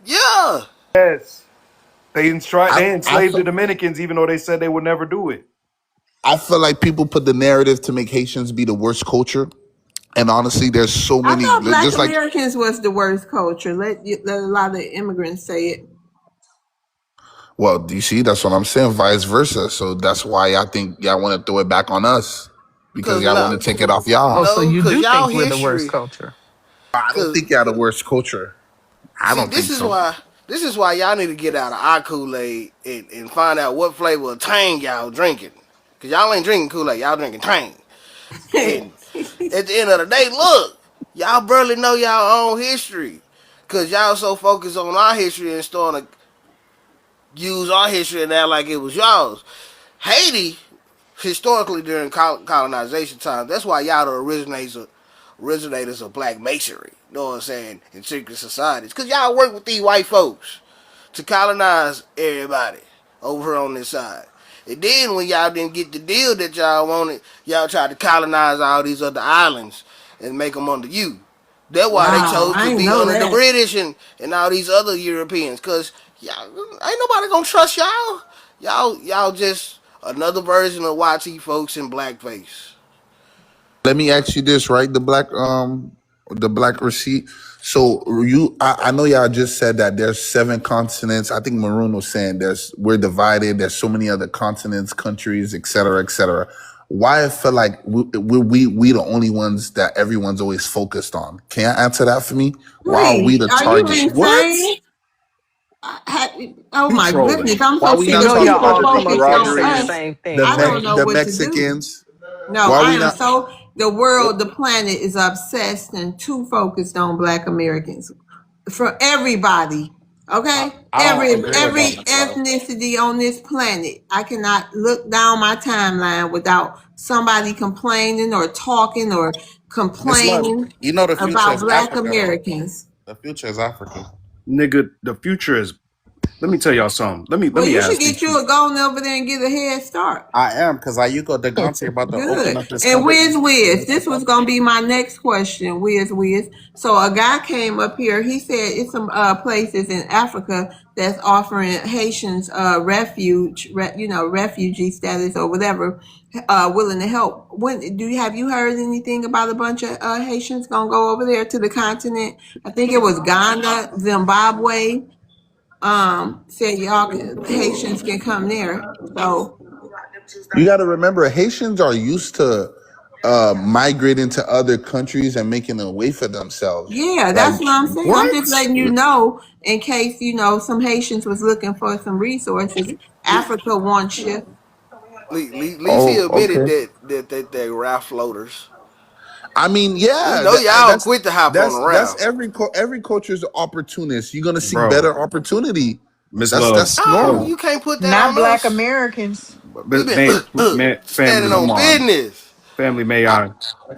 Yeah. Yes. I They I enslaved the feel, Dominicans, even though they said they would never do it. I feel like people put the narrative to make Haitians be the worst culture, and honestly, there's so I many thought Black just like. Americans was the worst culture. Let a lot of immigrants say it. Well, do you see? That's what I'm saying. Vice versa. So that's why I think y'all want to throw it back on us because Cause y'all want no, to take it off y'all. Oh, so no, you cause do y'all think we're the worst history. culture? I don't Cause think y'all the worst culture. I see, don't think so. this is why y'all need to get out of our Kool-Aid and find out what flavor of Tang y'all drinking. Cause y'all ain't drinking Kool-Aid, y'all drinking Tang. And at the end of the day, look, y'all barely know y'all own history. Cause y'all so focused on our history and starting to use our history and act like it was y'all's. Haiti, historically during colonization time, that's why y'all the originators of black masonry. You know what I'm saying? In secret societies. Cause y'all work with these white folks to colonize everybody over here on this side. And then when y'all didn't get the deal that y'all wanted, y'all tried to colonize all these other islands and make them under you. That's why they Wow, chose I to ain't be know under the that. British and all these other Europeans. Cause y'all ain't nobody gonna trust y'all. Y'all just another version of YT folks in blackface. Let me ask you this, right? The black receipt. So I know y'all just said that there's 7 continents. I think Maroon was saying we're divided. There's so many other continents, countries, et cetera, et cetera. Why I feel like we the only ones that everyone's always focused on? Can you answer that for me? Why are we Please, the are you target? What? insane? Oh You my trolling. goodness, I'm Why so we You sick not know of y'all talking people about all the come up focused here and on say the Nicaraguans, us. same the thing, I don't man. know The what to do. Mexicans? No, Why I we am not? so, the world, the planet is obsessed and too focused on Black Americans. For everybody, okay? I don't agree with Every that, Miss Love. ethnicity on this planet. I cannot look down my timeline without somebody complaining or talking or Miss Love, complaining you know the future about is Black Africa, though. Americans. The future is Africa. Nigga, the future is, let me tell y'all something. Let Well, me you should ask these get you people. a going over there and get a head start. I am, because Ayuko Degante about to open Good. up his And company. Wiz, this was gonna be my next question. Wiz. So a guy came up here. He said it's some places in Africa that's offering Haitians refugee status or whatever, willing to help. When have you heard anything about a bunch of Haitians gonna go over there to the continent? I think it was Ghana, Zimbabwe. Said Haitians can come there. So You got to remember, Haitians are used to migrating to other countries and making a way for themselves. yeah, Like that's what I'm saying. I'm just what? letting you know in case, some Haitians was looking for some resources. Africa wants you. At least he Oh, admitted okay. that they raft floaters. I mean, We yeah, know y'all quit to hop on the that's raft. every culture's opportunist. You're gonna seek Bro, better opportunity. Miss Love, That's Oh, normal. you can't put that Not on Black us. Americans. We've been family, standing on Come on. business. may I, I?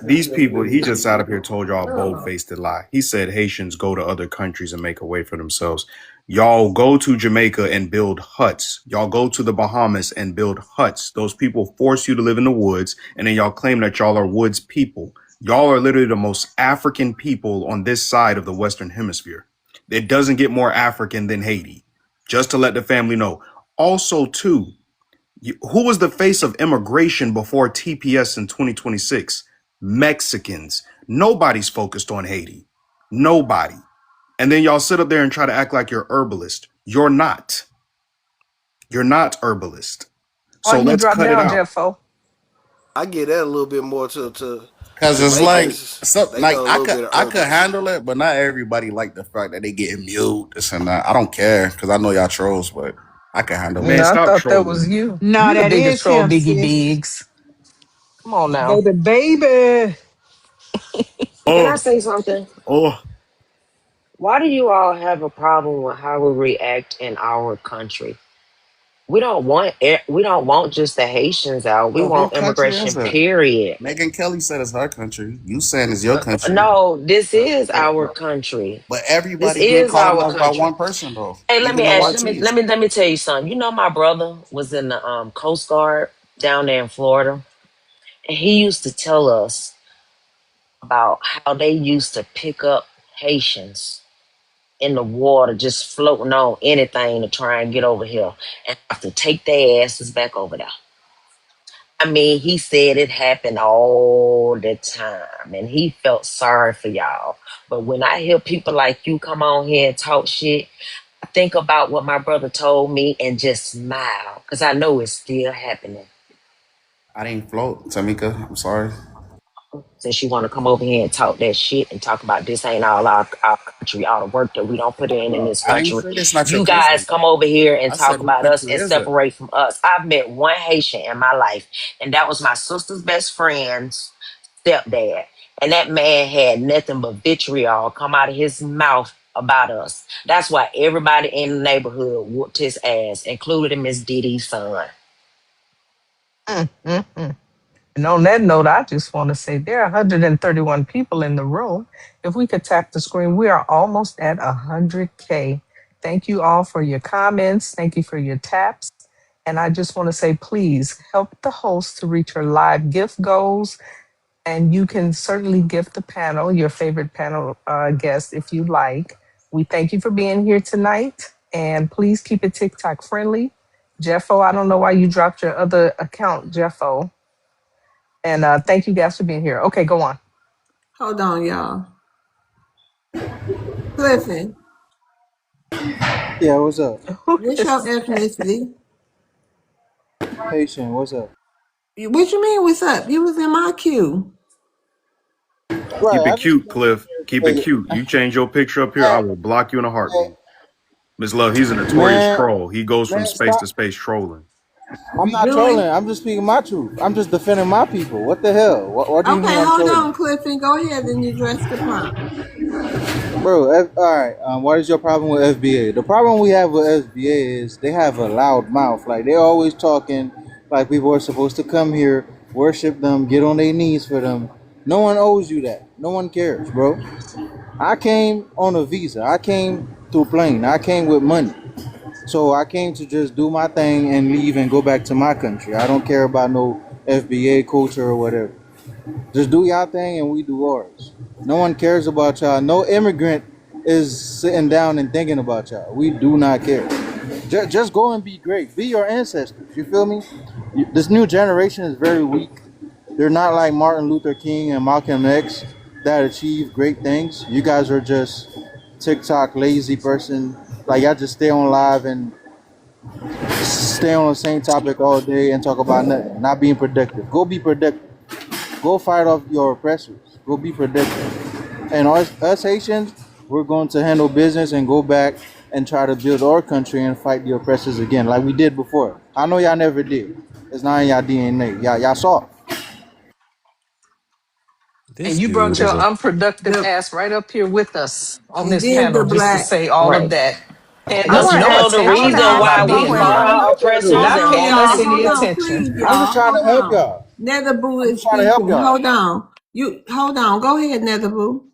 These people, he just sat up here told y'all a bold-faced lie. He said Haitians go to other countries and make a way for themselves. Y'all go to Jamaica and build huts. Y'all go to the Bahamas and build huts. Those people force you to live in the woods, and then y'all claim that y'all are woods people. Y'all are literally the most African people on this side of the Western Hemisphere. It doesn't get more African than Haiti. Just to let the family know. Also, too, who was the face of immigration before TPS in 2026? Mexicans. Nobody's focused on Haiti. Nobody. And then y'all sit up there and try to act like you're herbalist. You're not. You're not herbalist. Why So you let's drop cut it down, out. Jeffo? I get that a little bit more to Because it's like, Jamaicans. so, They like know a little bit of I could herbalism. handle it, but not everybody like the fact that they getting mute, this and that. I don't care, because I know y'all trolls, but I can handle Man, it. No, I stop thought that was trolling. you. No, You the that biggest is troll, him, Biggie sis. Biggs. Come on now. Baby. Can I Oh, say something? oh. Why do you all have a problem with how we react in our country? we don't want just the Haitians out. We So whose want country is immigration, it? period. Megan Kelly said it's her country. You saying it's your country. No, this is So, our country. but This everybody being is our colonized by country. one person though. Hey, let Even me the ask, YTs. let me tell you something. You know, my brother was in the Coast Guard down there in Florida, and he used to tell us about how they used to pick up Haitians in the water, just floating on anything to try and get over here, and have to take their asses back over there. I mean, he said it happened all the time, and he felt sorry for y'all. But when I hear people like you come on here and talk shit, I think about what my brother told me and just smile because I know it's still happening. I didn't float, Tamika. I'm sorry. Since you want to come over here and talk that shit and talk about this ain't all our country, all the work that we don't put in this I didn't country, say this not your you guys country. come over here and I said talk whose about us country and is it? separate from us. I've met one Haitian in my life, and that was my sister's best friend's stepdad. And that man had nothing but vitriol come out of his mouth about us. That's why everybody in the neighborhood whooped his ass, including Miss Diddy's son. Mm-mm. And on that note, I just want to say there are 131 people in the room. If we could tap the screen, we are almost at 100K. Thank you all for your comments. Thank you for your taps. And I just want to say, please help the host to reach her live gift goals. And you can certainly gift the panel, your favorite panel guest, if you like. We thank you for being here tonight. And please keep it TikTok friendly. Jeffo, I don't know why you dropped your other account, Jeffo. And thank you guys for being here. Okay, go on. Hold on, y'all. Listen, Yeah, what's up? Who what's your is ethnicity? Haitian, what's up? What you mean, what's up? You was in my queue. Right, Keep it I just cute, came Cliff. Keep it here. cute. You change your picture up here, I Hey, will block you in a hey, heartbeat. Miss Love, he's a notorious man, troll. He goes from man, space stop. to space trolling. I'm You not do it? trolling. I'm just speaking my truth. I'm just defending my people. What the hell? What do you mean Okay, I'm hold trolling? on, Clifton. Go ahead and address the prompt. Bro, all right. What is your problem with FBA? The problem we have with FBA is they have a loud mouth. Like, they're always talking like people are supposed to come here, worship them, get on their knees for them. No one owes you that. No one cares, bro. I came on a visa. I came through plane. I came with money. So I came to just do my thing and leave and go back to my country. I don't care about no FBA culture or whatever. Just do y'all thing and we do ours. No one cares about y'all. No immigrant is sitting down and thinking about y'all. We do not care. Just go and be great. Be your ancestors. You feel me? This new generation is very weak. They're not like Martin Luther King and Malcolm X that achieve great things. You guys are just TikTok lazy person. Like, y'all just stay on live and stay on the same topic all day and talk about nothing. Not being productive. Go be productive. Go fight off your oppressors. Go be productive. And us Haitians, we're going to handle business and go back and try to build our country and fight the oppressors again, like we did before. I know y'all never did. It's not in y'all DNA. Y'all saw. and This you brought dude is your a unproductive The ass right up here with us on and this then the panel just to black. say all of Right. that. Paying I Because us want you to no know the ask. I want to attention reason by ask why we one being fought quiet. question. our oppressors Hold Not and on, paying won. us y'all. any Hold on, attention. please, I'm just y'all. trying to Hold help on. y'all. Netherboo I'm is just trying to help speaking. y'all. Hold on. You hold on. Go ahead, Netherboo.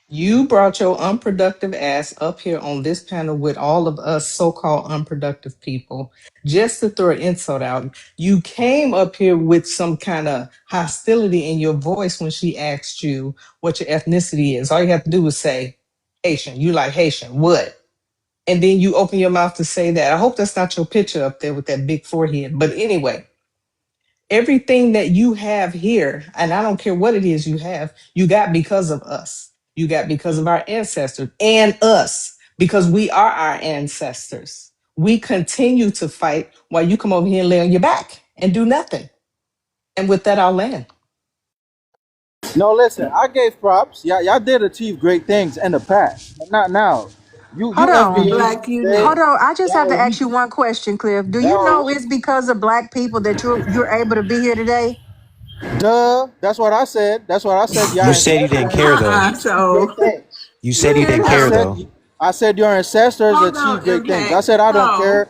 You brought your unproductive ass up here on this panel with all of us so-called unproductive people just to throw an insult out. You came up here with some kind of hostility in your voice when she asked you what your ethnicity is. All you have to do is say Haitian. You like Haitian. What? And then you open your mouth to say that. I hope that's not your picture up there with that big forehead. But anyway, everything that you have here, and I don't care what it is you got because of us. You got because of our ancestors and us, because we are our ancestors. We continue to fight while you come over here and lay on your back and do nothing. And with that, I'll land. No, listen, I gave props. Y'all did achieve great things in the past, but not now. Hold You on. FBA Black, you today, Hold next. on. I just have y'all to are ask weak. you one question, Cliff. Do you Y'all are know weak. it's because of black people that you're able to be here today? Duh. That's what I said. That's what I said. Your You said you didn't ancestors care though. achieved great So things. You said you look at didn't I care him. said though. I said your ancestors Hold achieved on, great things. I Impact. said I don't So care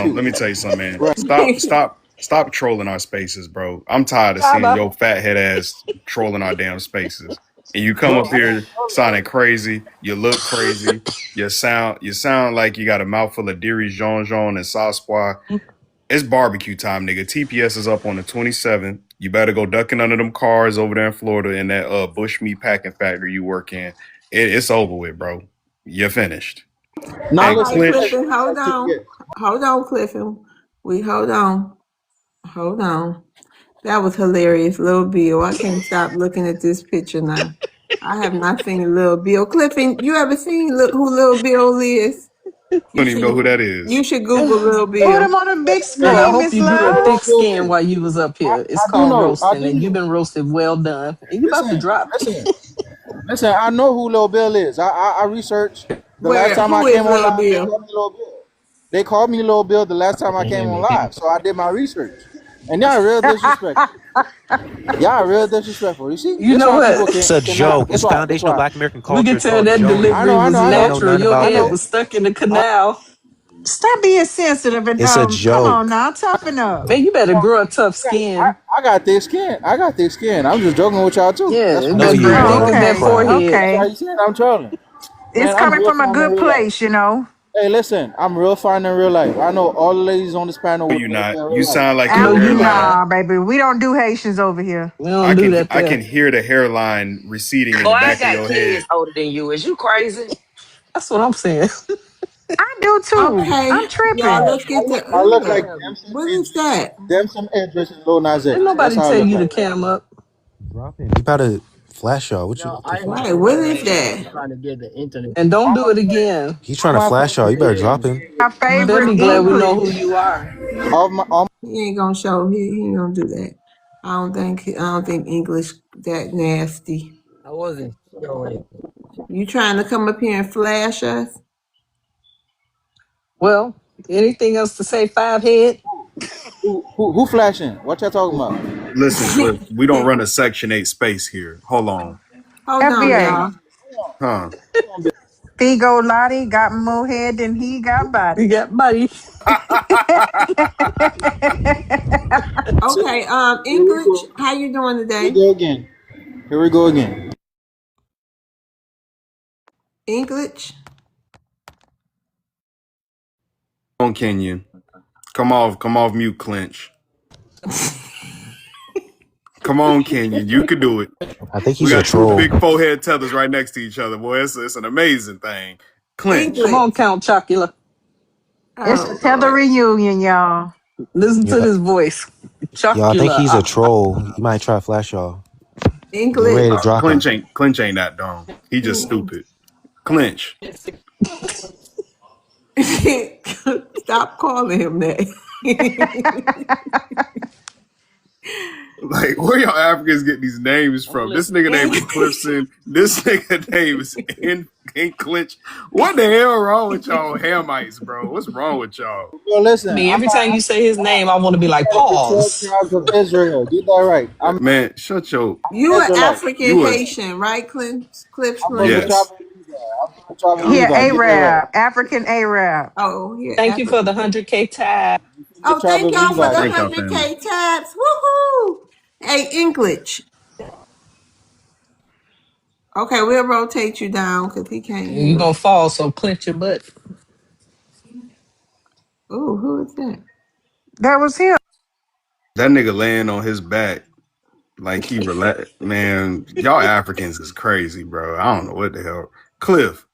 something. Let me tell you something, man. Right. Stop trolling our spaces, bro. I'm tired of seeing Java. your fat head ass trolling our damn spaces. And you come Bro, up here sounding crazy. You look crazy. You sound like you got a mouthful of Dirijon and Sasquatch. It's barbecue time, nigga. TPS is up on the 27th. You better go ducking under them cars over there in Florida in that bushmeat packing factory you work in. It's over with, bro. You're finished. now And All right, listen, this Clinch, Clifton, hold FBA on. TPS. Hold on, Clifton. Hold on. Hold on. That was hilarious, Lil Bill. I can't stop looking at this picture now. I have not seen Lil Bill. Clifton, you ever seen who Lil Bill is? You don't even know who should that is. you should Google Lil Put Bill. him on a big And I screen, hope Miss you grew a Love. thick skin while you was up here. It's I do called know. I roasting, do and you've know. been roasted well done. And you about to Listen, drop. listen, listen. I know who Lil Bill is. I researched. The last Where time I who is came on Lil live, they Bill? called me Lil Bill. They called me Lil Bill the last time I Can you came hear on me? live. So I did my research. And y'all real disrespectful. Y'all real disrespectful. You see, You this know why people what? It's a cannot. joke. This It's why. This foundational why. Black American We culture. could It's tell called that I delivery joking. know. I was know. I You don't know. know nothing natural. Your about I head know. that. was stuck in the I, canal. Stop being sensitive and It's a come on joke. now, toughen up. Man, you better grow a tough I, skin. I got thick skin. I got thick skin. I'm just joking with y'all too. Yeah, That's you why. No, better you grow, Oh, don't. increase You that okay, crap. forehead. That's why okay. you said I'm trolling. It's Man, I'm coming real from a fine in good real life. place, you know. Hey, listen, I'm real fine in real life. I know all the ladies on this panel No, would you're love me not. in You real life. sound like No, your you hairline. not. Nah, baby, we don't do Haitians over here. We don't do that I there. can hear the hairline receding in Boy, the I back of got your kids head. older than you. Is you crazy? That's what I'm saying. I do too. Okay, I'm y'all, tripping. let's get to I look like Damson what is Idris. that? Damson Idris and Lil Nas Didn't X. That's nobody how I tell look you to like. cam up. Drop it. You about to flash y'all. What the fuck? Right, what is that? And don't All do my it friends, again. He's all trying to my flash y'all. friends You better say, drop him. My You better favorite be glad we know who English. you are. all He ain't gonna show. He ain't gonna do that. I don't think English that nasty. You trying to come up here and flash us? Well, anything else to say, five head? who flashing? What y'all talking about? Listen, Cliff, we don't run a Section 8 space here. Hold on. Hold on, FBA. y'all. Huh. Figo Lottie got more head than he got We body. got buddy. Okay, Here we English, go. how you doing Here we today? go again. Here we go again. English? Come on, Kenyon. Come off mute, Clinch. Come on, Kenyon. You could do it. I think We he's a got two troll. big forehead tethers right next to each other, boy. It's an amazing thing. Come Clinch. English. on, Count Chocula. It's Oh a tether Lord. reunion, y'all. Listen to Yeah, this voice. y'all. I think Chocula. he's a troll. He might try to flash y'all. Get ready to English. drop him. Clinch ain't that dumb. He just stupid. Clinch. Stop calling him that. Like, where y'all Africans get these names from? This nigga name is Clifton. This nigga name is in Clinch. What the hell wrong with y'all Hamites, bro? What's wrong with y'all? Well, I listen, mean, every time you say his name, I want to be like, part of the 12 pause. tribes of Israel. Get that right. I'm Man, shut your You an an Israelite. African you was Haitian, right, Cliff I'm from the tribe yes. of Levi. I'm from the tribe of Here, Levi. Get that right. Arab, African Arab. Oh, yeah, Thank you for the African. 100K tab. I'm from the Oh, tribe thank of y'all for Levi. the Thank y'all, family. 100K tabs. Woohoo! Hey, English. Okay, we'll rotate you down because he can't You're hear going us. to fall, so clench your butt. Oh, who is that? That was him. That nigga laying on his back like he relax. Man, y'all Africans is crazy, bro. I don't know what the hell. Cliff,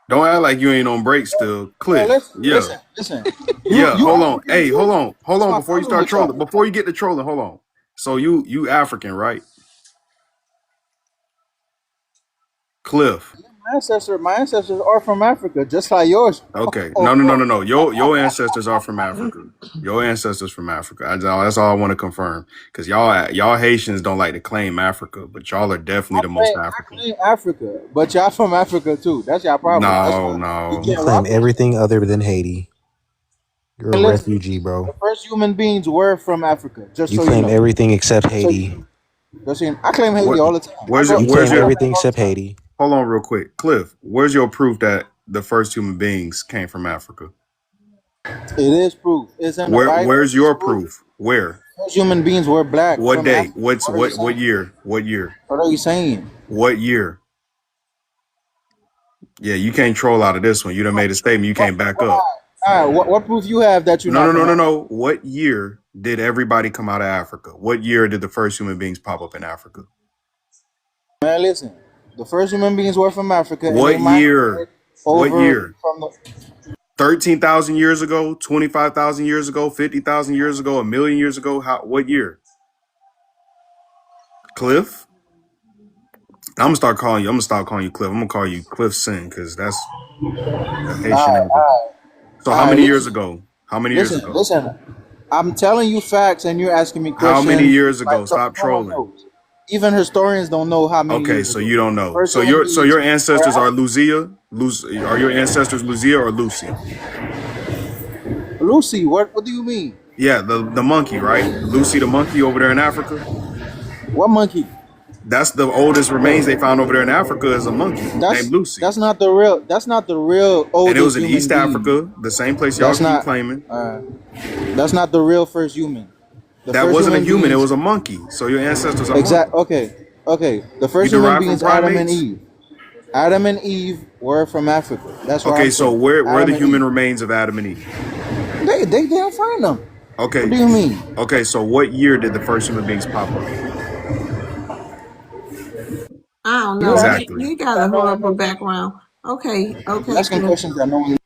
don't act like you ain't on break still. Well, Cliff, yeah. listen. Yeah, You hold on. African Hey, too? hold That's on my before you problem start with trolling. y'all. Before you get to trolling, hold on. So you African, right? Cliff. My ancestors are from Africa, just like yours. Okay. Oh, No. Your ancestors are from Africa. Your ancestors from Africa. That's all I want to confirm. Because y'all Haitians don't like to claim Africa, but y'all are definitely the most I African. claim Africa, but y'all from Africa too. That's your problem. That's No, why you no. You can't claim rock with me. everything other than Haiti. You're a And listen, refugee, bro. the first human beings were from Africa, just You so you claim know. everything except Just so you Haiti. know. I claim Haiti What all the time. I go You where's claim I your go there everything all except the time. Haiti. hold on real quick. Cliff, where's your proof that the first human beings came from Africa? It is proof. It's in the Bible. Where's It's your proof. proof? Where? First human beings were black What from day? Africa. What's What are you what saying? year? What year? What are you saying? What year? Yeah, you can't troll out of this one. You done made a statement you can't back up. What proof you have that you're not from Africa? No. What year did everybody come out of Africa? What year did the first human beings pop up in Africa? Man, listen. The first human beings were from Africa, and they What migrated year? What over year? from the. 13,000 years ago, 25,000 years ago, 50,000 years ago, a million years ago? What year? Cliff? I'm gonna start calling you. I'm gonna stop calling you Cliff. I'm gonna call you Cliff Sin because that's a All Haitian right, name. So how all right. many years ago? How many years ago? Listen. I'm telling you facts, and you're asking me How many questions. years Like ago? Stop no one trolling. knows. Even historians don't know how many Okay, years so ago. you don't know. First So thing your is, ancestors are Lucia. Are your ancestors Lucia or Lucy? Lucy. What do you mean? Yeah, the monkey, right? Lucy the monkey over there in Africa. What monkey? That's the oldest remains they found over there in Africa is a monkey named Lucy. That's not the real. That's not the real And it was oldest in human East being. Africa, the same place y'all That's keep not. claiming. That's not the real first human. The That first wasn't a human human, it beings. was a monkey. So your ancestors are Exact. monkeys. Okay. Okay. The You first human derived from beings, Adam and primates? Eve. Adam and Eve were from Africa. That's where Okay, I'm so from. where are the Adam and human Eve. remains of Adam and Eve? They didn't find them. What Okay. do you mean? Okay, so what year did the first human beings pop up? I don't You know. asking Exactly. You got a horrible background. Okay, you okay, asking Cliff. questions that no one.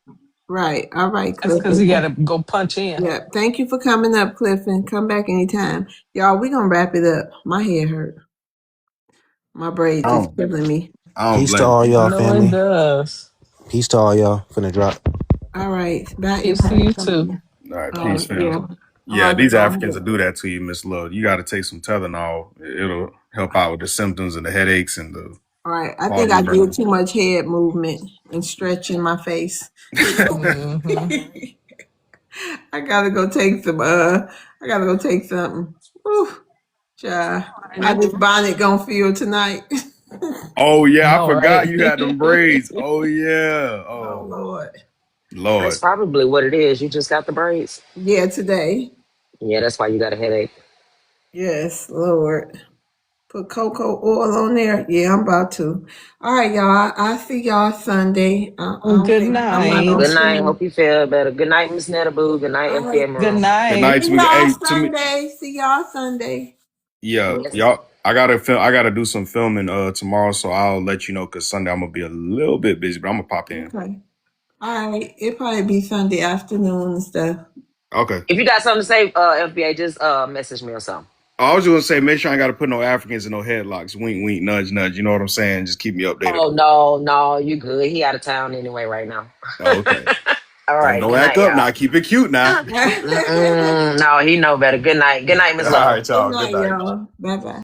Right. All right, That's Cliff. because he got to go punch in. Yeah. Thank you for coming up, Cliff, and come back anytime. Y'all, we're gonna wrap it up. My head hurt. My I braids is don't killing me. I don't Peace to blame all I y'all, know it family. does. Peace to all y'all. Finna drop. All right. Bye, Peace to you too. everybody. you. All right, peace, Yeah. fam. I'm Yeah, about to these go Africans will ahead. do that to you, Miss Love. You gotta take some Tylenol. It'll help out with the symptoms and the headaches and the All right. I think quality I of did breath. too much head movement and stretching my face. Hmm. I gotta go take some. I gotta go take something. Whew, child. How this bonnet gonna feel tonight? Oh I yeah, I know, forgot right? you had them braids. Oh yeah. Oh Oh Lord. That's Lord. probably what it is. You just got the braids. Yeah, today. Yeah, that's why you got a headache. Yes, Lord. Put cocoa oil on there. Yeah, I'm about to. All right, y'all. I see y'all Sunday. I don't Good think I'm not gonna Good night. night. stream. Hope you feel better. Good night, Miss Nettaboo. Good night, All right. FBA Good Maroon. Good night. night, See Tamika. y'all Hey, Tamika. Sunday. See y'all Sunday. Yeah, Yes. y'all. I gotta film. I gotta do some filming tomorrow, so I'll let you know because Sunday I'm gonna be a little bit busy, but I'm gonna pop in. Okay. All right. It'll probably be Sunday afternoon and stuff. Okay. If you got something to say, FBA, just message me or something. I was just gonna say, make sure I ain't gotta put no Africans in no headlocks. Wink, wink, nudge, nudge. You know what I'm saying? Just keep me updated. Oh no, you good. He out of town anyway right now. Oh, okay. All right. Don't Good act night, up y'all. now. Keep it cute now. Good No, he know better. Good night. Good night, Miss Love. All right, y'all. Good night, night. y'all. Bye bye.